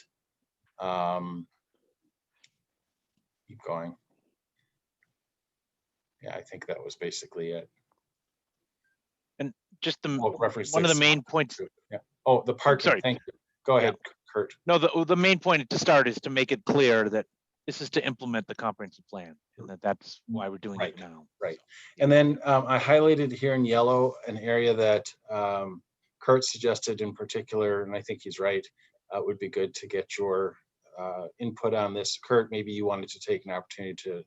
Speaker 5: Keep going. Yeah, I think that was basically it.
Speaker 3: And just
Speaker 5: reference
Speaker 3: one of the
Speaker 5: 6.
Speaker 3: main points.
Speaker 5: Yeah. Oh, the parking.
Speaker 3: Sorry.
Speaker 5: Thank you. Go ahead, Kurt.
Speaker 3: No, the main point to start is to make it clear that this is to implement the comprehensive plan, and that's why we're doing it now.
Speaker 5: Right. And then I highlighted here in yellow an area that Kurt suggested in particular, and I think he's right. It would be good to get your input on this. Kurt, maybe you wanted to take an opportunity to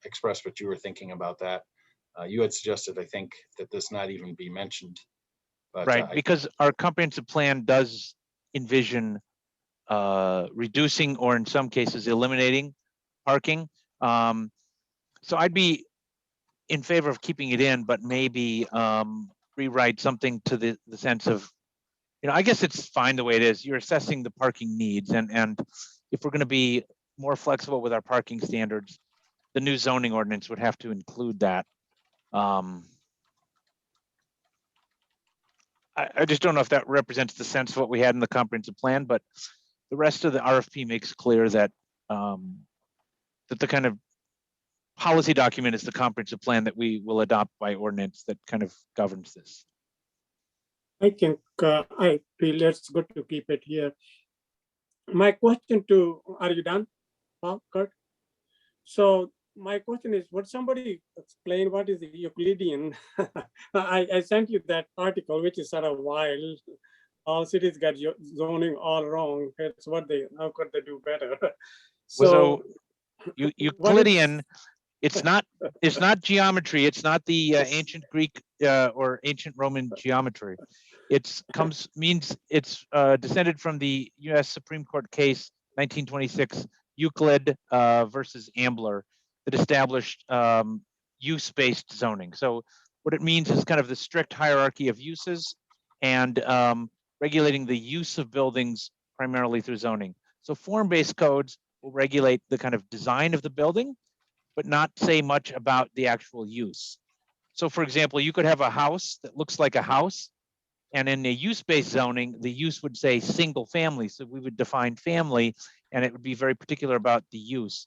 Speaker 5: express what you were thinking about that. You had suggested, I think, that this not even be mentioned. But,
Speaker 3: right, because our comprehensive plan does envision reducing or in some cases eliminating parking. So I'd be in favor of keeping it in, but maybe rewrite something to the sense of, I guess it's fine the way it is. You're assessing the parking needs, and if we're going to be more flexible with our parking standards, the new zoning ordinance would have to include that. I just don't know if that represents the sense of what we had in the comprehensive plan, but the rest of the RFP makes clear that that the kind of policy document is the comprehensive plan that we will adopt by ordinance that kind of governs this.
Speaker 2: I think I feel it's good to keep it here. My question are you done, Kurt? So my question is, would somebody explain what is the Euclidean? I sent you that article, which is sort of wild. All cities got zoning all wrong. That's how could they do better?
Speaker 3: So Euclidean, it's not geometry. It's not the ancient Greek or ancient Roman geometry. It's descended from the U.S. Supreme Court case 1926 Euclid versus Ambler that established use-based zoning. So what it means is kind of the strict hierarchy of uses and regulating the use of buildings primarily through zoning. So form-based codes will regulate the kind of design of the building, but not say much about the actual use. So for example, you could have a house that looks like a house, and in a use-based zoning, the use would say single family. So we would define family, and it would be very particular about the use.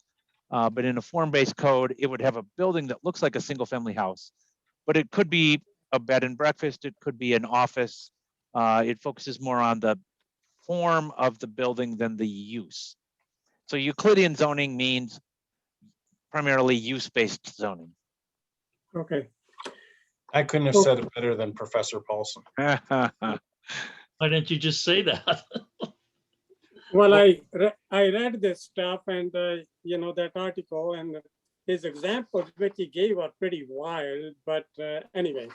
Speaker 3: But in a form-based code, it would have a building that looks like a single family house, but it could be a bed and breakfast. It could be an office. It focuses more on the form of the building than the use. So Euclidean zoning means primarily use-based zoning.
Speaker 2: Okay.
Speaker 5: I couldn't have said it better than Professor Paulson.
Speaker 6: Why didn't you just say that?
Speaker 2: Well, I read this stuff and, that article and his examples which he gave are pretty wild, but anyway.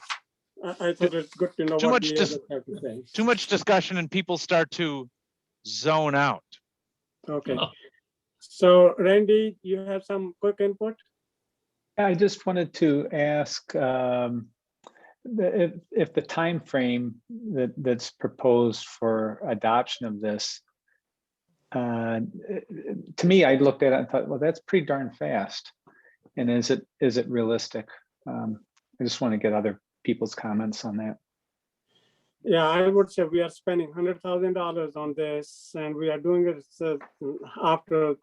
Speaker 2: I thought it's good to know
Speaker 3: Too
Speaker 2: what
Speaker 3: much
Speaker 2: the others have to say.
Speaker 3: Too much discussion and people start to zone out.
Speaker 2: Okay.
Speaker 6: Oh.
Speaker 2: So Randy, you have some quick input?
Speaker 7: I just wanted to ask if the time frame that's proposed for adoption of this, to me, I looked at it and thought, well, that's pretty darn fast. And is it realistic? I just want to get other people's comments on that.
Speaker 2: Yeah, I would say we are spending $100,000 on this, and we are doing it after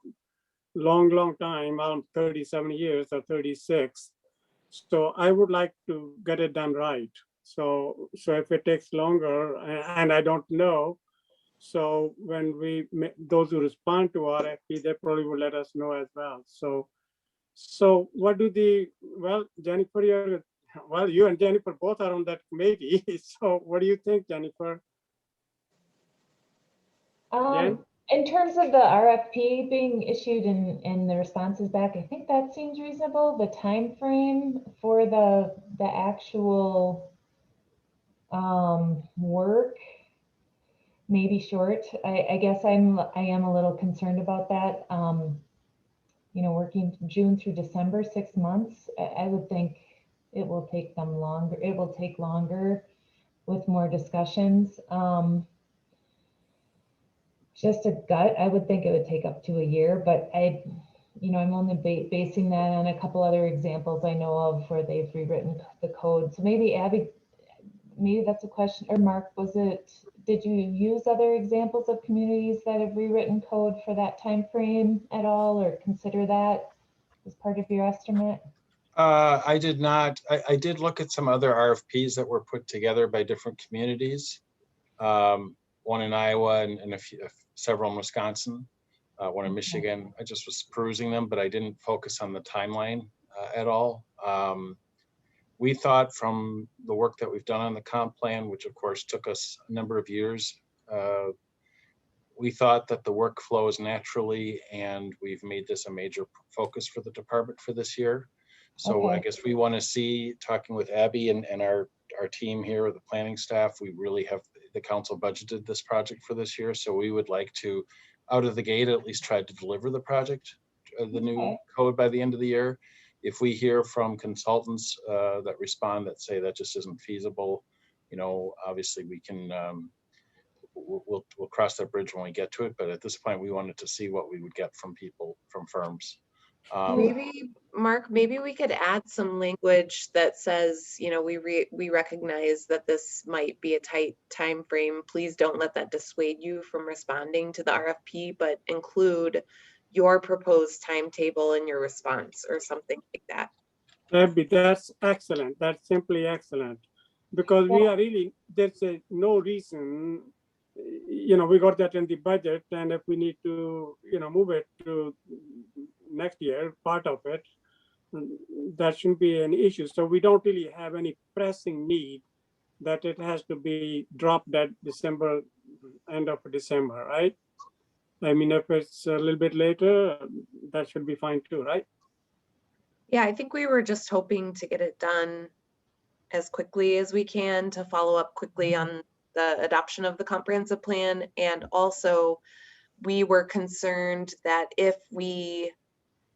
Speaker 2: long time, around 37 years or 36. So I would like to get it done right. So if it takes longer, and I don't know, so when those who respond to RFP, they probably will let us know as well. So what do Jennifer, you and Jennifer both are on that committee. So what do you think, Jennifer?
Speaker 4: In terms of the RFP being issued and the responses back, I think that seems reasonable. The time frame for the actual work may be short. I guess I am a little concerned about that. Working June through December, 6 months, I would think it will take them longer. It will take longer with more discussions. Just a gut, I would think it would take up to a year, but I'm only basing that on a couple other examples I know of where they've rewritten the code. So maybe Abby, maybe that's a question, or Mark, did you use other examples of communities that have rewritten code for that time frame at all, or consider that as part of your estimate?
Speaker 5: I did not. I did look at some other RFPs that were put together by different communities. One in Iowa and several in Wisconsin, one in Michigan. I just was perusing them, but I didn't focus on the timeline at all. We thought from the work that we've done on the comp plan, which of course took us a number of years, we thought that the work flows naturally, and we've made this a major focus for the department for this year. So I guess we want to see, talking with Abby and our team here, the planning staff, we really have the council budgeted this project for this year. So we would like to, out of the gate, at least try to deliver the project, the new code by the end of the year. If we hear from consultants that respond that say that just isn't feasible, obviously we can, we'll cross that bridge when we get to it. But at this point, we wanted to see what we would get from people, from firms.
Speaker 1: Maybe, Mark, maybe we could add some language that says, we recognize that this might be a tight time frame. Please don't let that dissuade you from responding to the RFP, but include your proposed timetable in your response or something like that.
Speaker 2: Abby, that's excellent. That's simply excellent. Because we are really, there's no reason, we got that in the budget, and if we need to, move it to next year, part of it, that shouldn't be an issue. So we don't really have any pressing need that it has to be dropped at end of December, right? I mean, if it's a little bit later, that should be fine too, right?
Speaker 1: Yeah, I think we were just hoping to get it done as quickly as we can to follow up quickly on the adoption of the comprehensive plan. And also, we were concerned that if we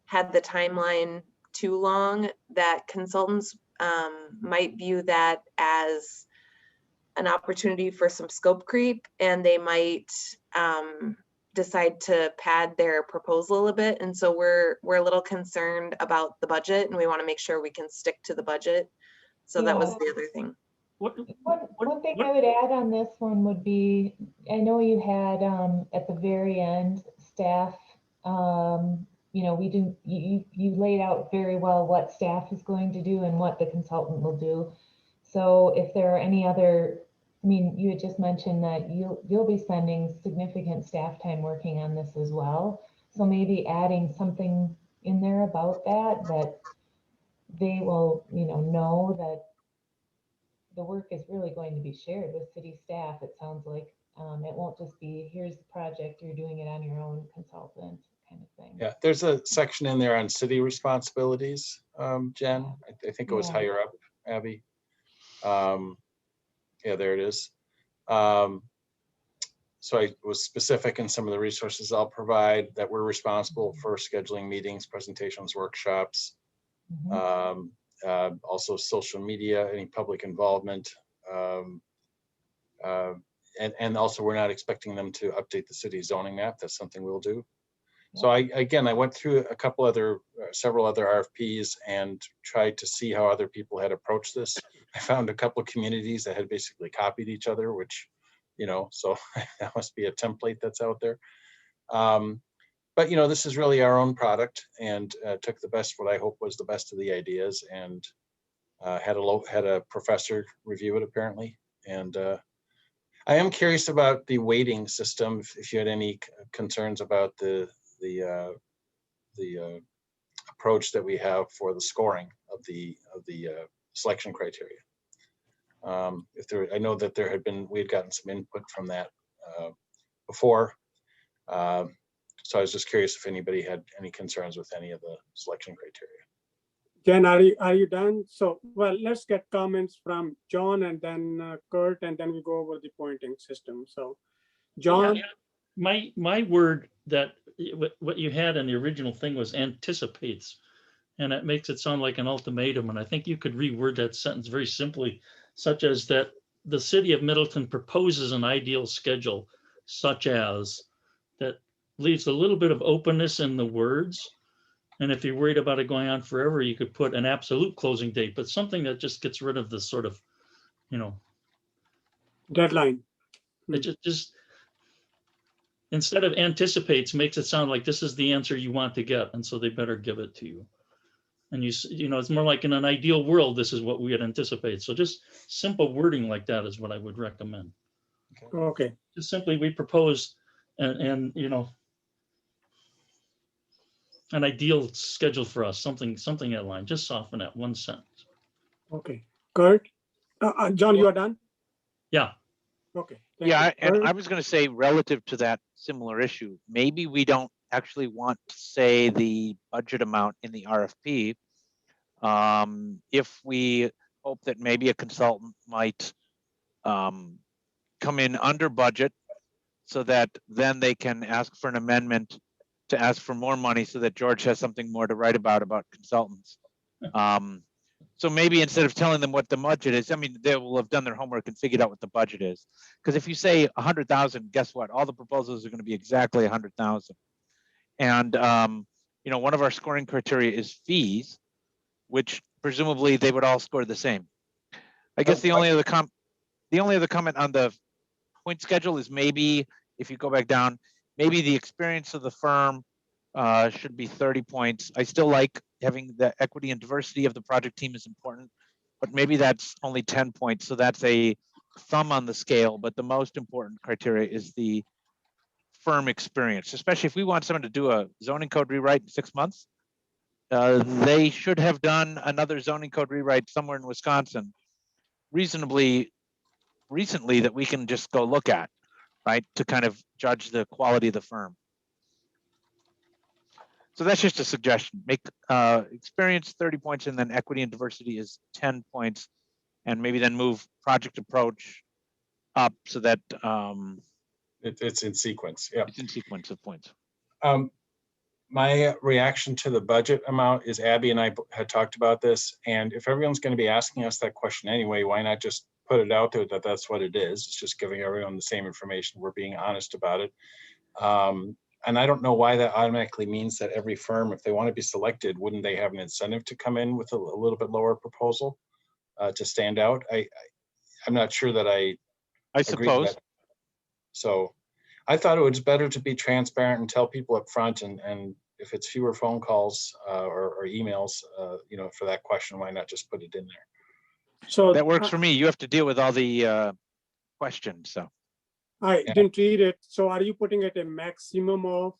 Speaker 1: had the timeline too long, that consultants might view that as an opportunity for some scope creep, and they might decide to pad their proposal a bit. And so we're a little concerned about the budget, and we want to make sure we can stick to the budget. So that was the other thing.
Speaker 4: One thing I would add on this one would be, I know you had at the very end staff, you laid out very well what staff is going to do and what the consultant will do. So if there are any other, you had just mentioned that you'll be spending significant staff time working on this as well. So maybe adding something in there about that they will, know that the work is really going to be shared with city staff. It sounds like it won't just be, here's the project, you're doing it on your own, consultant kind of thing.
Speaker 5: Yeah, there's a section in there on city responsibilities, Jen. I think it was higher up, Abby. Yeah, there it is. So I was specific in some of the resources I'll provide that we're responsible for scheduling meetings, presentations, workshops, also social media, any public involvement. And also we're not expecting them to update the city zoning map. That's something we'll do. So I went through a couple other, several other RFPs and tried to see how other people had approached this. I found a couple of communities that had basically copied each other, which, you know, so that must be a template that's out there. But, you know, this is really our own product, and took the best, what I hope was the best of the ideas, and had a professor review it apparently. And I am curious about the weighting system, if you had any concerns about the approach that we have for the scoring of the selection criteria. I know that we had gotten some input from that before. So I was just curious if anybody had any concerns with any of the selection criteria.
Speaker 2: Jen, are you done? So, well, let's get comments from John and then Kurt, and then we go over the pointing system. So, John?
Speaker 6: Yeah, my word that what you had in the original thing was anticipates, and it makes it sound like an ultimatum. And I think you could reword that sentence very simply, such as that the city of Middleton proposes an ideal schedule, such as, that leaves a little bit of openness in the words. And if you're worried about it going on forever, you could put an absolute closing date, but something that just gets rid of the sort of, you know,
Speaker 2: deadline.
Speaker 6: It just instead of anticipates, makes it sound like this is the answer you want to get, and so they better give it to you. And you know, it's more like in an ideal world, this is what we would anticipate. So just simple wording like that is what I would recommend.
Speaker 2: Okay.
Speaker 6: Just simply, we propose and you know, an ideal schedule for us, something that line, just soften that one sentence.
Speaker 2: Okay. Kurt? John, you are done?
Speaker 6: Yeah.
Speaker 2: Okay.
Speaker 3: Yeah, and I was going to say, relative to that similar issue, maybe we don't actually want to say the budget amount in the RFP. If we hope that maybe a consultant might come in under budget, so that then they can ask for an amendment to ask for more money, so that George has something more to write about consultants. So maybe instead of telling them what the budget is, I mean, they will have done their homework and figured out what the budget is. Because if you say 100,000, guess what? All the proposals are going to be exactly 100,000. And you know, one of our scoring criteria is fees, which presumably they would all score the same. I guess the only other comment on the point schedule is, maybe if you go back down, maybe the experience of the firm should be 30 points. I still like having the equity and diversity of the project team is important, but maybe that's only 10 points. So that's a thumb on the scale, but the most important criteria is the firm experience, especially if we want someone to do a zoning code rewrite in 6 months. They should have done another zoning code rewrite somewhere in Wisconsin reasonably recently that we can just go look at, right, to kind of judge the quality of the firm. So that's just a suggestion. Make experience 30 points, and then equity and diversity is 10 points, and maybe then move project approach up so that
Speaker 5: it's in sequence. Yeah,
Speaker 3: it's in sequence of points.
Speaker 5: My reaction to the budget amount is, Abby and I had talked about this, and if everyone's going to be asking us that question anyway, why not just put it out there that that's what it is? It's just giving everyone the same information. We're being honest about it. And I don't know why that automatically means that every firm, if they want to be selected, wouldn't they have an incentive to come in with a little bit lower proposal to stand out? I'm not sure that I
Speaker 3: suppose.
Speaker 5: That. So I thought it was better to be transparent and tell people up front, and if it's fewer phone calls or emails, you know, for that question, why not just put it in there?
Speaker 2: So
Speaker 3: that works for me. You have to deal with all the questions. So
Speaker 2: I didn't read it. So are you putting it a maximum of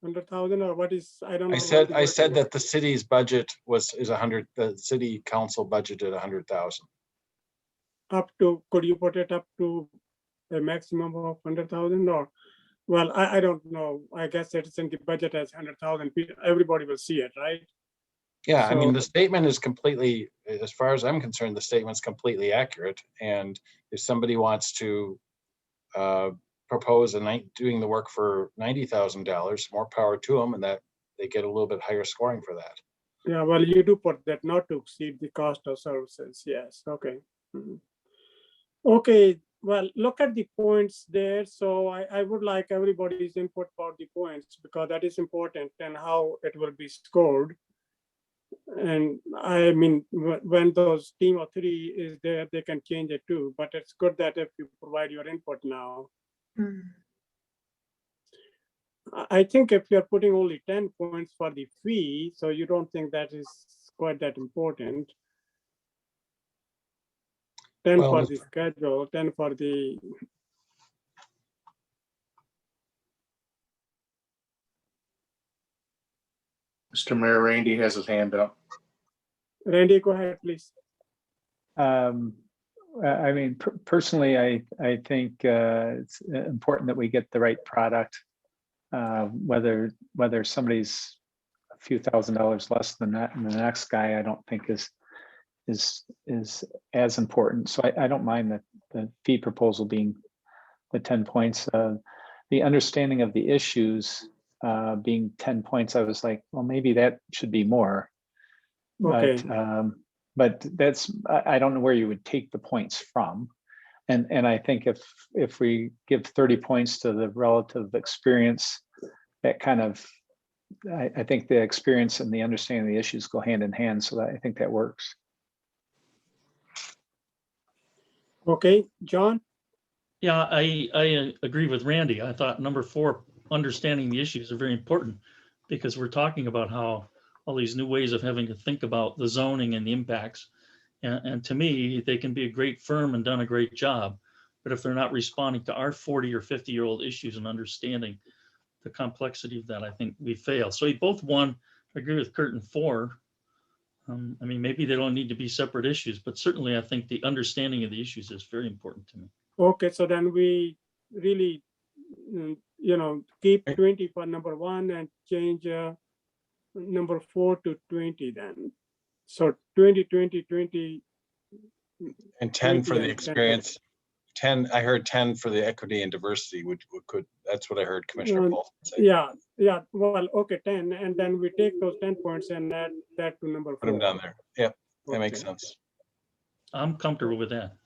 Speaker 2: 100,000, or what is? I don't know.
Speaker 5: I said that the city's budget is 100. The city council budgeted 100,000.
Speaker 2: Up to? Could you put it up to a maximum of 100,000, or? Well, I don't know. I guess it's in the budget as 100,000. Everybody will see it, right?
Speaker 5: Yeah, I mean,
Speaker 2: So-
Speaker 5: the statement is completely, as far as I'm concerned, the statement's completely accurate. And if somebody wants to propose doing the work for $90,000, more power to them, and that they get a little bit higher scoring for that.
Speaker 2: Yeah, well, you do put that not to exceed the cost of services. Yes, okay. Mhm. Okay, well, look at the points there. So I would like everybody's input about the points because that is important and how it will be scored. And I mean, when those team of 3 is there, they can change it too. But it's good that if you provide your input now. I think if you're putting only 10 points for the fee, so you don't think that is quite that important. 10
Speaker 5: Well,
Speaker 2: for the schedule, 10 for the.
Speaker 9: Mr. Mayor, Randy has his hand up.
Speaker 2: Randy, go ahead, please.
Speaker 7: I mean, personally, I think it's important that we get the right product. Whether somebody's a few $1,000s less than that and the next guy, I don't think is as important. So I don't mind the fee proposal being the 10 points. The understanding of the issues being 10 points, I was like, well, maybe that should be more.
Speaker 2: Okay.
Speaker 7: But that's, I don't know where you would take the points from. And I think if we give 30 points to the relative experience, that kind of, I think the experience and the understanding of the issues go hand in hand. So I think that works.
Speaker 2: Okay, John?
Speaker 6: Yeah, I agree with Randy. I thought number 4, understanding the issues, are very important because we're talking about how all these new ways of having to think about the zoning and the impacts. And to me, they can be a great firm and done a great job. But if they're not responding to our 40 or 50-year-old issues and understanding the complexity of that, I think we fail. So both 1, I agree with Kurt, and 4. I mean, maybe they don't need to be separate issues, but certainly I think the understanding of the issues is very important to me.
Speaker 2: Okay, so then we really, keep 20 for number 1 and change number 4 to 20 then. So 20, 20, 20.
Speaker 5: And 10 for
Speaker 2: 20
Speaker 5: the
Speaker 2: and
Speaker 5: experience. 10, I heard 10 for the equity and diversity, which could, that's what I heard Commissioner Paul say.
Speaker 2: Yeah, well, okay, 10, and then we take those 10 points and add that to number 4.
Speaker 5: Put them down there. Yep, that makes
Speaker 2: Okay.
Speaker 5: sense.
Speaker 6: I'm comfortable with that.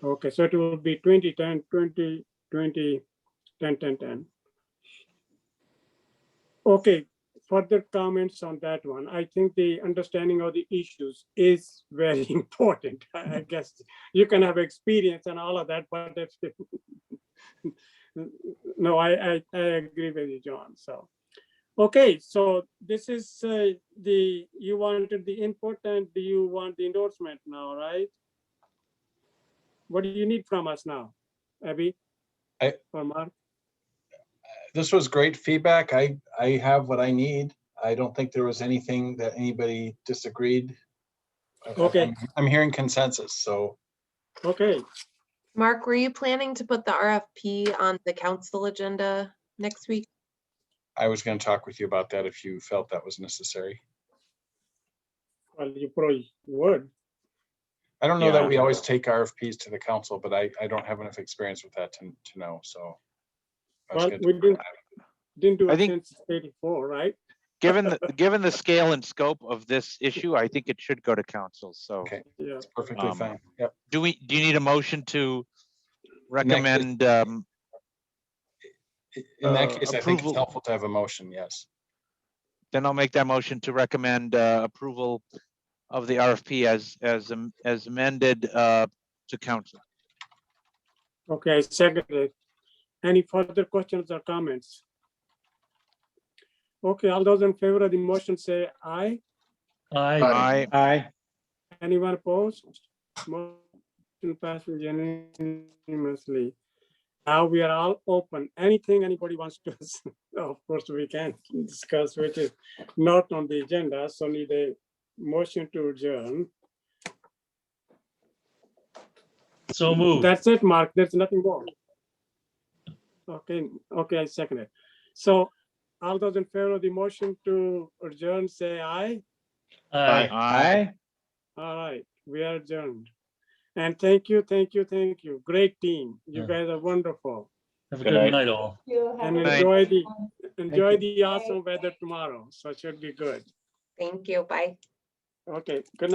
Speaker 2: Okay, so it will be 20, 10, 20, 20, 10, 10, 10. Okay, further comments on that one. I think the understanding of the issues is very important. I guess you can have experience and all of that, but that's no, I agree with you, John. So, okay, so this is you wanted the input and do you want the endorsement now, right? What do you need from us now, Abby? Or Mark?
Speaker 5: This was great feedback. I have what I need. I don't think there was anything that anybody disagreed.
Speaker 2: Okay.
Speaker 5: I'm hearing consensus, so.
Speaker 2: Okay.
Speaker 1: Mark, were you planning to put the RFP on the council agenda next week?
Speaker 5: I was going to talk with you about that if you felt that was necessary.
Speaker 2: Well, you probably would.
Speaker 5: I don't know that we always take RFPs to the council, but I don't have enough experience with that to know, so.
Speaker 2: Well, we didn't do it since 84, right?
Speaker 3: Given the scale and scope of this issue, I think it should go to council. So
Speaker 5: okay,
Speaker 2: yeah,
Speaker 5: it's perfectly fine. Yep.
Speaker 3: Do you need a motion to recommend?
Speaker 5: In that case, I think it's
Speaker 3: approval?
Speaker 5: helpful to have a motion. Yes.
Speaker 3: Then I'll make that motion to recommend approval of the RFP as amended to council.
Speaker 2: Okay, seconded. Any further questions or comments? Okay, all those in favor of the motion say aye.
Speaker 6: Aye.
Speaker 7: Aye.
Speaker 2: Anyone opposed? Motion passes unanimously. Now we are all open. Anything anybody wants to, of course, we can discuss, which is not on the agenda. So need a motion to adjourn.
Speaker 6: So moved.
Speaker 2: That's it, Mark. There's nothing more. Okay, I second it. So all those in favor of the motion to adjourn, say aye.
Speaker 9: Aye.
Speaker 7: Aye.
Speaker 2: All right, we are adjourned. And thank you. Great team. You
Speaker 6: Yeah.
Speaker 2: guys are wonderful.
Speaker 6: Have a
Speaker 7: Good
Speaker 6: good
Speaker 7: night.
Speaker 6: night, all.
Speaker 4: You have
Speaker 2: And
Speaker 4: a good
Speaker 2: enjoy
Speaker 4: night.
Speaker 2: the awesome weather tomorrow. So it should be good.
Speaker 1: Thank you. Bye.
Speaker 2: Okay, good night.